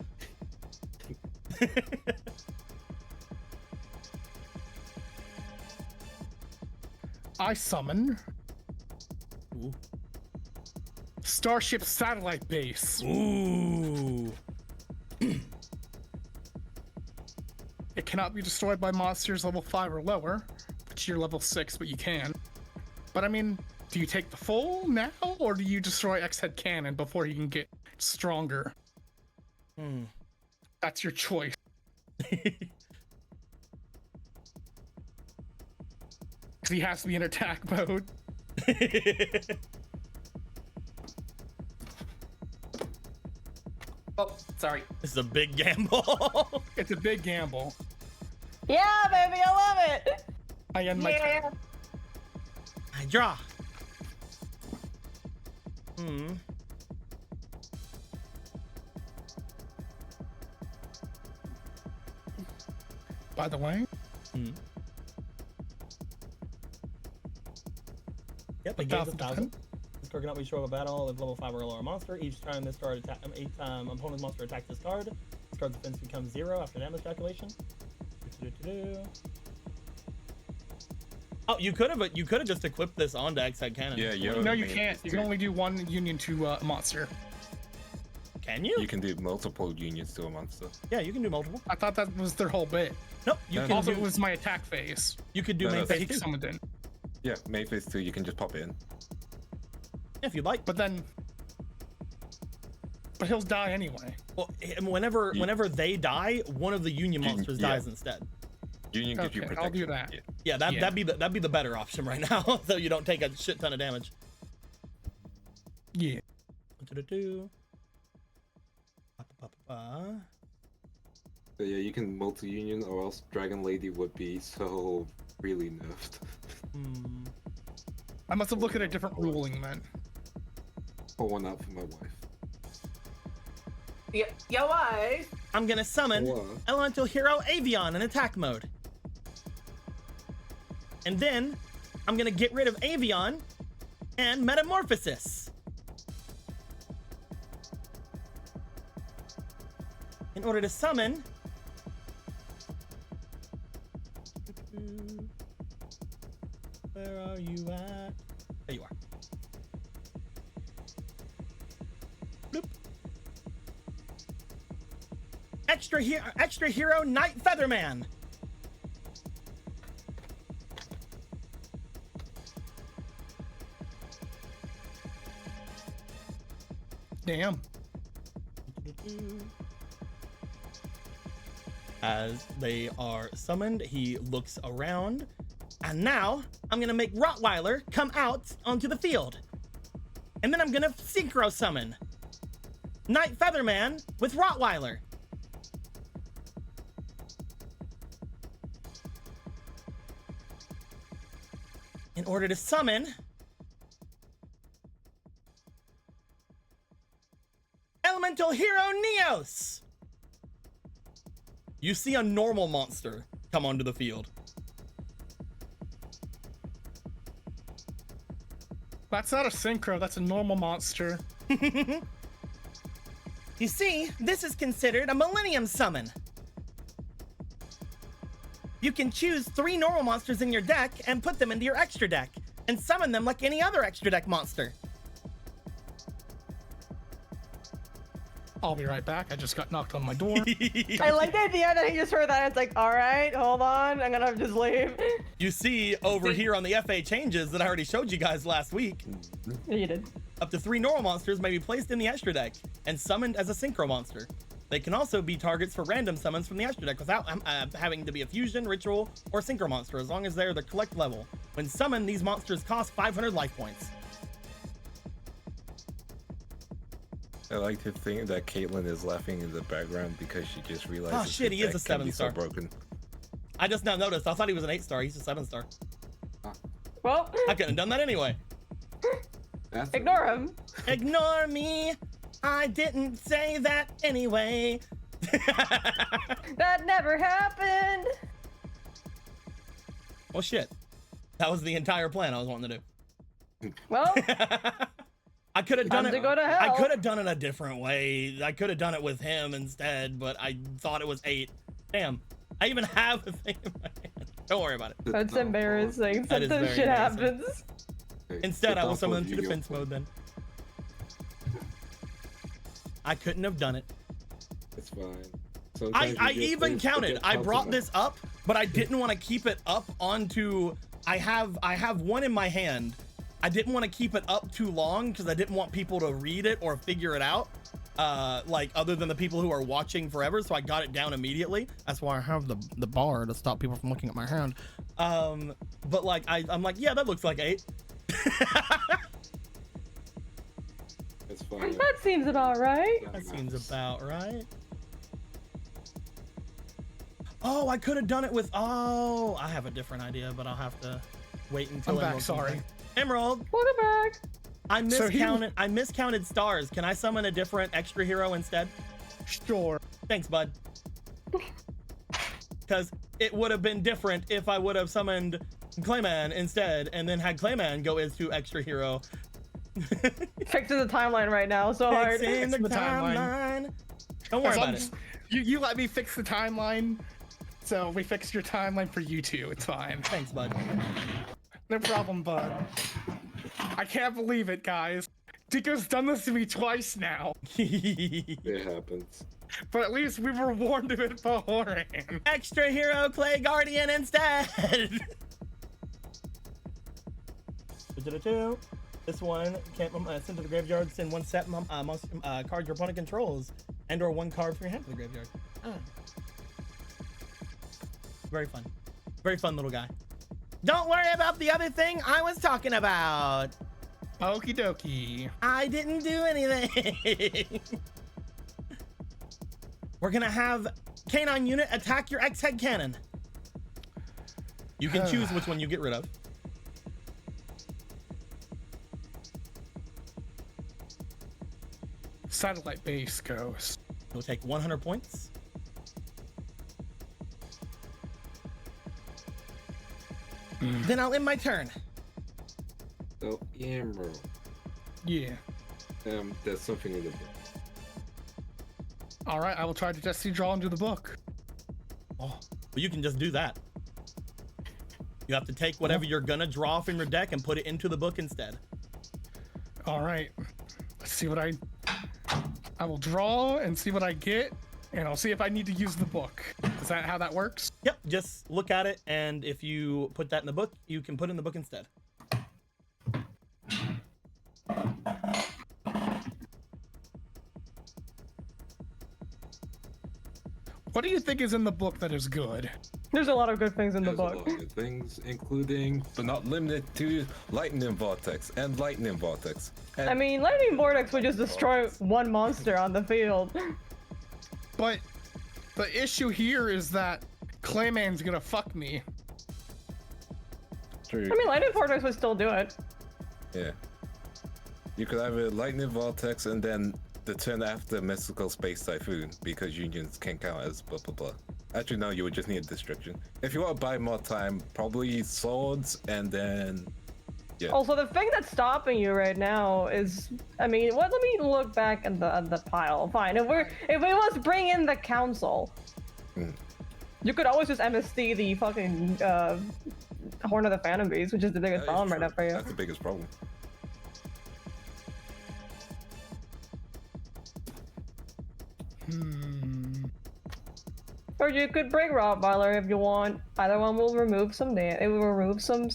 I summon Ooh. Starship Satellite Base. Ooh. It cannot be destroyed by monsters level 5 or lower, which you're level 6, but you can. But I mean, do you take the full now, or do you destroy X-Head Cannon before he can get stronger? Hmm. That's your choice. Because he has to be in attack mode. Oh, sorry. This is a big gamble. It's a big gamble. Yeah, baby, I love it. I end my turn. I draw. Hmm. By the way, Hmm. Yep, it gains 1,000. This card cannot be destroyed by battle if level 5 or lower monster. Each time this card attack, each time opponent's monster attacks this card, this card's defense becomes 0 after damage calculation. Oh, you could have just equipped this on X Head Cannon. Yeah, yeah. no, you can't. You can only do one union to a monster. Can you? You can do multiple unions to a monster. Yeah, you can do multiple. I thought that was their whole bit. Nope, you No, can Also, do. it was my attack phase. You could do No, main no, That phase he too. summoned in. Yeah, main phase 2, you can just pop it in. If you'd like. But he'll die anyway. Well, whenever they die, one of the Union monsters yeah. dies instead. Union gives you Okay, protection. I'll do that. Yeah, that'd be the better option right now, so you don't take a shit ton of damage. Yeah. Do-do-do. But yeah, you can multi-union, or else Dragon Lady would be so really nerfed. I must have looked at a different ruling then. Pour one out for my wife. Yo, wife. I'm gonna summon What? Elemental Hero Avion in attack mode. And then I'm gonna get rid of Avion and Metamorphosis. In order to summon... Where are you at? There you are. Bloop. Extra hero Night Featherman. Damn. As they are summoned, he looks around. And now I'm gonna make Rottweiler come out onto the field. And then I'm gonna synchro summon Night Featherman with Rottweiler. In order to summon Elemental Hero Neos. You see a normal monster come onto the field. That's not a synchro, that's a normal monster. You see, this is considered a Millennium Summon. You can choose 3 normal monsters in your deck and put them into your extra deck and summon them like any other extra deck monster. I'll be right back. I just got knocked on my door. I like the idea that he just heard that. It's like, all right, hold on, I'm gonna just leave. You see over here on the FA changes that I already showed you guys last week, You did. up to 3 normal monsters may be placed in the extra deck and summoned as a synchro monster. They can also be targets for random summons from the extra deck without having to be a fusion, ritual, or synchro monster, as long as they're the collect level. When summoned, these monsters cost 500 life points. I like to think that Caitlyn is laughing in the background because she just realized. Oh shit, he is a 7-star. Broken. I just now noticed. I thought he was an 8-star. He's a 7-star. Well, I couldn't have done that anyway. ignore him. Ignore me. I didn't say that anyway. That never happened. Well, shit. That was the entire plan I was wanting to do. Well, I could have done time it. to go to I hell. could have done it a different way. I could have done it with him instead, but I thought it was 8. Damn. I even have a thing in my hand. Don't worry about it. That's embarrassing. That is Sometimes very shit embarrassing. happens. Instead, I will summon them to defense mode then. I couldn't have done it. It's fine. I Sometimes you just even think counted. it I gets brought compromised. this up, but I didn't want to keep it up onto. I have one in my hand. I didn't want to keep it up too long because I didn't want people to read it or figure it out. Like other than the people who are watching forever, so I got it down immediately. That's why I have the bar to stop people from looking at my hand. But like I'm like, yeah, that looks like 8. It's fine. That seems about right. That seems about right. Oh, I could have done it with. Oh, I have a different idea, but I'll have to wait until I'm back, Emerald comes sorry. back. Emerald, Welcome back. I So he- miscounted. I miscounted stars. Can I summon a different extra hero instead? Sure. Thanks, bud. Because it would have been different if I would have summoned Clayman instead, and then had Clayman go into extra hero. Fixing the timeline right now, so hard. Fixing the the timeline. timeline. Don't worry As long about as it. You let me fix the timeline, so we fixed your timeline for you two. It's fine. Thanks, bud. No problem, bud. I can't believe it, guys. Diko's done this to me twice now, It happens. but at least we were warned of it beforehand. Extra hero Clay Guardian instead. This one can't send to the graveyard. Send one set monster card your opponent controls, and/or one card from your hand to the graveyard. Very fun. Very fun little guy. Don't worry about the other thing I was talking about. Okie dokie. I didn't do anything. We're gonna have Canine unit attack your X-head cannon. You can choose which one you get rid of. Satellite base goes. You'll take 100 points. Then I'll end my turn. So, Emerald. Yeah. There's something in the book. All right, I will try to Destiny draw into the book. Oh, well, you can just do that. You have to take whatever you're gonna draw from your deck and put it into the book instead. All right. Let's see what I will draw and see what I get, and I'll see if I need to use the book. Is that how that works? Yep, just look at it, and if you put that in the book, you can put it in the book instead. What do you think is in the book that is good? There's a lot of good things in the There's a book. lot of good things, including, but not limited to, Lightning Vortex and Lightning Vortex. And I mean, Lightning Vortex would just destroy one monster on the field. But the issue here is that Clayman's gonna fuck me. true. I mean, Lightning Vortex would still do it. Yeah. You could have a Lightning Vortex and then the turn after Mystical Space Typhoon, because unions can count as blah blah blah. Actually, no, you would just need a Destruction. If you want to buy more time, probably swords and then. Yeah. Also, the thing that's stopping you right now is, I mean, what? Let me look back at the pile. Fine, if we must bring in the council, you could always just MST the fucking Horn of the Phantom Beast, which is the biggest problem right now for you. That's the biggest problem. Or you could bring Rottweiler if you want. Either one will remove some it will remove some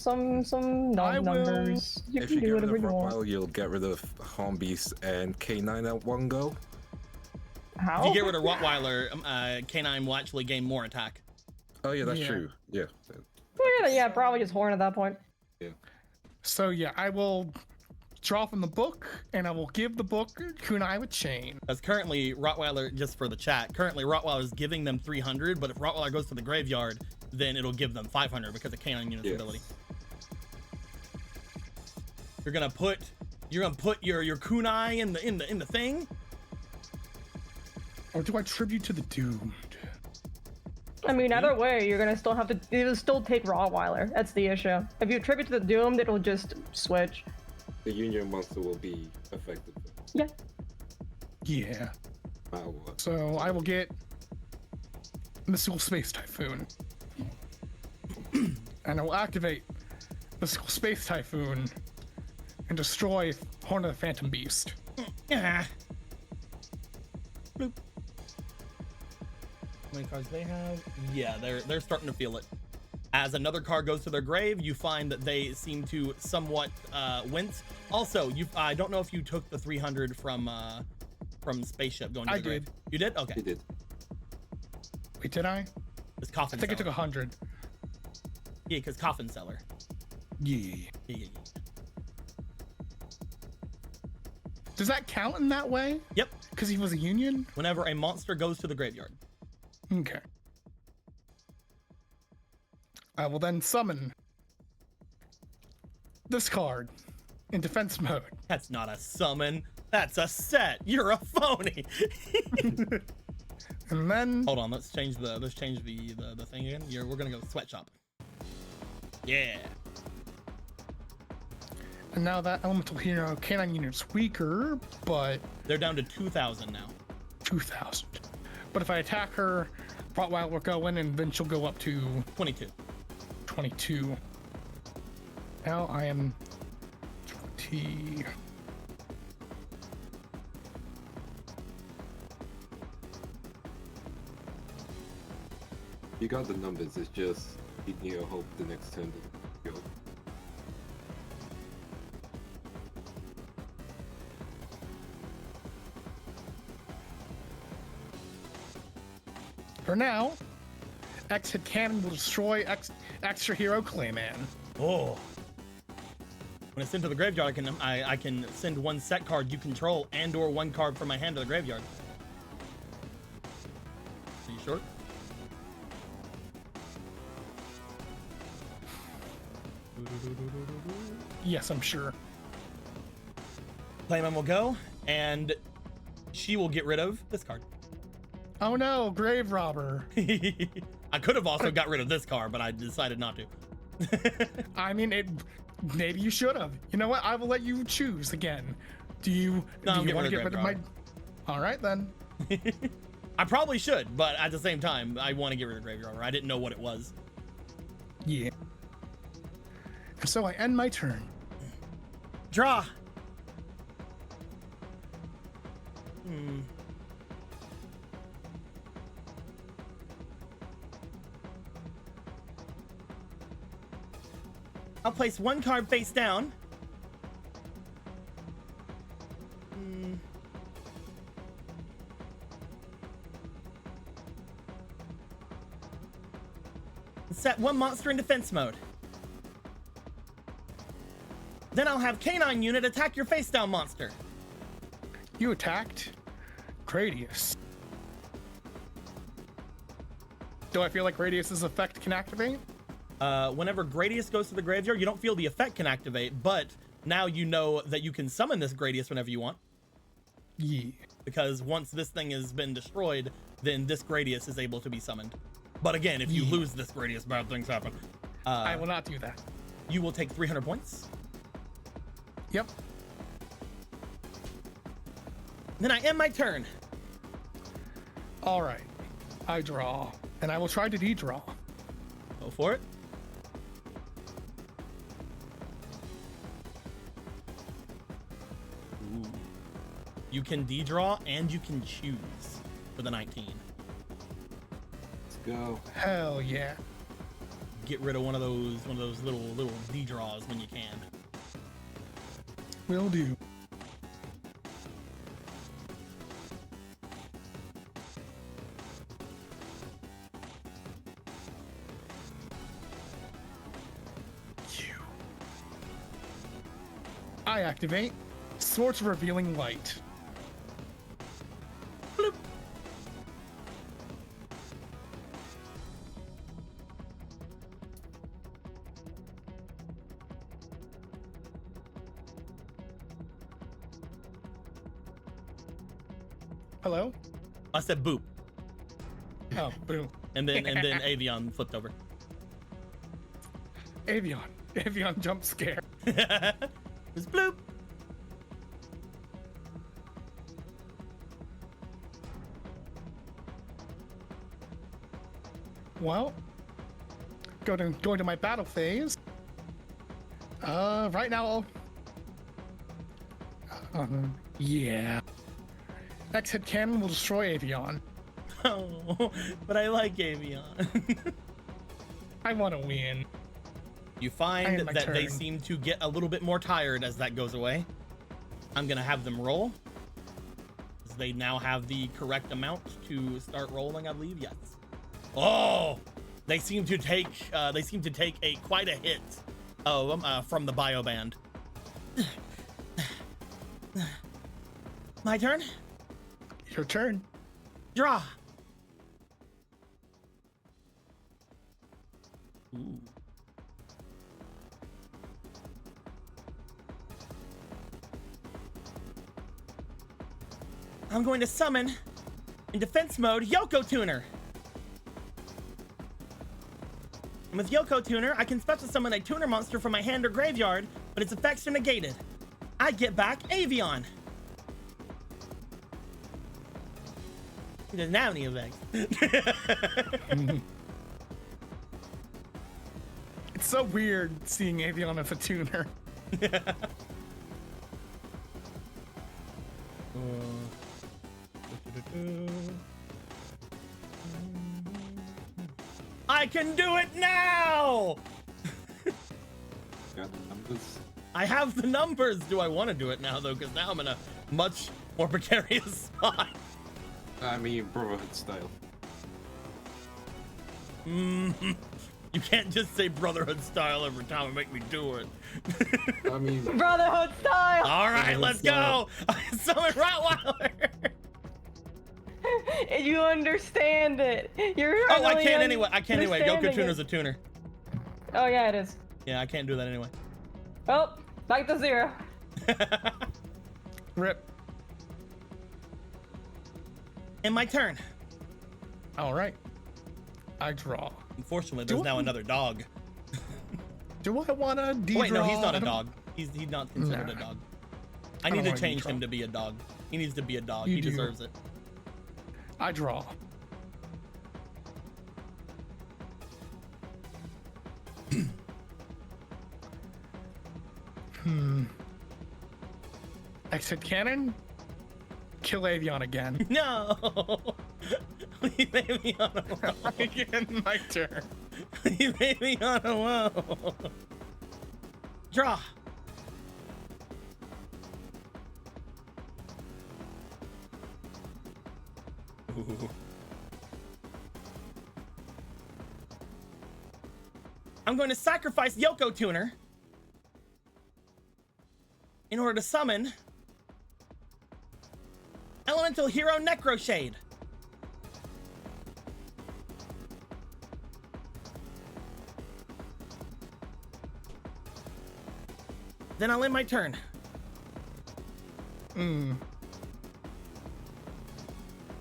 numbers. You If can you do get rid whatever of you want. Rottweiler, you'll get rid of Horn Beast and K9 at one go. How? If you get rid of Rottweiler, Canine will actually gain more attack. Oh yeah, that's Yeah. true. Yeah. Yeah, probably just Horn at that point. So yeah, I will draw from the book, and I will give the book Kunai with Chain. As currently, Rottweiler, just for the chat, currently Rottweiler is giving them 300, but if Rottweiler goes to the graveyard, then it'll give them 500 because of Canine unit's ability. You're gonna put your Kunai in the thing. Or do I tribute to the doomed? I mean, either way, you're gonna still have to. It'll still take Rottweiler. That's the issue. If you tribute to the doomed, it'll just switch. The Union monster will be affected Yeah. Yeah. no matter what. So I will get Mystical Space Typhoon. And I will activate Mystical Space Typhoon and destroy Horn of the Phantom Beast. Yeah. Bloop. How many cards they have? Yeah, they're starting to feel it. As another card goes to their grave, you find that they seem to somewhat wince. Also, I don't know if you took the 300 from Spaceship going to the grave. did. You did? Okay. He did. Wait, did I? It's Coffin I think I Seller. took 100. Yeah, because Coffin Seller. Yeah. Yeah. Does that count in that way? Yep. Because he was a union? Whenever a monster goes to the graveyard. Okay. I will then summon this card in defense mode. That's not a summon. That's a set. You're a phony. And then Hold on. Let's change the thing again. We're gonna go sweatshop. Yeah. and now that elemental hero canine unit's weaker, but They're down to 2,000 now. 2,000. But if I attack her, Rottweiler will go in and then she'll go up to 22. 22. Now I am 20. You got the numbers, it's just you need to hope the next turn doesn't go. For now, X-Hit Cannon will destroy Extra Hero Clayman. Oh. When it's into the graveyard, I can send one set card you control and/or one card from my hand to the graveyard. Are you sure? Yes, I'm sure. Clayman will go, and she will get rid of this card. Oh no, Grave Robber. I could have also got rid of this card, but I decided not to. I mean, maybe you should have. You know what? I will let you choose again. Do you want to get rid of my... All right, then. I probably should, but at the same time, I want to get rid of Graveyard. I didn't know what it was. Yeah. So I end my turn. Draw. I'll place one card face down. Set one monster in defense mode. Then I'll have Canine Unit attack your face down monster. You attacked Gradius. Do I feel like Gradius's effect can activate? Whenever Gradius goes to the graveyard, you don't feel the effect can activate, but now you know that you can summon this Gradius whenever you want. Yeah. Because once this thing has been destroyed, then this Gradius is able to be summoned. But again, if you lose this Gradius, bad things happen. I will not do that. You will take 300 points. Yep. Then I end my turn. All right. I draw, and I will try to de-draw. Go for it. Ooh. You can de-draw and you can choose for the 19. Let's go. Hell yeah. Get rid of one of those little de-draws when you can. Will do. I activate Swords of Revealing Light. Bloop. Hello? I said boop, Oh, boom. and then Avion flipped over. Avion jump scare. It's bloop. Well, going to my battle phase. Right now, yeah. X-Hit Cannon will destroy Avion. Oh, but I like Avion. I want to win. You find end my that they turn. seem to get a little bit more tired as that goes away. I'm gonna have them roll. They now have the correct amount to start rolling, I believe. Yes. Oh, they seem to take quite a hit from the bio band. My turn. Your turn. Draw. Ooh. I'm going to summon, in defense mode, Yoko Tuner. And with Yoko Tuner, I can special summon a tuner monster from my hand or graveyard, but its effects are negated. I get back Avion. He doesn't have any effects. It's so weird seeing Avion as a tuner. I can do it now! Got the numbers. I have the numbers. Do I want to do it now, though? Because now I'm in a much more precarious spot. I mean, Brotherhood style. Mm, you can't just say Brotherhood style every time and make me do it. I mean, Brotherhood style. All right, Brotherhood let's style. go. Summon Rottweiler. You understand it. You're Oh, I really can't anyway. I can't anyway. Goku understanding Tuner's it. a tuner. Oh yeah, it is. Yeah, I can't do that anyway. Oh, back to 0. Rip. And my turn. All right. I draw. Unfortunately, Do there's now I- another dog. Do I want to de-draw? Wait, no, he's not I a don't- dog. He's not considered Nah. a dog. I I don't need to wanna change de-draw. him to be a dog. He needs to be a dog. You He do. deserves it. I draw. Exit cannon. Kill Avion again. No. He made me on a whoa. Again, my turn. He made me on a whoa. Draw. Ooh. I'm going to sacrifice Yoko Tuner in order to summon Elemental Hero Necroshade. Then I'll end my turn.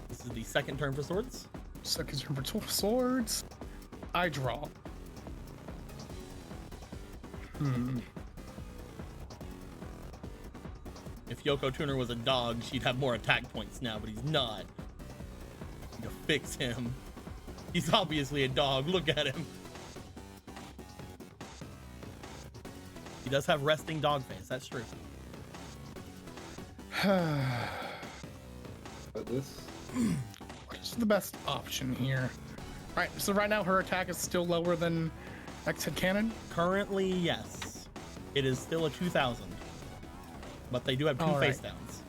This is the second turn for swords. Second turn for swords. I draw. If Yoko Tuner was a dog, she'd have more attack points now, but he's not. Need to fix him. He's obviously a dog. Look at him. He does have resting dog face. That's true. but this. What is the best option here? All right, so right now her attack is still lower than X-Head Cannon. Currently, yes. It is still a 2000. But they do have two All right. face downs.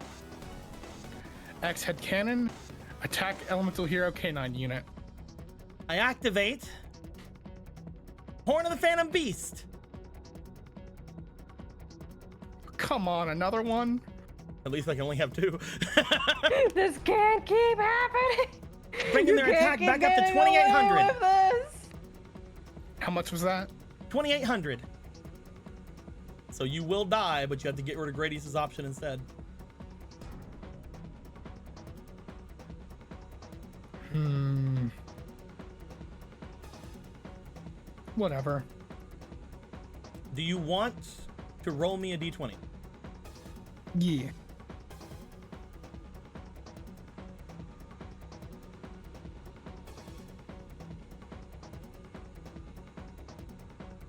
X-Head Cannon, attack Elemental Hero K9 unit. I activate Horn of the Phantom Beast. Come on, another one? At least I can only have two. This can't keep happening. Bringing their You attack can't back keep up to getting away 2800. with this. How much was that? 2800. So you will die, but you have to get rid of Gradius's option instead. Whatever. Do you want to roll me a d20? Yeah.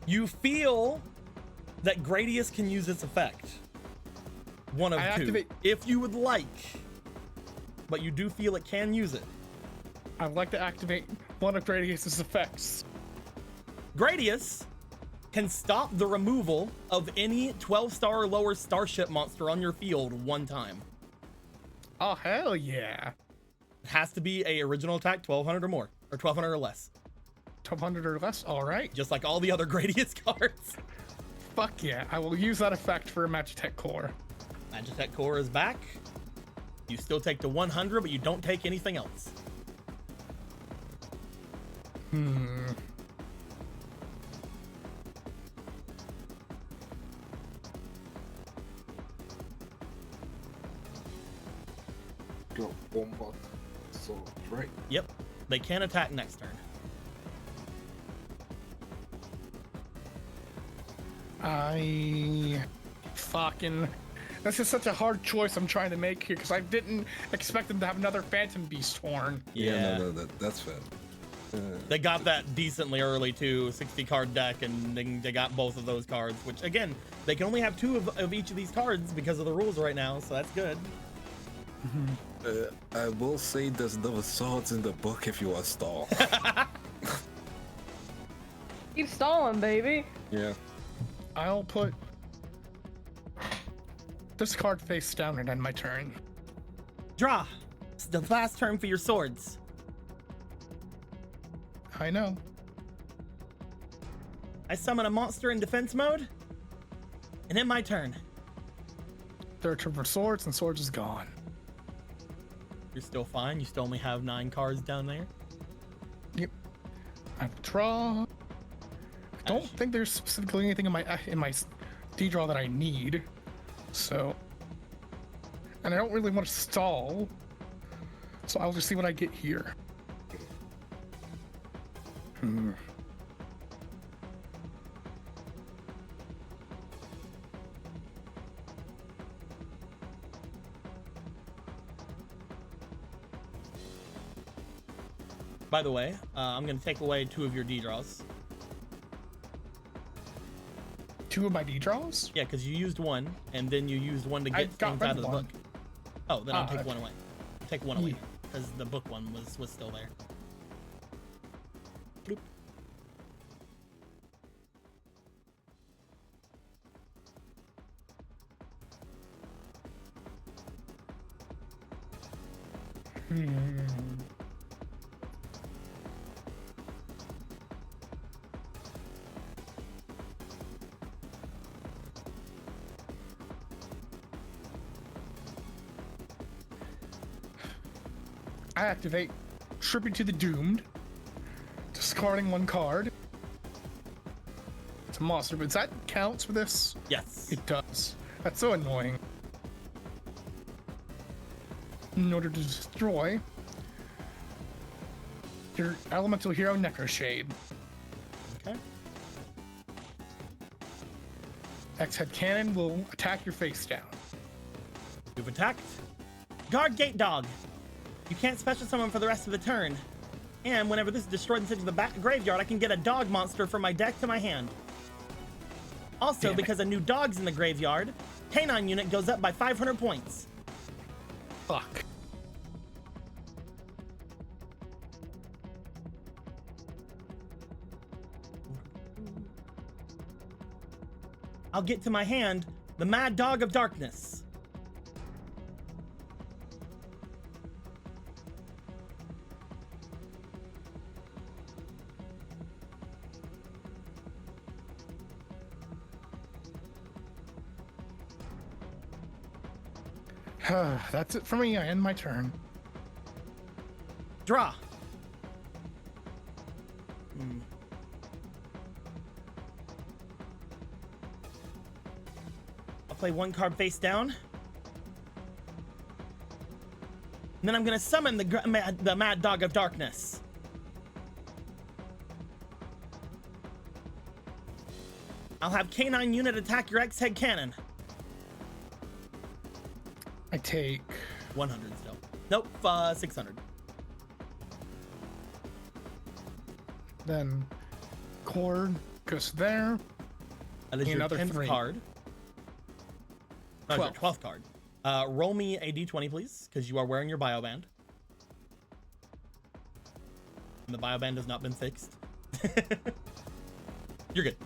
You feel that Gradius can use its effect. One of I two. activate- If you would like. But you do feel it can use it. I'd like to activate one of Gradius's effects. Gradius can stop the removal of any 12-star or lower starship monster on your field one time. Oh, hell yeah. It has to be a original attack 1200 or more, or 1200 or less. 1200 or less? All right. Just like all the other Gradius cards. Fuck yeah. I will use that effect for Magitech Core. Magitech Core is back. You still take the 100, but you don't take anything else. Drop one more. So, right. Yep. They can attack next turn. Fucking... This is such a hard choice I'm trying to make here, because I didn't expect them to have another Phantom Beast horn. Yeah. No, that's fair. They got that decently early too, 60 card deck, and they got both of those cards, which again, they can only have two of each of these cards because of the rules right now, so that's good. I will say there's no swords in the book if you want to stall. Keep stalling, baby. Yeah. I'll put this card face down and end my turn. Draw. It's the last turn for your swords. I know. I summon a monster in defense mode, and in my turn. There are triple swords, and swords is gone. You're still fine. You still only have 9 cards down there. Yep. I will draw. I don't think there's specifically anything in my D draw that I need. So, and I don't really want to stall. So I'll just see what I get here. By the way, I'm going to take away 2 of your D draws. 2 of my D draws? Yeah, because you used 1, and then you used 1 to I get got things rid out of of the one. book. Oh, then I'll take okay. 1 away. Take 1 away, Yeah. because the book one was still there. Bloop. I activate Tribute to the Doomed, discarding 1 card. It's a monster, but does that counts for this? Yes. It does. That's so annoying. In order to destroy your elemental hero Necroshade, Okay. X-Head Cannon will attack your face down. You've attacked. Guard Gate Dog. You can't special summon for the rest of the turn. And whenever this is destroyed and sent to the graveyard, I can get a dog monster from my deck to my hand. Also, Damn it. because a new dog's in the graveyard, Canine unit goes up by 500 points. Fuck. I'll get to my hand the Mad Dog of Darkness. That's it for me. I end my turn. Draw. I'll play 1 card face down. And then I'm gonna summon the Mad Dog of Darkness. I'll have Canine unit attack your X-Head Cannon. I take 100 still. Nope, 600. then cord goes there. That is your Another 10th 3. card. No, your 12th. 12th card. Roll me a d20, please, because you are wearing your bioband. And the bioband has not been fixed. You're good.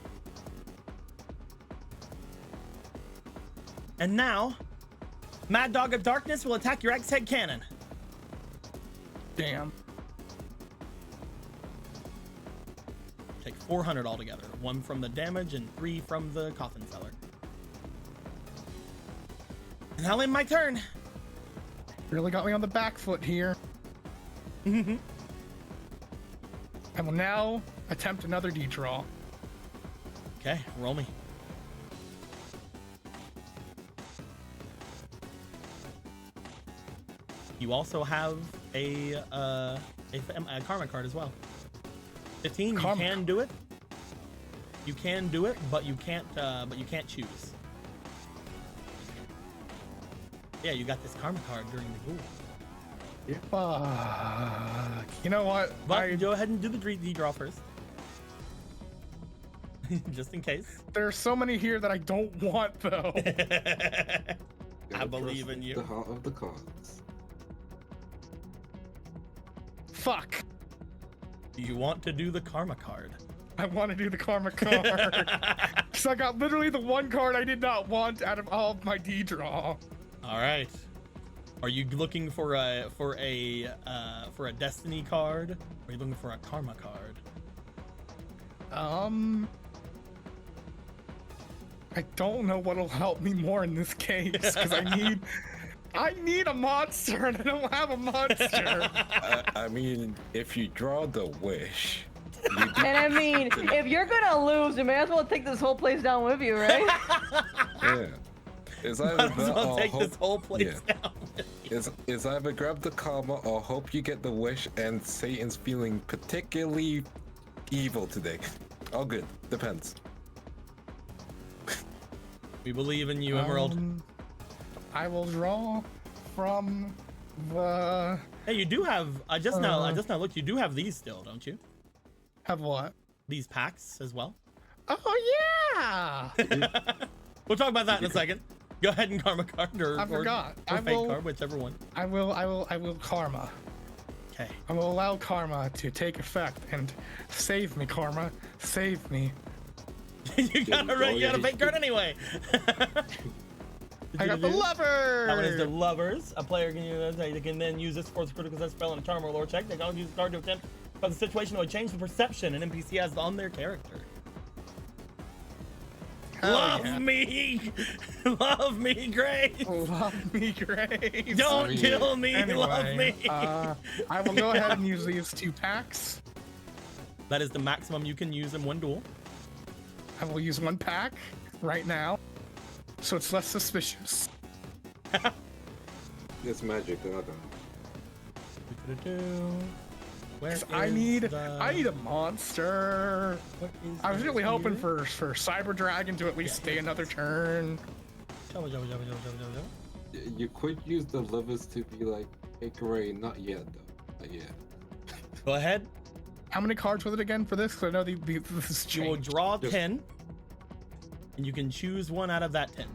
And now, Mad Dog of Darkness will attack your X-Head Cannon. Damn. Take 400 altogether. 1 from the damage and 3 from the coffin seller. And I'll end my turn. Really got me on the back foot here. I will now attempt another D-draw. Okay, roll me. You also have a karma card as well. 15. Karma. You can do it. You can do it, but you can't. But you can't choose. Yeah, you got this karma card during the duel. Fuck. You know what? But go ahead and do the D-draw first. Just in case. There are so many here that I don't want, though. I Gotta believe trust in you. The heart of the cards. Fuck. Do you want to do the karma card? I want to do the karma card. Because I got literally the 1 card I did not want out of all of my D-draw. All right. Are you looking for a destiny card? Or are you looking for a karma card? I don't know what'll help me more in this case because I need a monster and I don't have a monster. I mean, if you draw the wish, And I mean, if you're gonna lose, you may as well take this whole place down with you, right? yeah. It's either Might as that well or take this hope, whole place yeah. down. It's either grab the karma or hope you get the wish and Satan's feeling particularly evil today. All good. Depends. We believe in you, Emerald. I will draw from the... Hey, you do have, I just now looked, you do have these still, don't you? Have what? These packs as well. Oh, yeah! We'll talk about that in a second. Go ahead and karma card or, I forgot. or I fake will- card, whichever one. I will karma. Okay. I will allow karma to take effect and save me, karma. Save me. You got a fake card anyway. I got the lover! That one is the lovers. A player can use they can then use this for a critical success spell and a charm or lore check. They can use the card to attempt by the situation or change the perception an NPC has on their character. Love me! Love me, Grace! Love me, Grace. Don't kill me! Anyway, Love me! I will go ahead and use these 2 packs. That is the maximum you can use in one duel. I will use 1 pack right now, so it's less suspicious. It's magic. I don't know. Where 'Cause is I need the- a monster. what is I was really here? hoping for Cyber Dragon to at least stay another turn. Jabba, jabba, jabba, jabba, jabba, jabba. You could use the lovers to be like, hey, Gray, not yet though. Not yet. Go ahead. How many cards was it again for this? Because I know this is You will changed. draw Just- 10, and you can choose one out of that 10.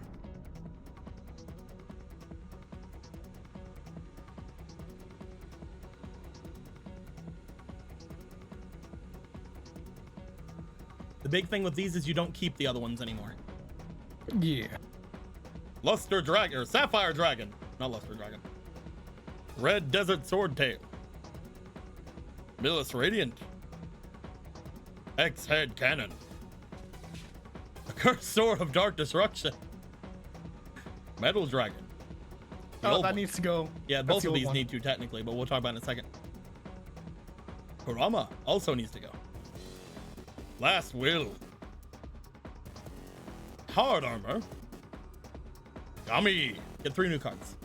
The big thing with these is you don't keep the other ones anymore. Yeah. Luster Dragon, or Sapphire Dragon. Not Luster Dragon. Red Desert Swordtail. Millis Radiant. X-Head Cannon. A Cursed Sword of Dark Destruction. Metal Dragon. The Oh, old that one. needs to go. Yeah, That's both the of old these one. need to technically, but we'll talk about it in a second. Kurama also needs to go. Last Will. Hard Armor. Gummy. Get 3 new cards.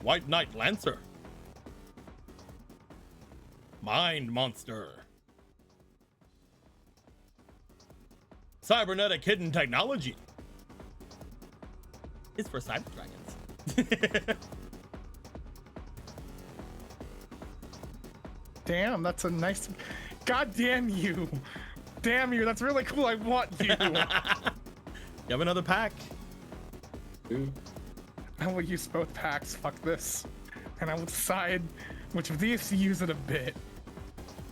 White Knight Lancer. Mind Monster. Cybernetic Hidden Technology. It's for cyber dragons. Damn, that's a nice. God damn you. Damn you, that's really cool. I want you. You have another pack. Ooh. I will use both packs. Fuck this. And I will decide which of these to use in a bit.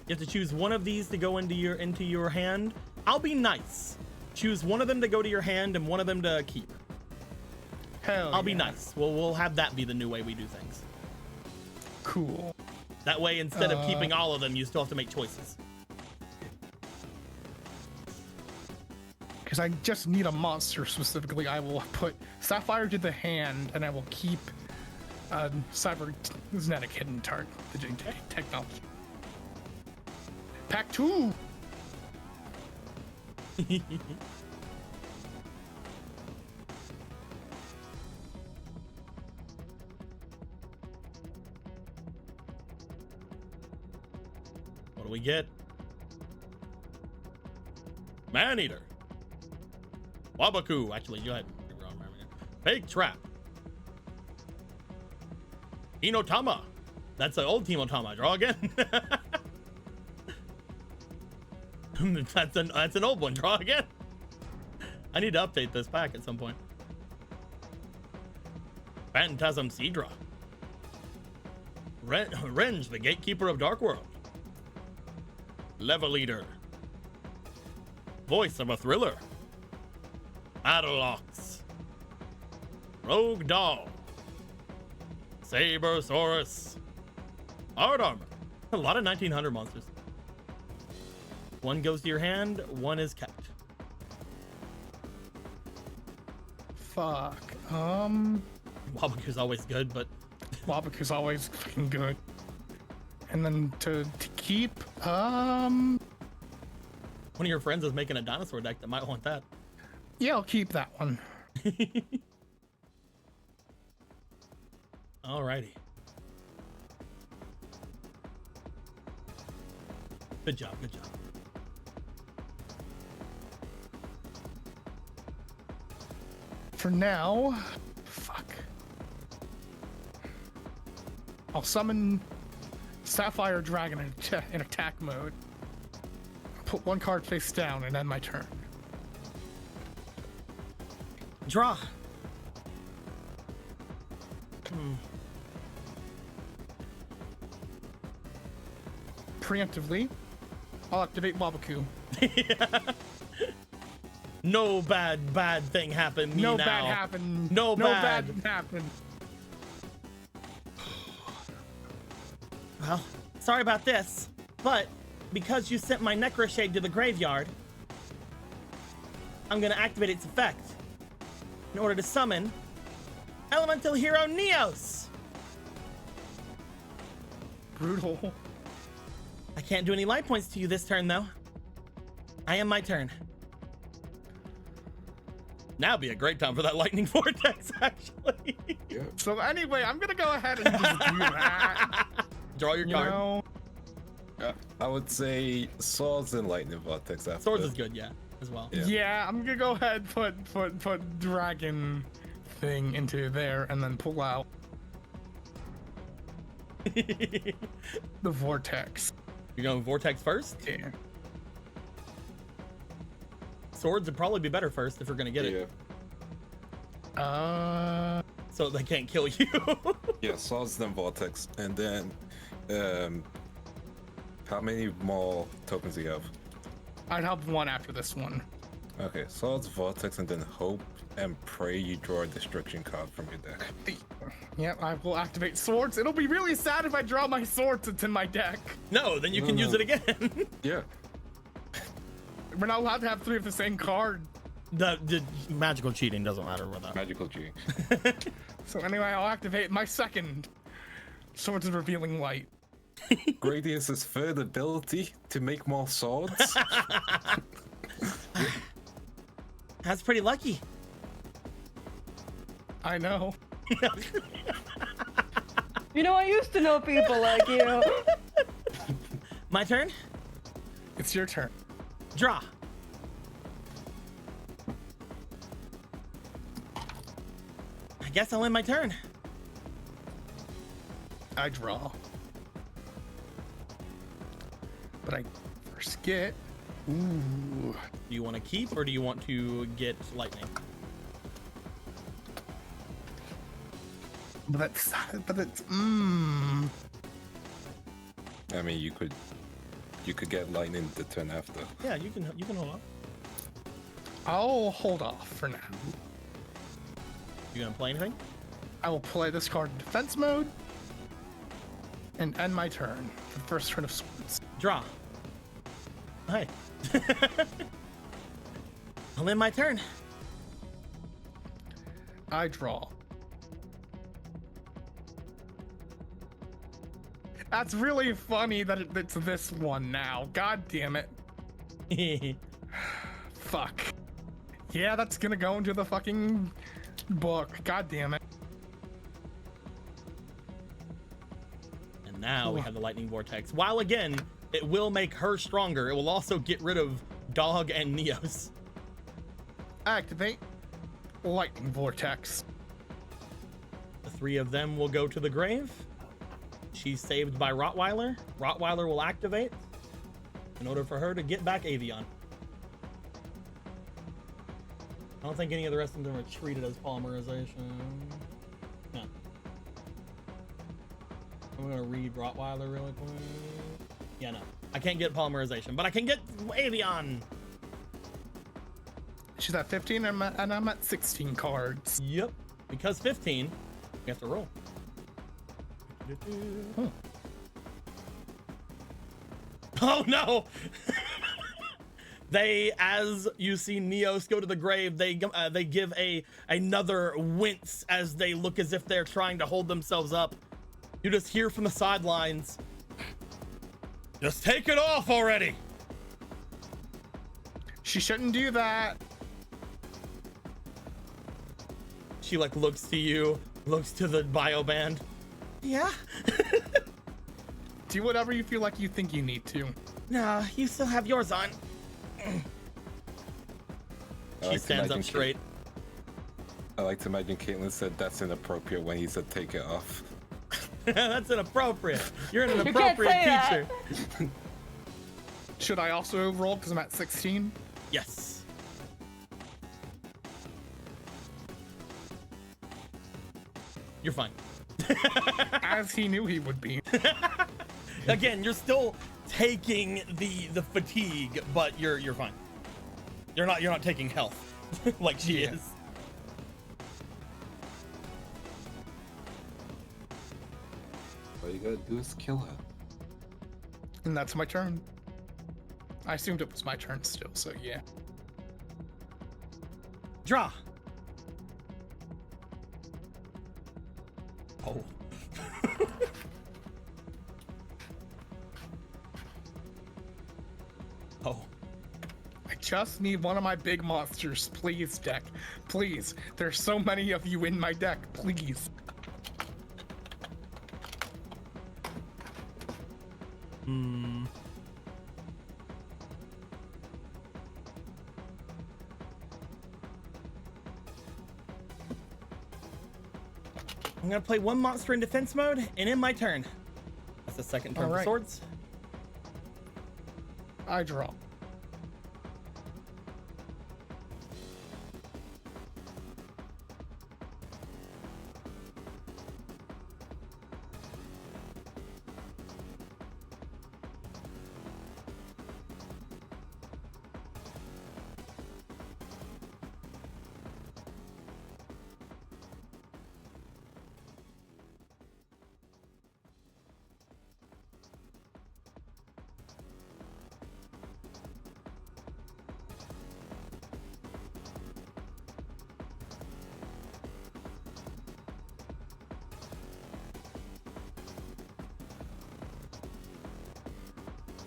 You have to choose one of these to go into your hand. I'll be nice. Choose one of them to go to your hand and one of them to keep. Hell I'll be yeah. nice. We'll have that be the new way we do things. Cool. That way, instead of keeping all of them, you still have to make choices. Because I just need a monster specifically. I will put Sapphire to the hand, and I will keep Cybernetic Hidden Technology. Pack 2! What do we get? Maneater. Wabaku. Actually, go ahead. Fake Trap. Inotama. That's an old Timotama. Draw again. That's an old one. Draw again. I need to update this pack at some point. Phantasm Cedra. Renge, the Gatekeeper of Dark World. Level Leader. Voice of a Thriller. Battleox. Rogue Doll. Sabersaurus. Hard Armor. A lot of 1900 monsters. One goes to your hand, one is kept. Fuck. Wabaku's always good, but Wabaku's always fucking good. And then to keep, one of your friends is making a dinosaur deck that might want that. yeah, I'll keep that one. Alrighty. Good job, good job. For now, fuck. I'll summon Sapphire Dragon in attack mode. Put one card face down and end my turn. Draw. Preemptively, I'll activate Wabaku. No bad thing happened. No now. bad happened. No bad. happened. Well, sorry about this, but because you sent my Necroshade to the graveyard, I'm gonna activate its effect in order to summon Elemental Hero Neos. Brutal. I can't do any life points to you this turn, though. I am my turn. Now would be a great time for that lightning vortex, actually. Yeah. So anyway, I'm gonna go ahead and just do that. Draw your You card. know, I would say swords and lightning vortex after. Swords is good, yeah, as well. Yeah. yeah, I'm gonna go ahead put dragon thing into there and then pull out the vortex. You're going vortex first? Yeah. Swords would probably be better first if we're gonna get it, so they can't kill you. Yeah, swords then vortex, and then how many more tokens do you have? I'd have one after this one. Okay, swords, vortex, and then hope and pray you draw a destruction card from your deck. Yep, I will activate swords. It'll be really sad if I draw my swords into my deck. No, then you can use it again. Yeah. We're not allowed to have three of the same card. The magical cheating doesn't matter with that. Magical cheating. So anyway, I'll activate my second Swords of Revealing Light. Gradius's third ability to make more swords. That's pretty lucky. I know. You know, I used to know people like you. My turn? It's your turn. Draw. I guess I'll end my turn. I draw. But I first get... Ooh. Do you want to keep or do you want to get lightning? But it's... I mean, you could get lightning the turn after. Yeah, you can hold on. I'll hold off for now. You gonna play anything? I will play this card in defense mode and end my turn for the first turn of Swords. Draw. Hi. I'll end my turn. I draw. That's really funny that it's this one now. God damn it. Fuck. Yeah, that's gonna go into the fucking book. God damn it. And now we have the lightning vortex. While again, it will make her stronger. It will also get rid of Dog and Neos. Activate Lightning Vortex. The three of them will go to the grave. She's saved by Rottweiler. Rottweiler will activate in order for her to get back Avion. I don't think any of the rest of them are treated as polymerization. No. I'm gonna read Rottweiler really quick. Yeah, no. I can't get polymerization, but I can get Avion. She's at 15 and I'm at 16 cards. Yep. Because 15, you have to roll. Oh no! They, as you see Neos go to the grave, they give another wince as they look as if they're trying to hold themselves up. You just hear from the sidelines, "Just take it off already." She shouldn't do that. She like looks to you, looks to the bio band. Yeah. Do whatever you feel like you think you need to. No, you still have yours on. She stands up straight. I like to imagine Caitlin said that's inappropriate when he said take it off. That's inappropriate. You're an You can't inappropriate say that. teacher. Should I also overroll because I'm at 16? Yes. You're fine. As he knew he would be. Again, you're still taking the fatigue, but you're fine. You're not taking health like she is. All you gotta do is kill her. And that's my turn. I assumed it was my turn still, so yeah. Draw. Oh. Oh. I just need one of my big monsters, please, deck. Please. There's so many of you in my deck, please. Hmm. I'm gonna play one monster in defense mode and end my turn. That's the second turn for Alright. swords. I draw.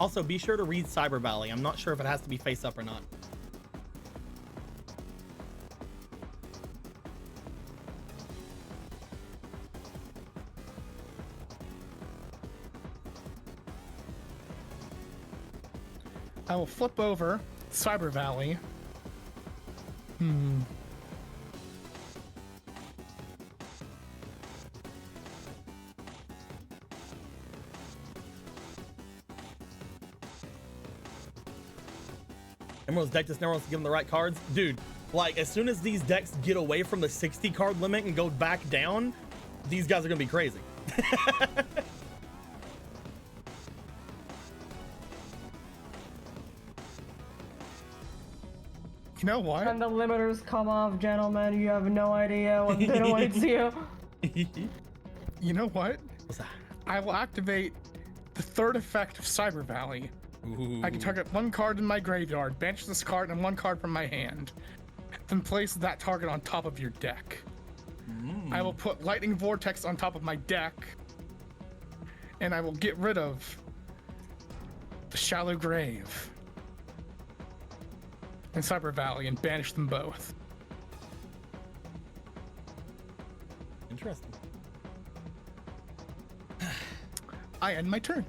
Also, be sure to read Cyber Valley. I'm not sure if it has to be face up or not. I will flip over Cyber Valley. Emerald's deck just never wants to give them the right cards. Dude, like, as soon as these decks get away from the 60 card limit and go back down, these guys are gonna be crazy. You know what? And the limiters come off, gentlemen. You have no idea what awaits you. You know what? What's that? I will activate the third effect of Cyber Valley. I can target one card in my graveyard, banish this card and one card from my hand, then place that target on top of your deck. I will put Lightning Vortex on top of my deck, and I will get rid of the Shallow Grave and Cyber Valley and banish them both. Interesting. I end my turn.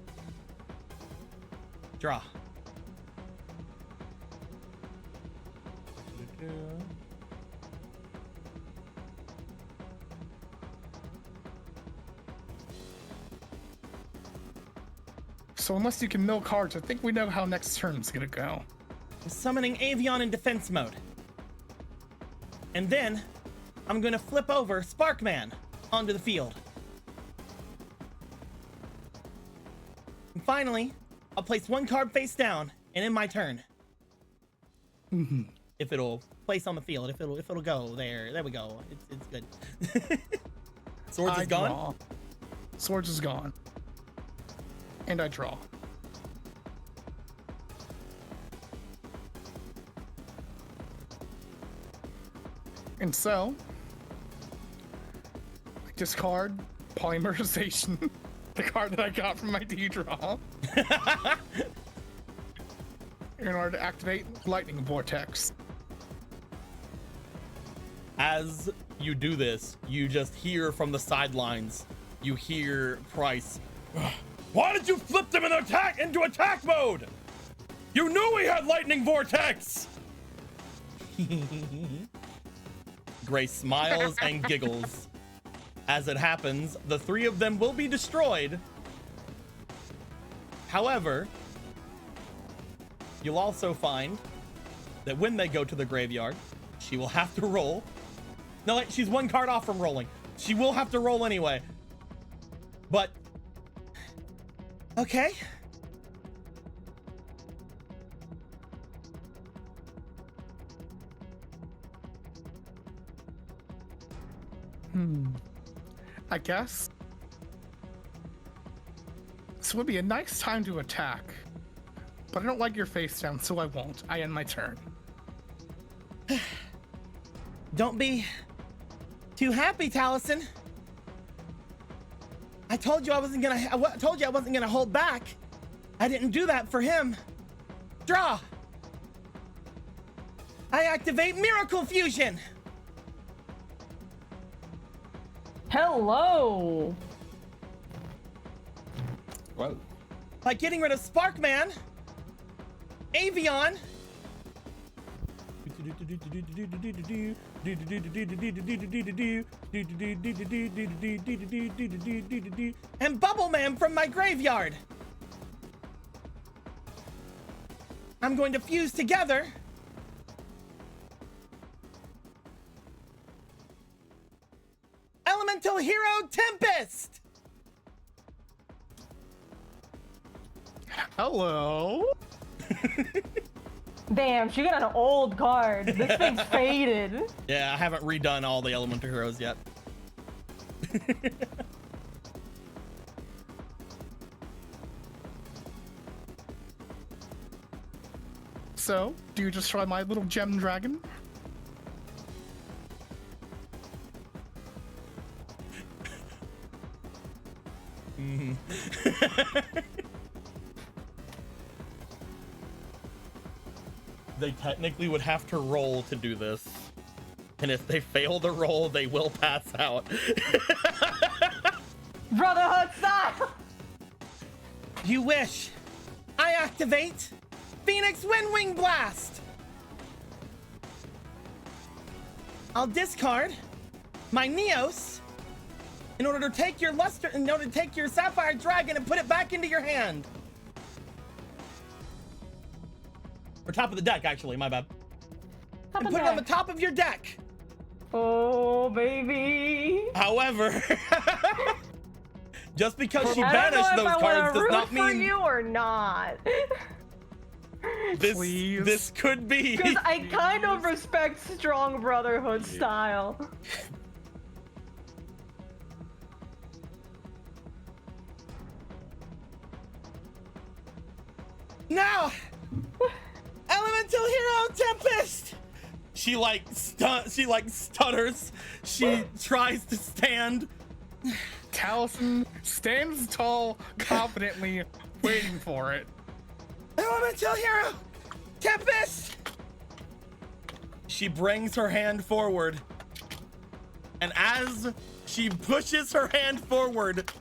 Draw. So unless you can mill cards, I think we know how next turn's gonna go. I'm summoning Avion in defense mode. And then I'm gonna flip over Sparkman onto the field. And finally, I'll place one card face down and end my turn. If it'll place on the field, if it'll go there. There we go. It's good. Swords is gone. Draw. Swords is gone. And I draw. And so, I discard Polymerization, the card that I got from my D-Draw, in order to activate Lightning Vortex. As you do this, you just hear from the sidelines, you hear Price. Why did you flip them into attack mode? You knew we had Lightning Vortex! Grace smiles and giggles. As it happens, the three of them will be destroyed. However, you'll also find that when they go to the graveyard, she will have to roll. No, wait, she's one card off from rolling. She will have to roll anyway. But, okay. I guess. This would be a nice time to attack. But I don't like your face down, so I won't. I end my turn. Don't be too happy, Taliesin. I told you I wasn't gonna hold back. I didn't do that for him. Draw. I activate Miracle Fusion. Hello. Well, By getting rid of Sparkman, Avion, and Bubbleman from my graveyard. I'm going to fuse together Elemental Hero Tempest. Hello. Damn, she got an old card. This thing's faded. Yeah, I haven't redone all the Elemental Heroes yet. So, do you just try my little gem dragon? They technically would have to roll to do this. And if they fail to roll, they will pass out. Brotherhood style. You wish. I activate Phoenix Windwing Blast. I'll discard my Neos in order to take your Sapphire Dragon and put it back into your hand. Or top of the deck, actually, my bad. And put it on the top of your deck. Oh, baby. However, just because she I don't know banished if those I cards wanna does root not for mean you or not. this could be. Because I kind of respect strong brotherhood style. Now, Elemental Hero Tempest. She stutters. She tries to stand. Taliesin stands tall, confidently, waiting for it. Elemental Hero Tempest. She brings her hand forward, and as she pushes her hand forward,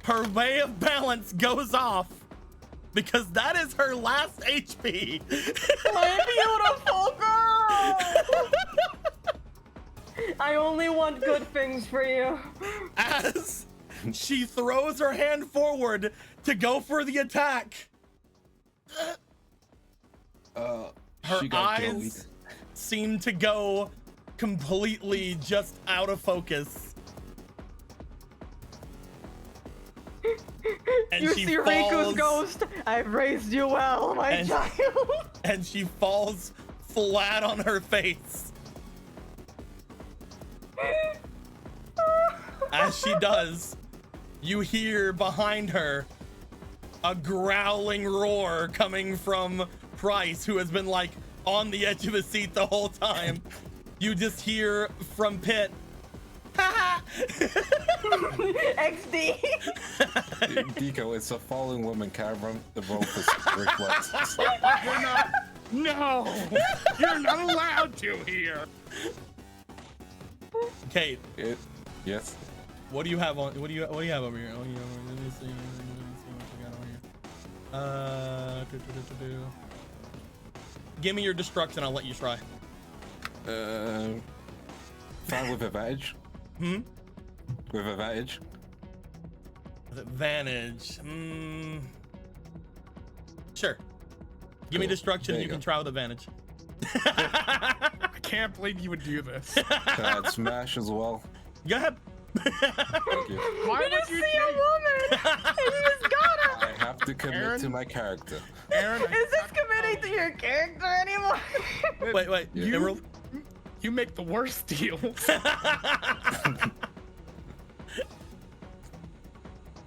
her Way of Balance goes off. Because that is her last HP. My beautiful girl! I only want good things for you. As she throws her hand forward to go for the attack, her she got eyes seem to go completely just out of focus. And You she see Riku's ghost? I've raised you well, my child. And she falls flat on her face. As she does, you hear behind her a growling roar coming from Price, who has been like on the edge of his seat the whole time. you just hear from Pit, XD. Deco, it's a fallen woman. Can't run the rope for reflexes. You're not. No, you're not allowed to here. Kate, Yes. what do you have on? What do you have over here? Let me see what we got over here. Give me your destruction. I'll let you try. Fine with advantage. With advantage. With advantage. Sure. Give me Cool. destruction. There You you can go. try with advantage. I can't believe you would do this. Can I smash as well? Go ahead. Thank you. Why You would just you see a woman, and you just got I her. have to commit Aaron? to my character. Aaron, Is this committing to your character anymore? Wait. Yeah. Emerald. you make the worst deals.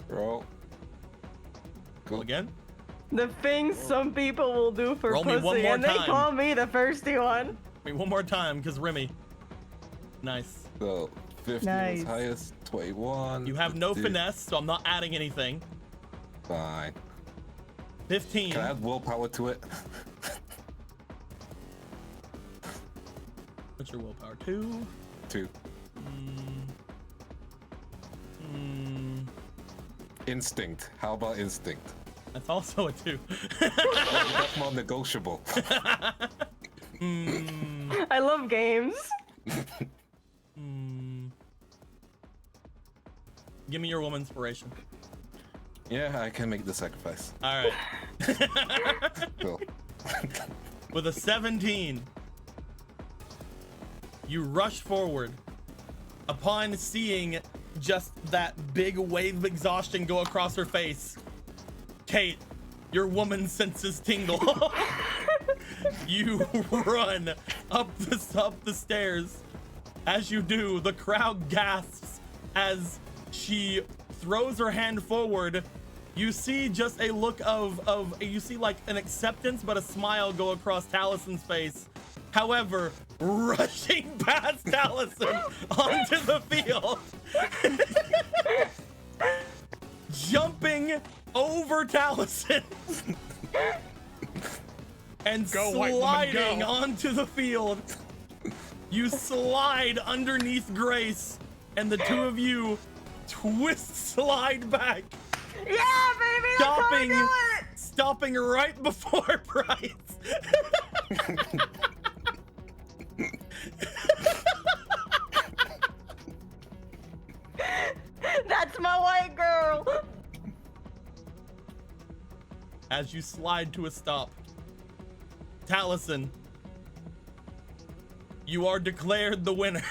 Roll. Go again. The things some people will do for Roll me one pussy, more and they time. call me the thirsty one. Wait, one more time, because Remy. Nice. So 50 Nice. is highest. 21. You have no 50. finesse, so I'm not adding anything. Fine. 15. Can I add willpower to it? What's your willpower? 2. 2. Instinct. How about instinct? That's also a 2. That's more negotiable. I love games. Give me your woman inspiration. Yeah, I can make the sacrifice. All right. Cool. With a 17, you rush forward. Upon seeing just that big wave of exhaustion go across her face, Kate, your woman senses tingle. You run up the stairs. As you do, the crowd gasps as she throws her hand forward. You see just a look of you see like an acceptance, but a smile go across Talison's face. However, rushing past Talison onto the field, jumping over Talison, and Go, white woman, sliding go. onto the field. You slide underneath Grace, and the two of you twist slide back, Yeah, baby, that's how I do it. stopping right before Bryce. That's my white girl. As you slide to a stop, Talison, you are declared the winner.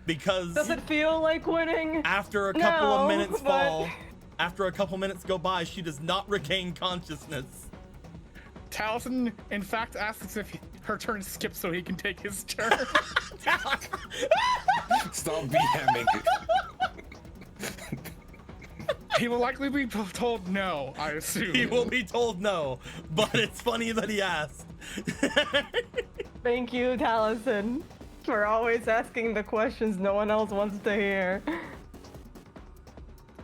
Because Does it feel like winning? after a couple of No, minutes but- fall, after a couple minutes go by, she does not regain consciousness. Taliesin, in fact, asks if her turn skips so he can take his turn. Stop BMing it. He will likely be told no, I assume. He will be told no, but it's funny that he asked. Thank you, Taliesin, for always asking the questions no one else wants to hear.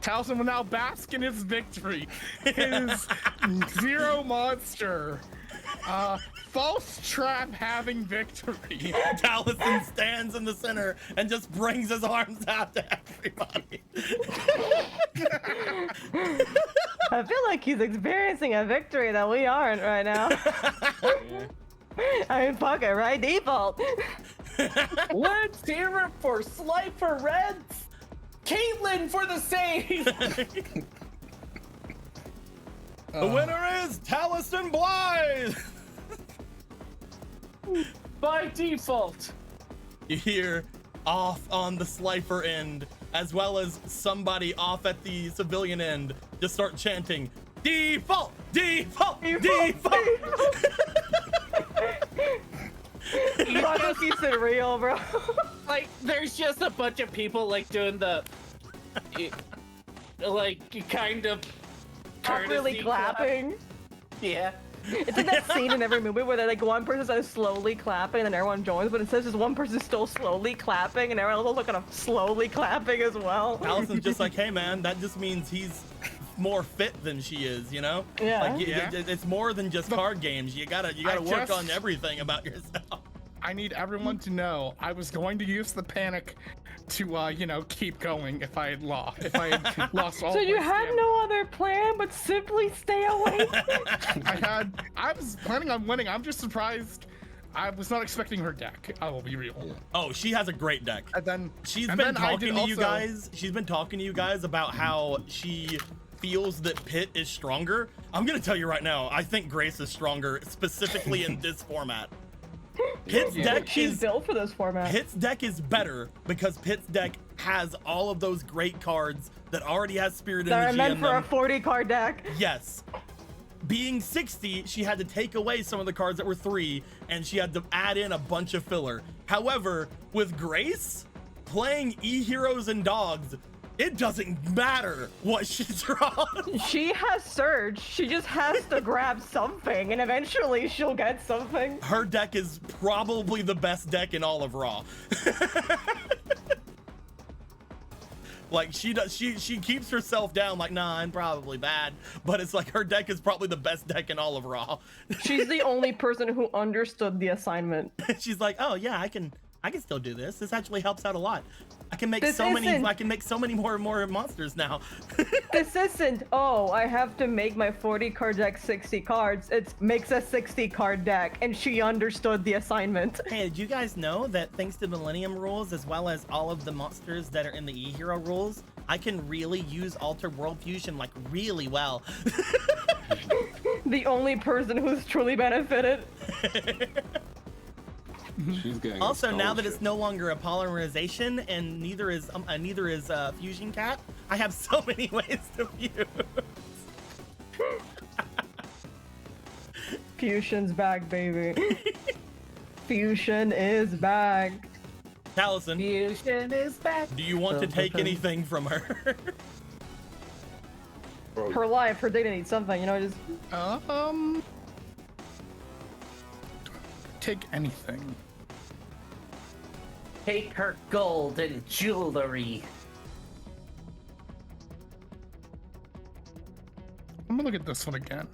Taliesin will now bask in his victory. His zero monster. False trap having victory. Taliesin stands in the center and just brings his arms out to everybody. I feel like he's experiencing a victory that we aren't right now. I mean, fuck it, right? Default. Let's hear it for Slifer Reds. Caitlin for the save. The winner is Taliesin Blythe. By default. You hear off on the Slifer end, as well as somebody off at the civilian end, just start chanting, default, default, default. Fuck, keeps it real, bro. Like, there's just a bunch of people like doing the, like, kind of Not really courtesy clap. clapping. Yeah, It's like that scene in every movie where they're like one person starts slowly clapping and then everyone joins, but it says just one person still slowly clapping and everyone else kind of slowly clapping as well. Allison's just like, hey man, that just means he's more fit than she is, you know? Yeah. Like it's more than just card games. You gotta work on everything about yourself. I need everyone to know I was going to use the panic to keep going if I had lost all. So you my had stamina. no other plan but simply stay awake? I was planning on winning. I'm just surprised. I was not expecting her deck. I will be real. Oh, she has a great deck. And then She's and been then I talking did to you also- guys. She's been talking to you guys about how she feels that Pitt is stronger. I'm gonna tell you right now, I think Grace is stronger, specifically in this format. Pitt's deck She's is built for this format. Pitt's deck is better because Pitt's deck has all of those great cards that already has Spirit That are Energy meant in for them. a 40 card deck. Yes. Being 60, she had to take away some of the cards that were 3, and she had to add in a bunch of filler. However, with Grace, playing E-Heroes and Dogs, it doesn't matter what she draws. She has Surge. She just has to grab something, and eventually she'll get something. Her deck is probably the best deck in all of Raw. Like she keeps herself down like, nah, I'm probably bad, but it's like her deck is probably the best deck in all of Raw. She's the only person who understood the assignment. She's like, oh yeah, I can still do this. This actually helps out a lot. I can make This so many isn't- more monsters now. This isn't, oh, I have to make my 40 card deck 60 cards. It makes a 60 card deck, and she understood the assignment. Hey, did you guys know that thanks to Millennium rules, as well as all of the monsters that are in the E-Hero rules, I can really use Alter World Fusion like really well. The only person who's truly benefited. She's getting Also, now that it's scholarship. no longer a polymerization and neither is Fusion Cat, I have so many ways to fuse. Fusion's back, baby. Fusion is back. Taliesin, Fusion is back. do you want to take anything from her? Bro, Her life, her dignity, something, just. Take anything. Take her gold and jewelry. I'm gonna look at this one again.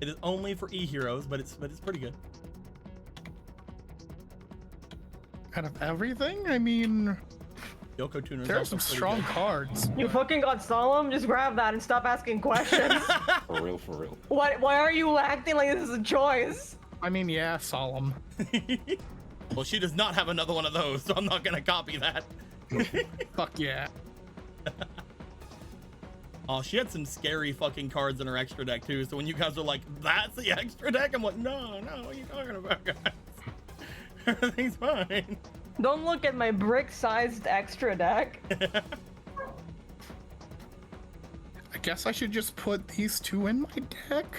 It is only for E-Heroes, but it's pretty good. Out of everything, I mean, Yoko Tuner. there are some strong cards. You fucking got solemn? Just grab that and stop asking questions. for real, for real. Why are you acting like this is a choice? I mean, yeah, solemn. Well, she does not have another one of those, so I'm not gonna copy that. Fuck yeah. Oh, she had some scary fucking cards in her extra deck too. So when you guys are like, "That's the extra deck," I'm like, "No, what are you talking about, guys? Everything's fine." Don't look at my brick-sized extra deck. I guess I should just put these two in my deck.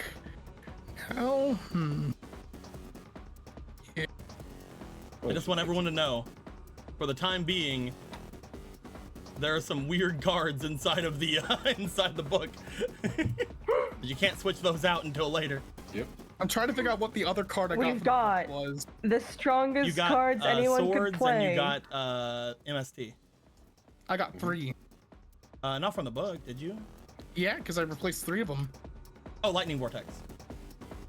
Now, I just want everyone to know, for the time being, there are some weird cards inside of the inside the book. You can't switch those out until later. Yep. I'm trying to figure out what the other card I got. We've from got was. the strongest You got cards anyone swords could play. and you got MST. I got 3. Not from the book, did you? Yeah, because I replaced 3 of them. Oh, Lightning Vortex.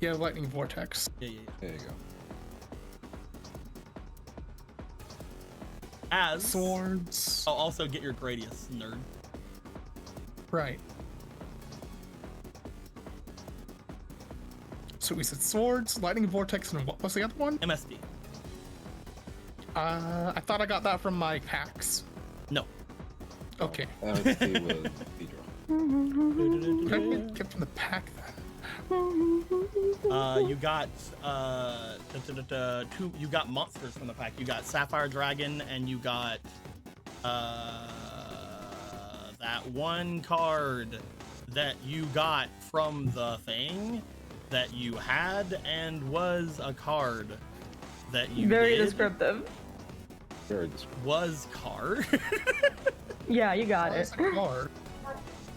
Yeah, Lightning Vortex. Yeah. There you go. As Swords. Oh, also get your Gradius, nerd. Right. So we said swords, lightning vortex, and what was the other one? MST. I thought I got that from my packs. No. Okay. MST was Pedro. Could I get from the pack then? You got two. You got monsters from the pack. You got Sapphire Dragon, and you got that one card that you got from the thing that you had and was a card that you Very did descriptive. Very descriptive. was card. Yeah, you got it. That's a card.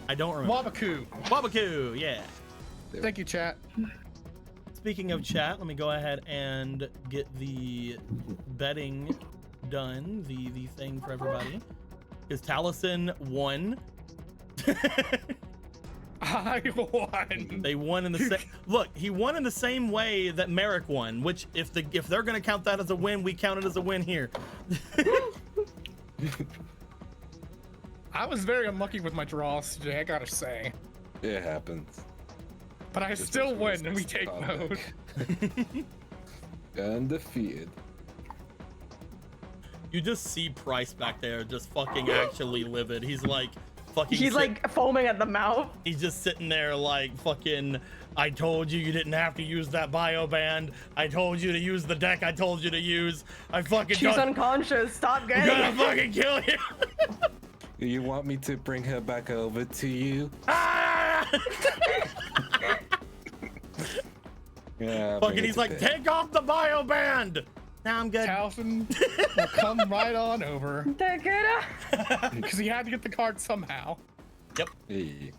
I don't remember. Wabaku. Wabaku, yeah. Thank you, chat. Speaking of chat, let me go ahead and get the betting done, the thing for everybody. Because Taliesin won. I won. They won in the same. Look, he won in the same way that Merrick won. Which, if they're gonna count that as a win, we count it as a win here. I was very unlucky with my draws today, I gotta say. It happens. But I This still is win, and we Mr. take Comic. those. Undefeated. You just see Price back there, just fucking actually livid. He's like, fucking. He's like foaming at the mouth. He's just sitting there like fucking. I told you didn't have to use that bio band. I told you to use the deck I told you to use. I fucking. She's unconscious. Stop I'm getting gonna it. fucking kill you. You want me to bring her back over to you? Ah! Yeah. Fucking, he's like, take off the bio band. Now I'm good. Taliesin will come right on over. Take it out. Because he had to get the card somehow. Yep. Hey.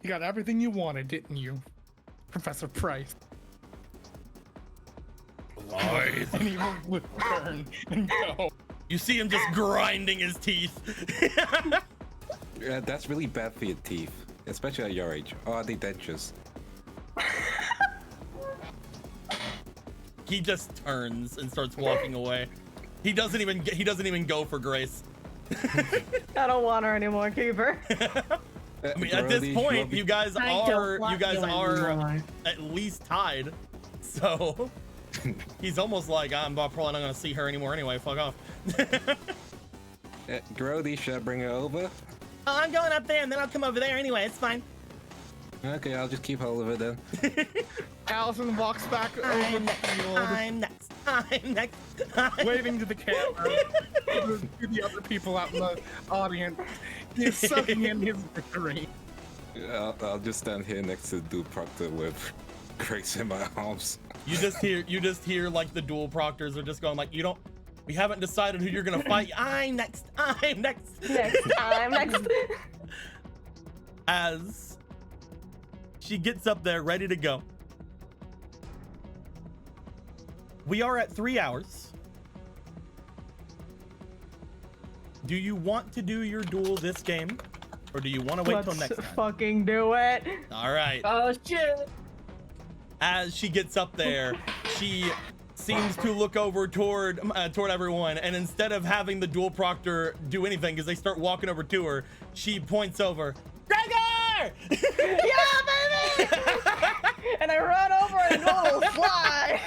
You got everything you wanted, didn't you, Professor Price? Lies. And he will turn and go. You see him just grinding his teeth. Yeah, that's really bad for your teeth, especially at your age. Oh, are they dentures? He just turns and starts walking away. He doesn't even go for Grace. I don't want her anymore. Keep her. I mean, at this point, you guys I don't are want you anymore. at least tied. So he's almost like, I'm probably not gonna see her anymore anyway. Fuck off. Grody, should I bring her over? Oh, I'm going up there and then I'll come over there anyway. It's fine. Okay, I'll just keep hold of it then. Taliesin walks back over I'm the next. field, I'm next. I'm next. waving to the camera, to the other people out in the audience. He's sucking in his victory. I'll just stand here next to Dude Proctor with Grace in my arms. You just hear like the dual proctors are just going like, we haven't decided who you're gonna fight. I'm next. I'm next. Next time. Next. As she gets up there ready to go. We are at 3 hours. Do you want to do your duel this game? Or do you want to wait till next Let's time? fucking do it. All right. Oh shit! As she gets up there, she seems to look over toward everyone, and instead of having the dual proctor do anything, because they start walking over to her, she points over. Gregor! Yeah, baby! And I run over and go fly.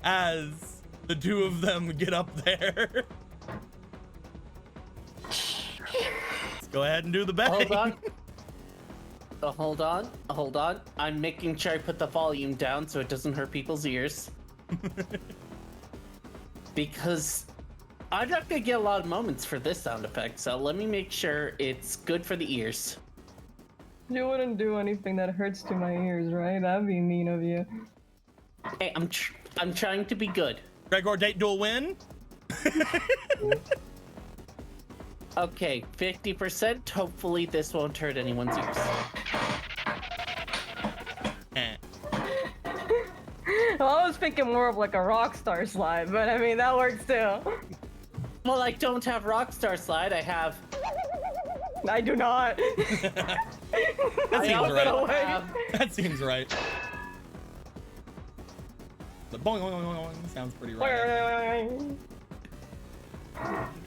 As the two of them get up there. Let's go ahead and do the betting. Hold on. Hold on. I'm making sure I put the volume down so it doesn't hurt people's ears. Because I'm not gonna get a lot of moments for this sound effect, so let me make sure it's good for the ears. You wouldn't do anything that hurts to my ears, right? That'd be mean of you. Hey, I'm trying to be good. Gregor, date duel win. Okay, 50%. Hopefully this won't hurt anyone's ears. Eh. Well, I was thinking more of like a Rockstar slide, but I mean, that works too. Well, I don't have Rockstar Slide. I have. I do not. That I seems also right. have. That seems right. The boing, boing, boing, boing sounds pretty right.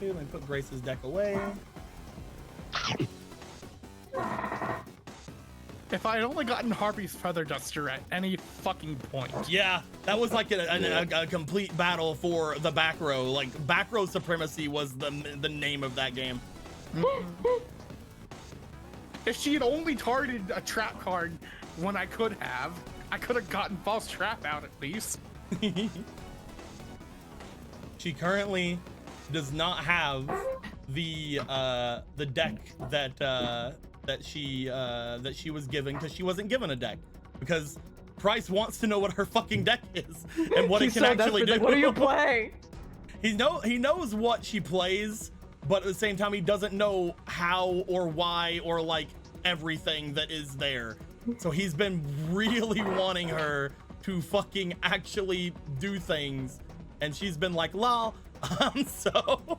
Let me put Grace's deck away. If I had only gotten Harpy's Feather Duster at any fucking point. Yeah, that was like a complete battle for the back row. Like, back row supremacy was the name of that game. If she had only targeted a trap card when I could have gotten False Trap out at least. She currently does not have the deck that she was given, because she wasn't given a deck, because Price wants to know what her fucking deck is and what it He's can so actually desperate. do. Like, what are you playing? He knows what she plays, but at the same time, he doesn't know how or why or like everything that is there. So he's been really wanting her to fucking actually do things, and she's been like, lol. So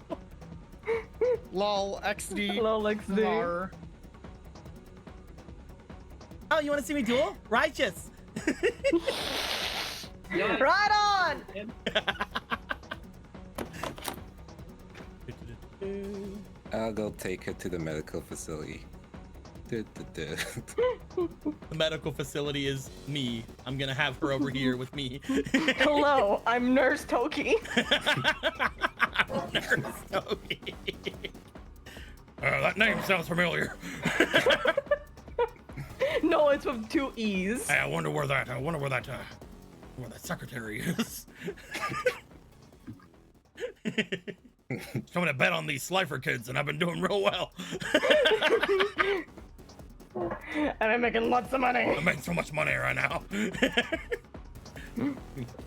Lol, XD. Lol, XD. Lar. oh, you want to see me duel? Righteous. Right on! I'll go take her to the medical facility. The medical facility is me. I'm gonna have her over here with me. Hello, I'm Nurse Toki. Nurse Toki. That name sounds familiar. No, it's with 2 E's. Hey, I wonder where that secretary is. Coming to bet on these Slifer kids, and I've been doing real well. And I'm making lots of money. I'm making so much money right now.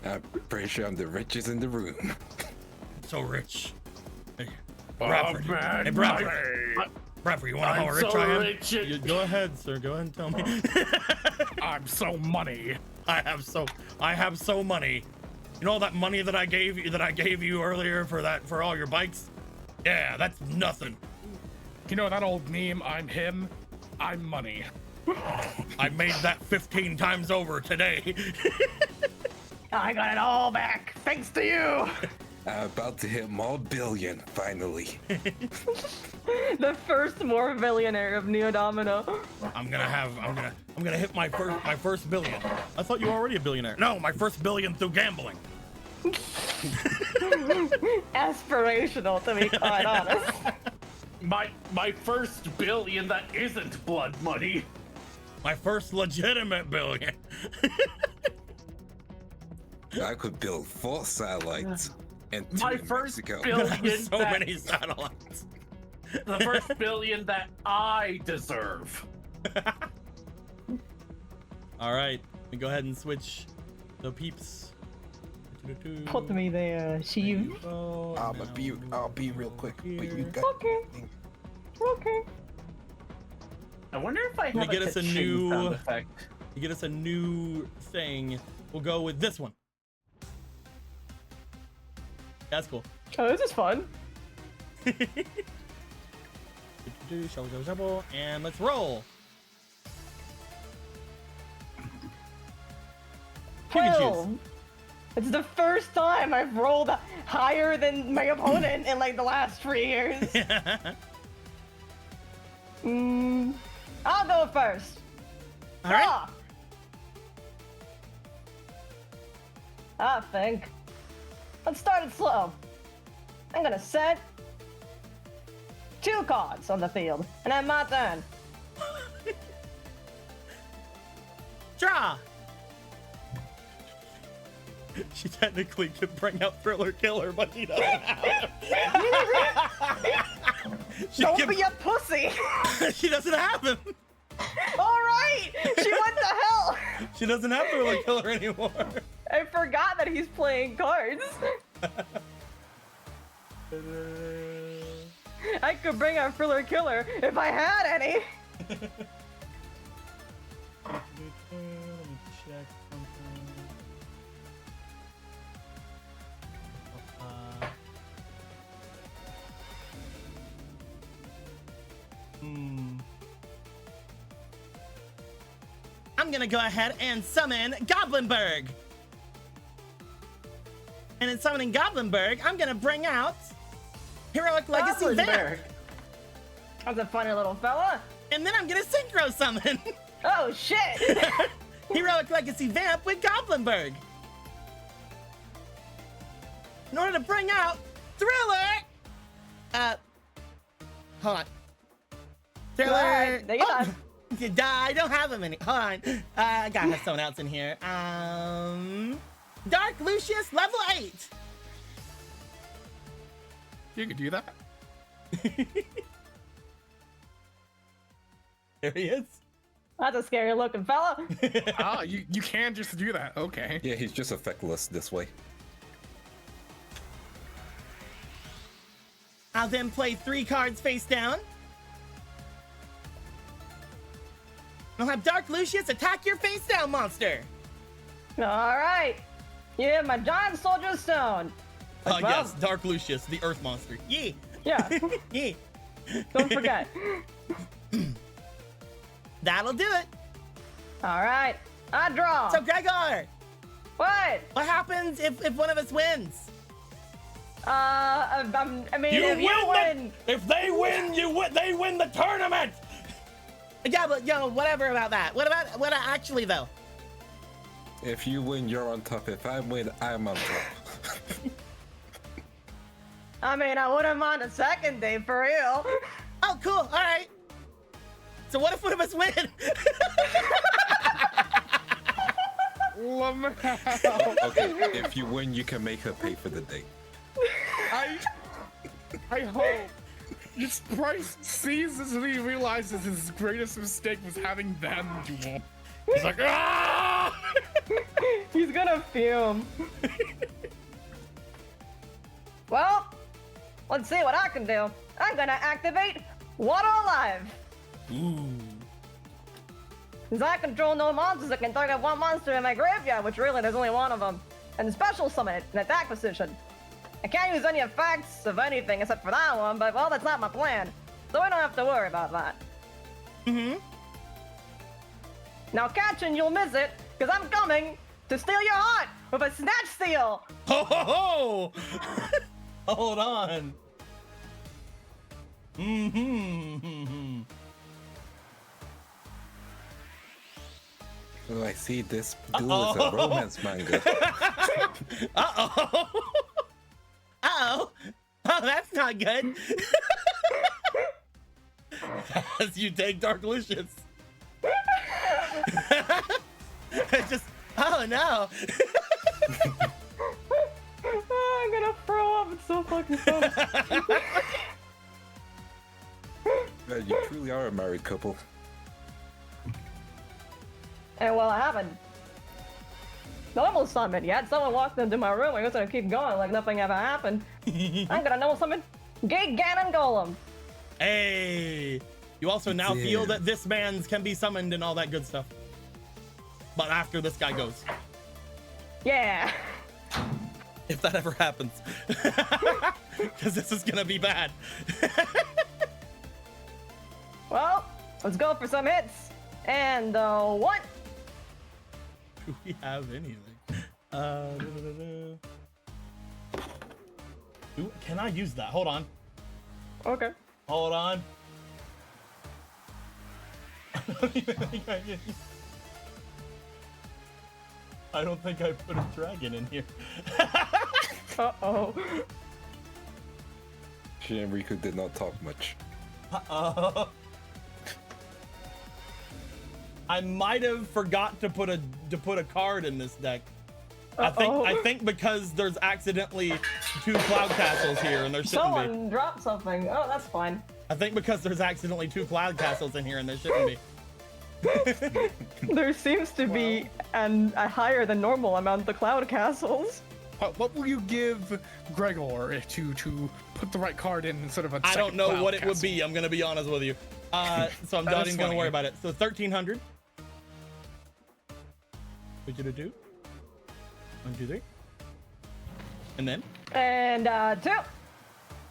I'm pretty sure I'm the richest in the room. So rich. Hey, Oh, Bradford. man, Hey, Bradford. Bradford, you wanna know how rich I am? You, go ahead, sir. Go ahead and tell me. I'm so money. I have so money. You know all that money that I gave you earlier for all your bikes? Yeah, that's nothing. You know that old meme, I'm him, I'm money. I made that 15 times over today. I got it all back, thanks to you. I'm about to hit more billion, finally. The first more billionaire of Neo Domino. I'm gonna hit my first billion. I thought you were already a billionaire. No, my first billion through gambling. Aspirational, to be quite honest. My first billion that isn't blood money. My first legitimate billion. I could build 4 satellites and 2 My in first Mexico. billion So that, many satellites. the first billion that I deserve. All right, we go ahead and switch the peeps. Put me there, Sheev. I'll be real quick, but you got Okay. Okay. I wonder if I have Let me get us a ka-ching new- sound effect. To get us a new thing, we'll go with this one. That's cool. Oh, this is fun. Shuffle, and let's roll. You can choose. Well, it's the first time I've rolled higher than my opponent in like the last 3 years. I'll go first. All right. Ah. I think. Let's start it slow. I'm gonna set 2 cards on the field, and then my turn. Draw. She technically could bring out Thriller Killer, but she doesn't have him. Don't be a pussy. She doesn't have him. All right, she went to hell. She doesn't have Thriller Killer anymore. I forgot that he's playing cards. I could bring out Thriller Killer if I had any. Let me check something. I'm gonna go ahead and summon Goblinberg. And in summoning Goblinberg, I'm gonna bring out Heroic Legacy Vamp. Goblinberg. That's a funny little fella. And then I'm gonna synchro summon Oh shit! Heroic Legacy Vamp with Goblinberg. In order to bring out Thriller! Hold on. Thriller! Alright, there you go. I don't have him any. Hold on. I gotta have someone else in here. Dark Lucius, level 8. You could do that. There he is. That's a scary looking fella. Ah, you can just do that. Okay. Yeah, he's just effectless this way. I'll then play 3 cards face down. I'll have Dark Lucius attack your face down monster. All right. Yeah, my giant soldier stone. Oh, Well- yes, Dark Lucius, the earth monster. Yeah. Yeah. Yeah. Don't forget. That'll do it. All right. I draw. So, Gregor, What? what happens if one of us wins? I mean, if you win, If they win, they win the tournament. Yeah, but whatever about that. What actually though? If you win, you're on top. If I win, I'm on top. I mean, I wouldn't mind a second day for real. Oh, cool. All right. So what if one of us win? Okay, if you win, you can make her pay for the date. I hope this Bryce sees this and he realizes his greatest mistake was having them duel. He's like, ah! He's gonna fume. Well, let's see what I can do. I'm gonna activate Water Alive. Ooh. Since I control no monsters, I can target one monster in my graveyard, which really there's only one of them, and special summon it in attack position. I can't use any effects of anything except for that one, but well, that's not my plan, so I don't have to worry about that. Mm-hmm. Now, Catchin, you'll miss it, because I'm coming to steal your heart with a snatch steal. Ho ho ho! Hold on. Mm-hmm. Oh, I see this duel is a romance manga. Uh-oh. Uh-oh. Oh, that's not good. As you take Dark Lucius. Just, oh no. Oh, I'm gonna throw up. It's so fucking funny. Man, you truly are a married couple. And well, I haven't normal summon yet. Someone walked into my room. I'm just gonna keep going like nothing ever happened. I'm gonna normal summon Gate Ganon Golem. Hey. You also now feel that this man's can be summoned and all that good stuff. But after this guy goes. Yeah. If that ever happens. Because this is gonna be bad. Well, let's go for some hits. And what? Do we have anything? Ooh, can I use that? Hold on. Okay. Hold on. I don't even think I can. I don't think I put a dragon in here. Uh-oh. She and Riku did not talk much. Uh-oh. I might have forgot to put a card in this deck. I think because there's accidentally 2 cloud castles here and there shouldn't be. Someone dropped something. Oh, that's fine. I think because there's accidentally 2 cloud castles in here and there shouldn't be. There seems to be a higher than normal amount of cloud castles. What will you give Gregor to put the right card in instead of a I don't second know cloud what it would castle? be. I'm gonna be honest with you. So I'm That not is even gonna funny. worry about it. So 1300. What you to do? 1, 2, 3. And then And 2.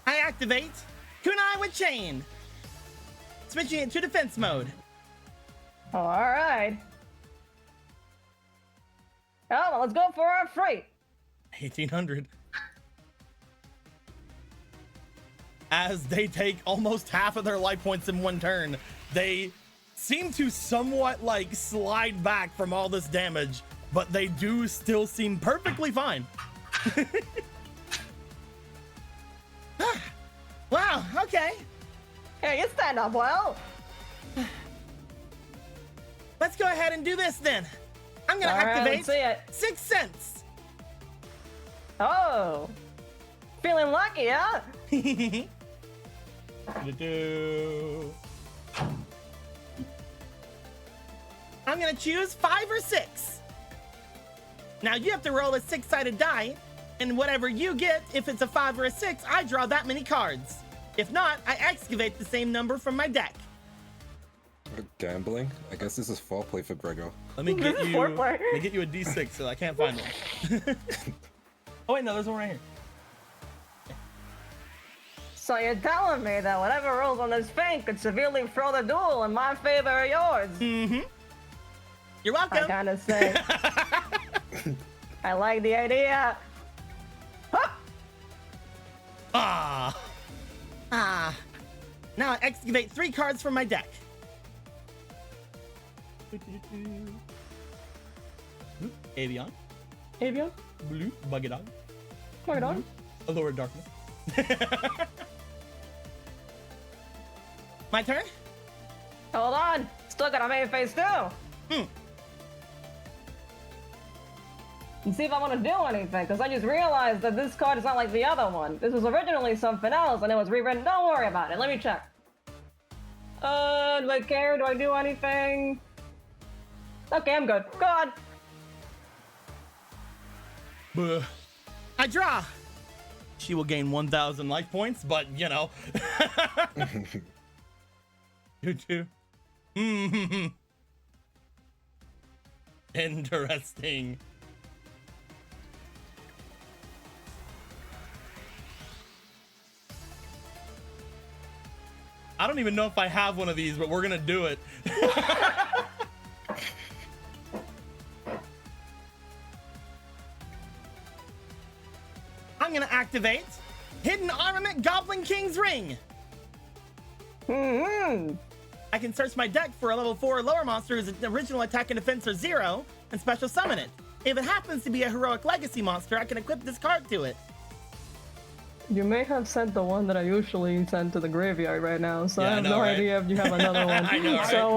I activate Kunai with Chain, switching it to defense mode. All right. Oh, well, let's go for our freight. 1800. As they take almost half of their life points in one turn, they seem to somewhat like slide back from all this damage, but they do still seem perfectly fine. Wow, okay. Hey, you stand up well. Let's go ahead and do this then. I'm gonna All right, activate let's see it. 6 cents. Oh. Feeling lucky, huh? I'm gonna choose 5 or 6. Now you have to roll a 6-sided die, and whatever you get, if it's a 5 or a 6, I draw that many cards. If not, I excavate the same number from my deck. Gambling? I guess this is foreplay for Gregor. Let me get This is you. foreplay. Let me get you a D6 so I can't find one. Oh wait, no, there's one right here. So you're telling me that whatever rolls on this thing could severely throw the duel in my favor or yours? Mm-hmm. You're I welcome. kind of say. I like the idea. Huh! Ah. Now I excavate 3 cards from my deck. Avion, Avion? blue, buggy dog, Buggy dog? allure darkness. My turn? Hold on. Still got a main phase too. And see if I want to do anything, because I just realized that this card is not like the other one. This was originally something else, and it was rewritten. Don't worry about it. Let me check. Do I care? Do I do anything? Okay, I'm good. Go on. Buh. I draw. She will gain 1,000 life points, but you know. You too. Interesting. I don't even know if I have one of these, but we're gonna do it. I'm gonna activate Hidden Armament Goblin King's Ring. I can search my deck for a level 4 or lower monster whose original attack and defense are 0 and special summon it. If it happens to be a heroic legacy monster, I can equip this card to it. You may have sent the one that I usually send to the graveyard right now, so Yeah, I have I know, no right? idea if you have another one. I know, right? So,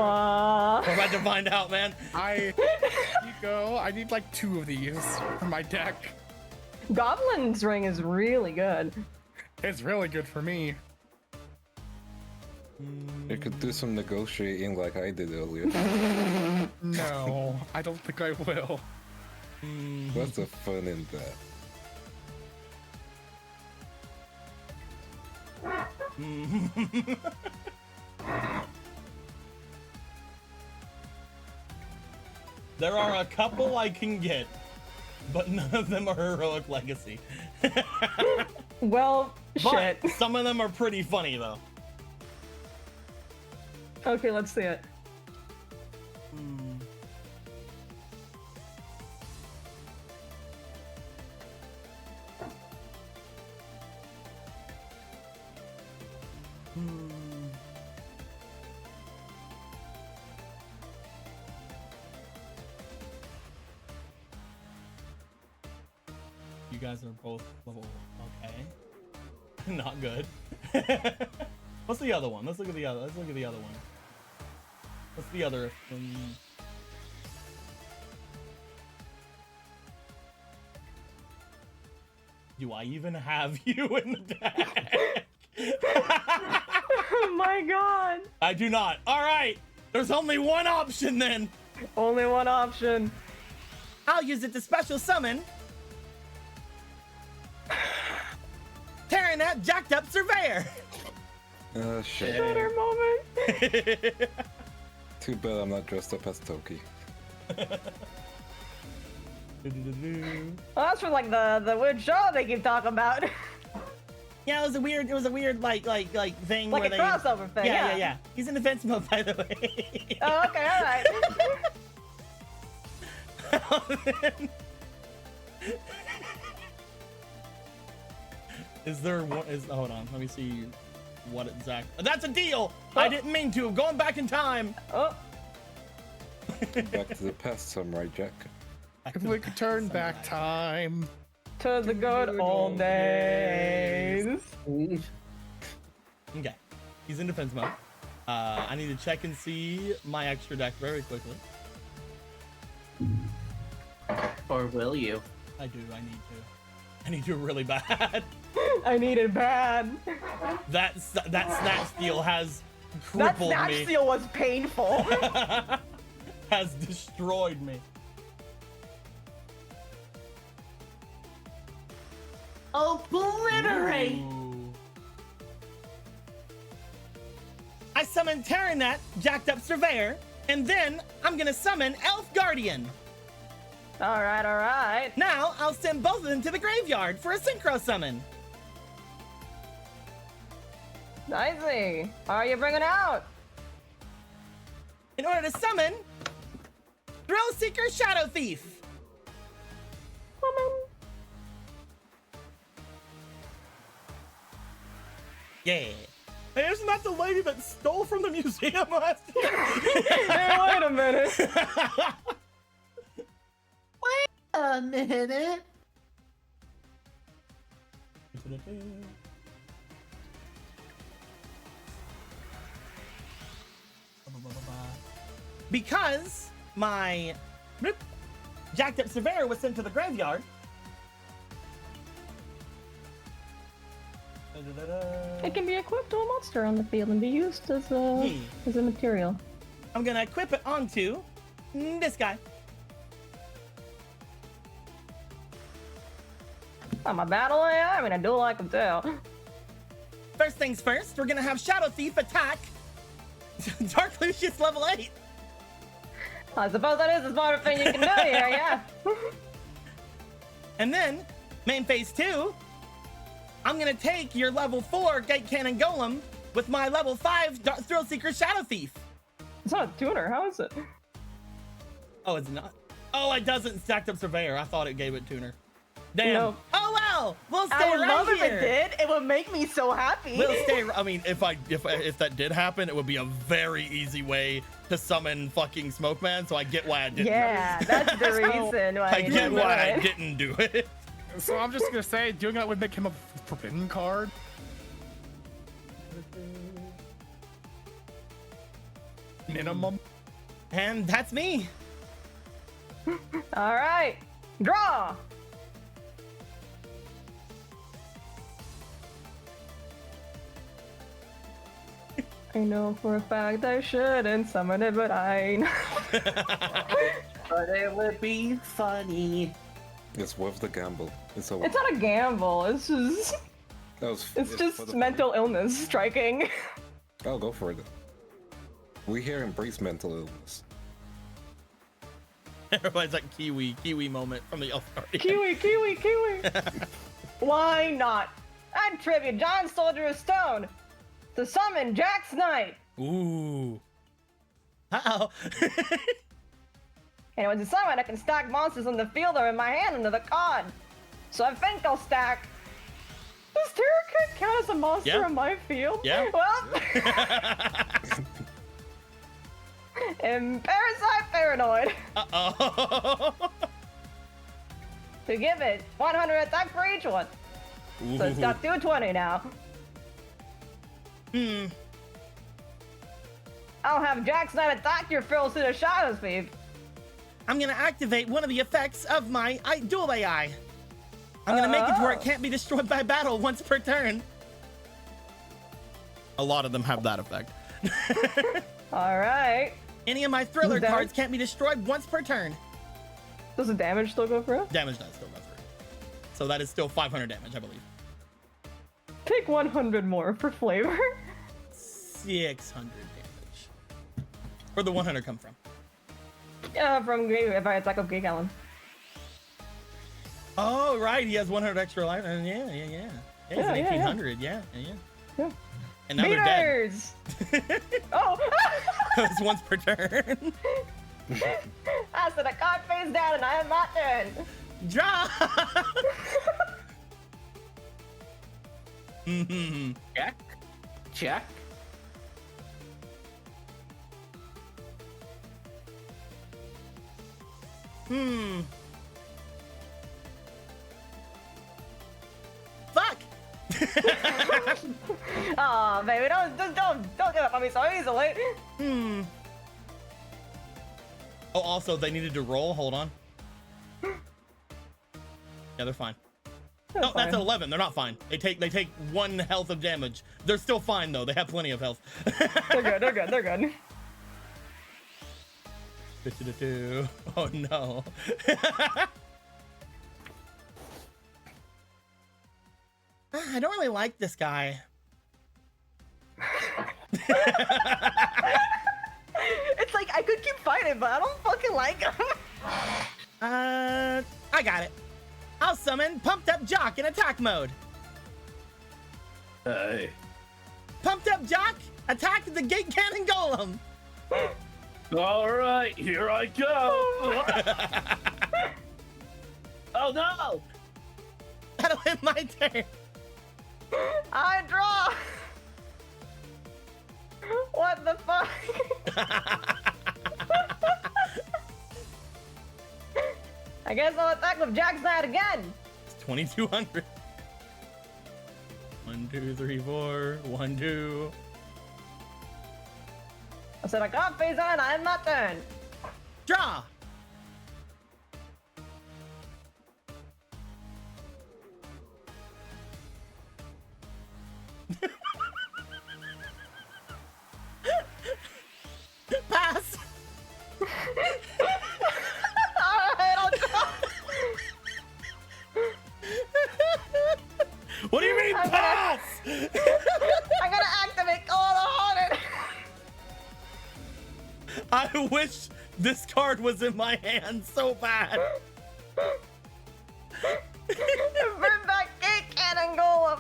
We're about to find out, man. You go. I need like 2 of these for my deck. Goblin's Ring is really good. It's really good for me. You could do some negotiating like I did earlier. No, I don't think I will. What's the fun in that? There are a couple I can get, but none of them are heroic legacy. Well, But shit. some of them are pretty funny though. Okay, let's see it. You guys are both level okay. Not good. What's the other one? Let's look at the other. Let's look at the other one. What's the other? Do I even have you in the deck? Oh my god. I do not. All right. There's only one option then. Only one option. I'll use it to special summon Terranet Jacked Up Surveyor. Shit. Better moment. Too bad I'm not dressed up as Toki. Well, that's for like the weird show they keep talking about. Yeah, it was a weird like thing Like where a they crossover thing, yeah. yeah. He's in defense mode, by the way. Oh, okay, alright. Is there one? Hold on, let me see what exact. That's a deal. I didn't mean to. Going back in time. Oh, Back to the past, Samurai Jack. Back If to we the could turn past, back samurai. time. to the good old days. Okay, he's in defense mode. I need to check and see my extra deck very quickly. Or will you? I do. I need to really bad. I need it bad. That snatch steal has That crippled snatch me. steal was painful. Has destroyed me. Obliterate! Ooh. I summon Terranet, Jacked Up Surveyor, and then I'm gonna summon Elf Guardian. All right. Now I'll send both of them to the graveyard for a synchro summon. Nicely. What are you bringing out? In order to summon Thrill Seeker Shadow Thief. Yeah. Hey, isn't that the lady that stole from the museum last year? Hey, wait a minute. A minute. Because my Jacked Up Surveyor was sent to the graveyard. It can be equipped to a monster on the field and be used as a material. I'm gonna equip it onto this guy. I'm a battle AI. I mean, I do like them too. First things first, we're gonna have Shadow Thief attack Dark Lucius level 8. I suppose that is the smartest thing you can do here, yeah. And then, main phase 2, I'm gonna take your level 4 Gate Cannon Golem with my level 5 Thrill Seeker Shadow Thief. It's not a tuner. How is it? Oh, it's not. Oh, it doesn't Stacked Up Surveyor. I thought it gave it tuner. Damn. No. Oh well, we'll stay I would right love here. if it did. It would make me so happy. We'll stay. I mean, if that did happen, it would be a very easy way to summon fucking Smoke Man. So I get why I didn't. Yeah, that's the reason why I you get didn't why do I it. didn't do it. So I'm just gonna say, doing that would make him a forbidden card. Minimum. And that's me. All right, draw. I know for a fact I shouldn't summon it, but I know. But it would be funny. It's worth the gamble. It's It's not a gamble. It's just for just the mental illness striking. I'll go for it. We here embrace mental illness. Everybody's like Kiwi moment from the Elf Guardian. Kiwi. Why not? I'd tribute John Soldier of Stone to summon Jack's Knight. Ooh. Uh-oh. And when it's summoned, I can stack monsters on the field or in my hand under the card. So I think I'll stack. Does Terracrit count as a monster Yeah. on my field? Yeah. Well. And Parasite Paranoid. Uh-oh. To give it 100 attack for each one. So it's got 220 now. I'll have Jack's Knight attack your fills to the Shadow Thief. I'm gonna activate one of the effects of my dual AI. I'm gonna make it to where it can't be destroyed by battle once per turn. A lot of them have that effect. Alright. Any of my thriller Damage? cards can't be destroyed once per turn. Does the damage still go through? Damage does still go through. So that is still 500 damage, I believe. Take 100 more for flavor. 600 damage. Where'd the 100 come from? Yeah, from if I attack with Geek Allen. Oh, right. He has 100 extra life. Yeah. Yeah, it's an 1800. Yeah. And now they're dead. Beaters! Oh! It's once per turn. I said a card face down and I have my turn. Draw! Check. Fuck! Aw, baby, don't give up on me so easily. Oh, also, they needed to roll. Hold on. Yeah, they're fine. No, that's an 11. They're not fine. They take 1 health of damage. They're still fine though. They have plenty of health. They're good. Oh no. I don't really like this guy. It's like I could keep fighting, but I don't fucking like him. I got it. I'll summon Pumped Up Jock in attack mode. Hey. Pumped Up Jock, attack the Gate Cannon Golem. All right, here I go. Oh no! That'll end my turn. I draw. What the fuck? I guess I'll attack with Jack's Knight again. It's 2200. 1, 2, 3, 4. 1, 2. I said I can't phase on. I am not turn. Draw. Pass. Alright, I'll draw. What do you mean I'm pass? I gotta activate Call of the Haunted. I wish this card was in my hand so bad. Bring back Gate Cannon Golem.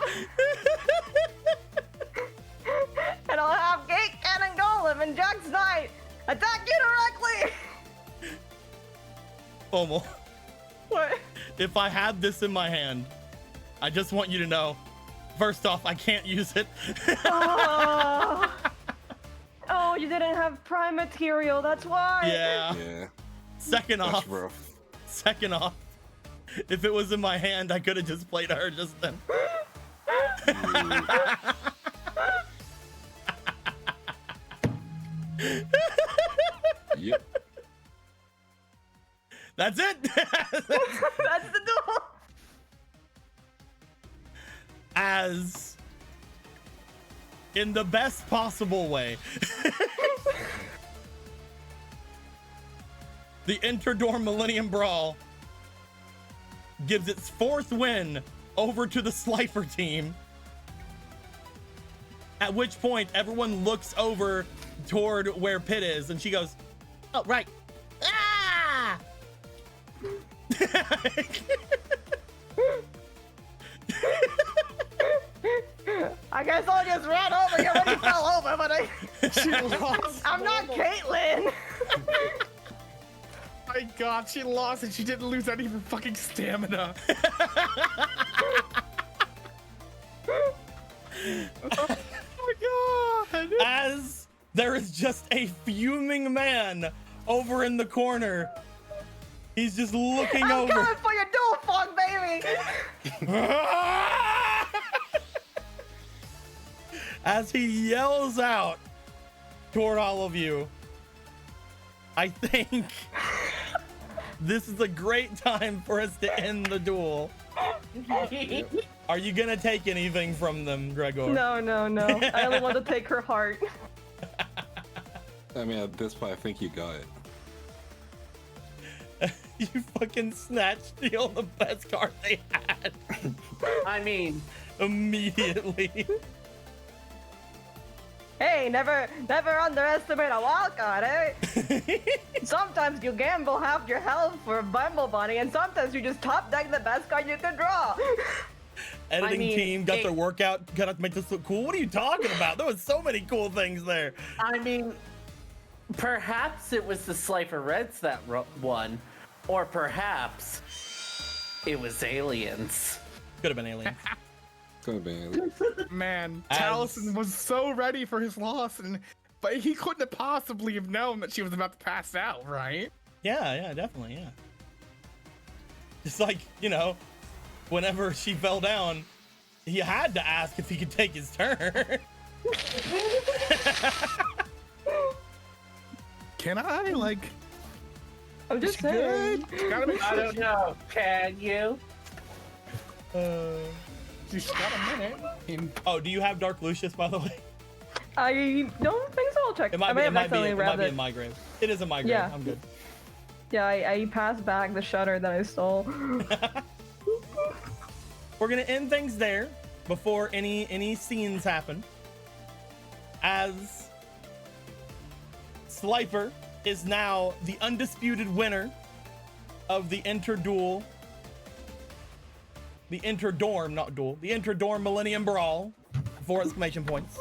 And I'll have Gate Cannon Golem and Jack's Knight attack you directly. Omo, What? if I had this in my hand, I just want you to know, first off, I can't use it. Oh. Oh, you didn't have prime material, that's why. Yeah. Yeah, Second that's off, rough. if it was in my hand, I could have just played her just then. Yep. That's it. That's the duel. As in the best possible way. The Interdorm Millennium Brawl gives its 4th win over to the Slifer team. At which point everyone looks over toward where Pit is and she goes, "Oh, right. Ah!" I guess I'll just run over you when you fell over, but She lost. I'm not Caitlyn. My God, she lost and she didn't lose any of her fucking stamina. Oh my God. As there is just a fuming man over in the corner. He's just looking I'm over. coming for your dual fog, baby. As he yells out toward all of you, I think this is a great time for us to end the duel. Are you gonna take anything from them, Gregor? No, no, no. I only want to take her heart. I mean, at this point, I think you got it. You fucking snatch steal the best card they had I mean, immediately. Hey, never underestimate a wild card, eh? Sometimes you gamble half your health for a Bumble Bunny, and sometimes you just top deck the best card you can draw. Editing I mean, team got it- their workout, gotta make this look cool. What are you talking about? There was so many cool things there. I mean, perhaps it was the Slifer Reds that won, or perhaps it was aliens. Could have been aliens. Could have been. Man, As- Taliesin was so ready for his loss, but he couldn't have possibly have known that she was about to pass out, right? Yeah, definitely, yeah. Just like, you know, whenever she fell down, he had to ask if he could take his turn. Can I? Like, I'm just she saying. good? Gotta make I sure don't know. Can you? she's got a minute. Oh, do you have Dark Lucius, by the way? I don't think so. I'll check. It might I be, may it have might be, accidentally it might grabbed be it. in my grave. It is in my grave. Yeah. I'm good. Yeah, I passed back the shutter that I stole. We're gonna end things there before any scenes happen. As Slifer is now the undisputed winner of the interdorm, not duel, the interdorm Millennium Brawl, 4 exclamation points.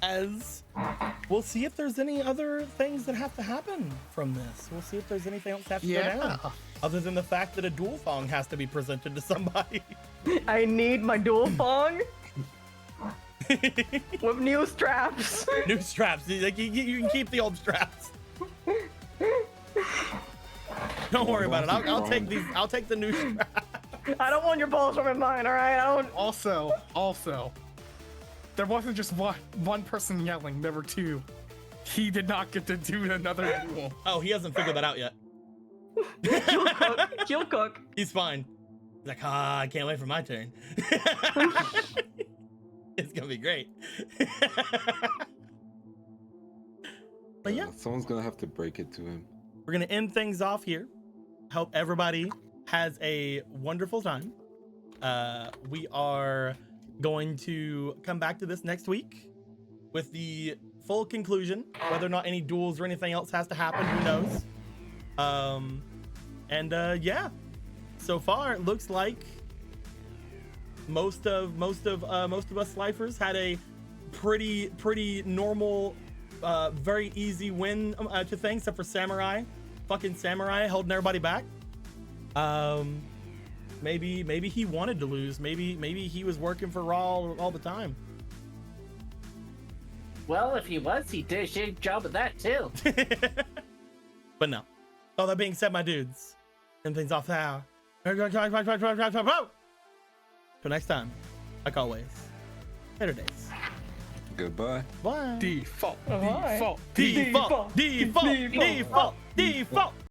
As we'll see if there's any other things that have to happen from this. We'll see if there's anything else that has to go down. Other than the fact that a dual thong has to be presented to somebody. I need my dual thong with new straps. New straps. Like, you can keep the old straps. Don't worry about it. I'll take these. I'll take the new straps. I don't want your balls from mine, all right? I don't. Also, there wasn't just one person yelling. There were 2. He did not get to do another duel. Oh, he hasn't figured that out yet. He'll cook. He's fine. He's like, I can't wait for my turn. It's gonna be great. But yeah, Someone's gonna have to break it to him. we're gonna end things off here. Hope everybody has a wonderful time. We are going to come back to this next week with the full conclusion. Whether or not any duels or anything else has to happen, who knows? Yeah, so far it looks like most of us Slifers had a pretty normal, very easy win to things, except for Samurai. Fucking Samurai holding everybody back. Maybe he wanted to lose. Maybe he was working for Raw all the time. Well, if he was, he did a shitty job of that too. But no. All that being said, my dudes, end things off now. Till next time, like always, better days. Goodbye. Bye. Default. Bye. Default. Default. Default. Default. Default.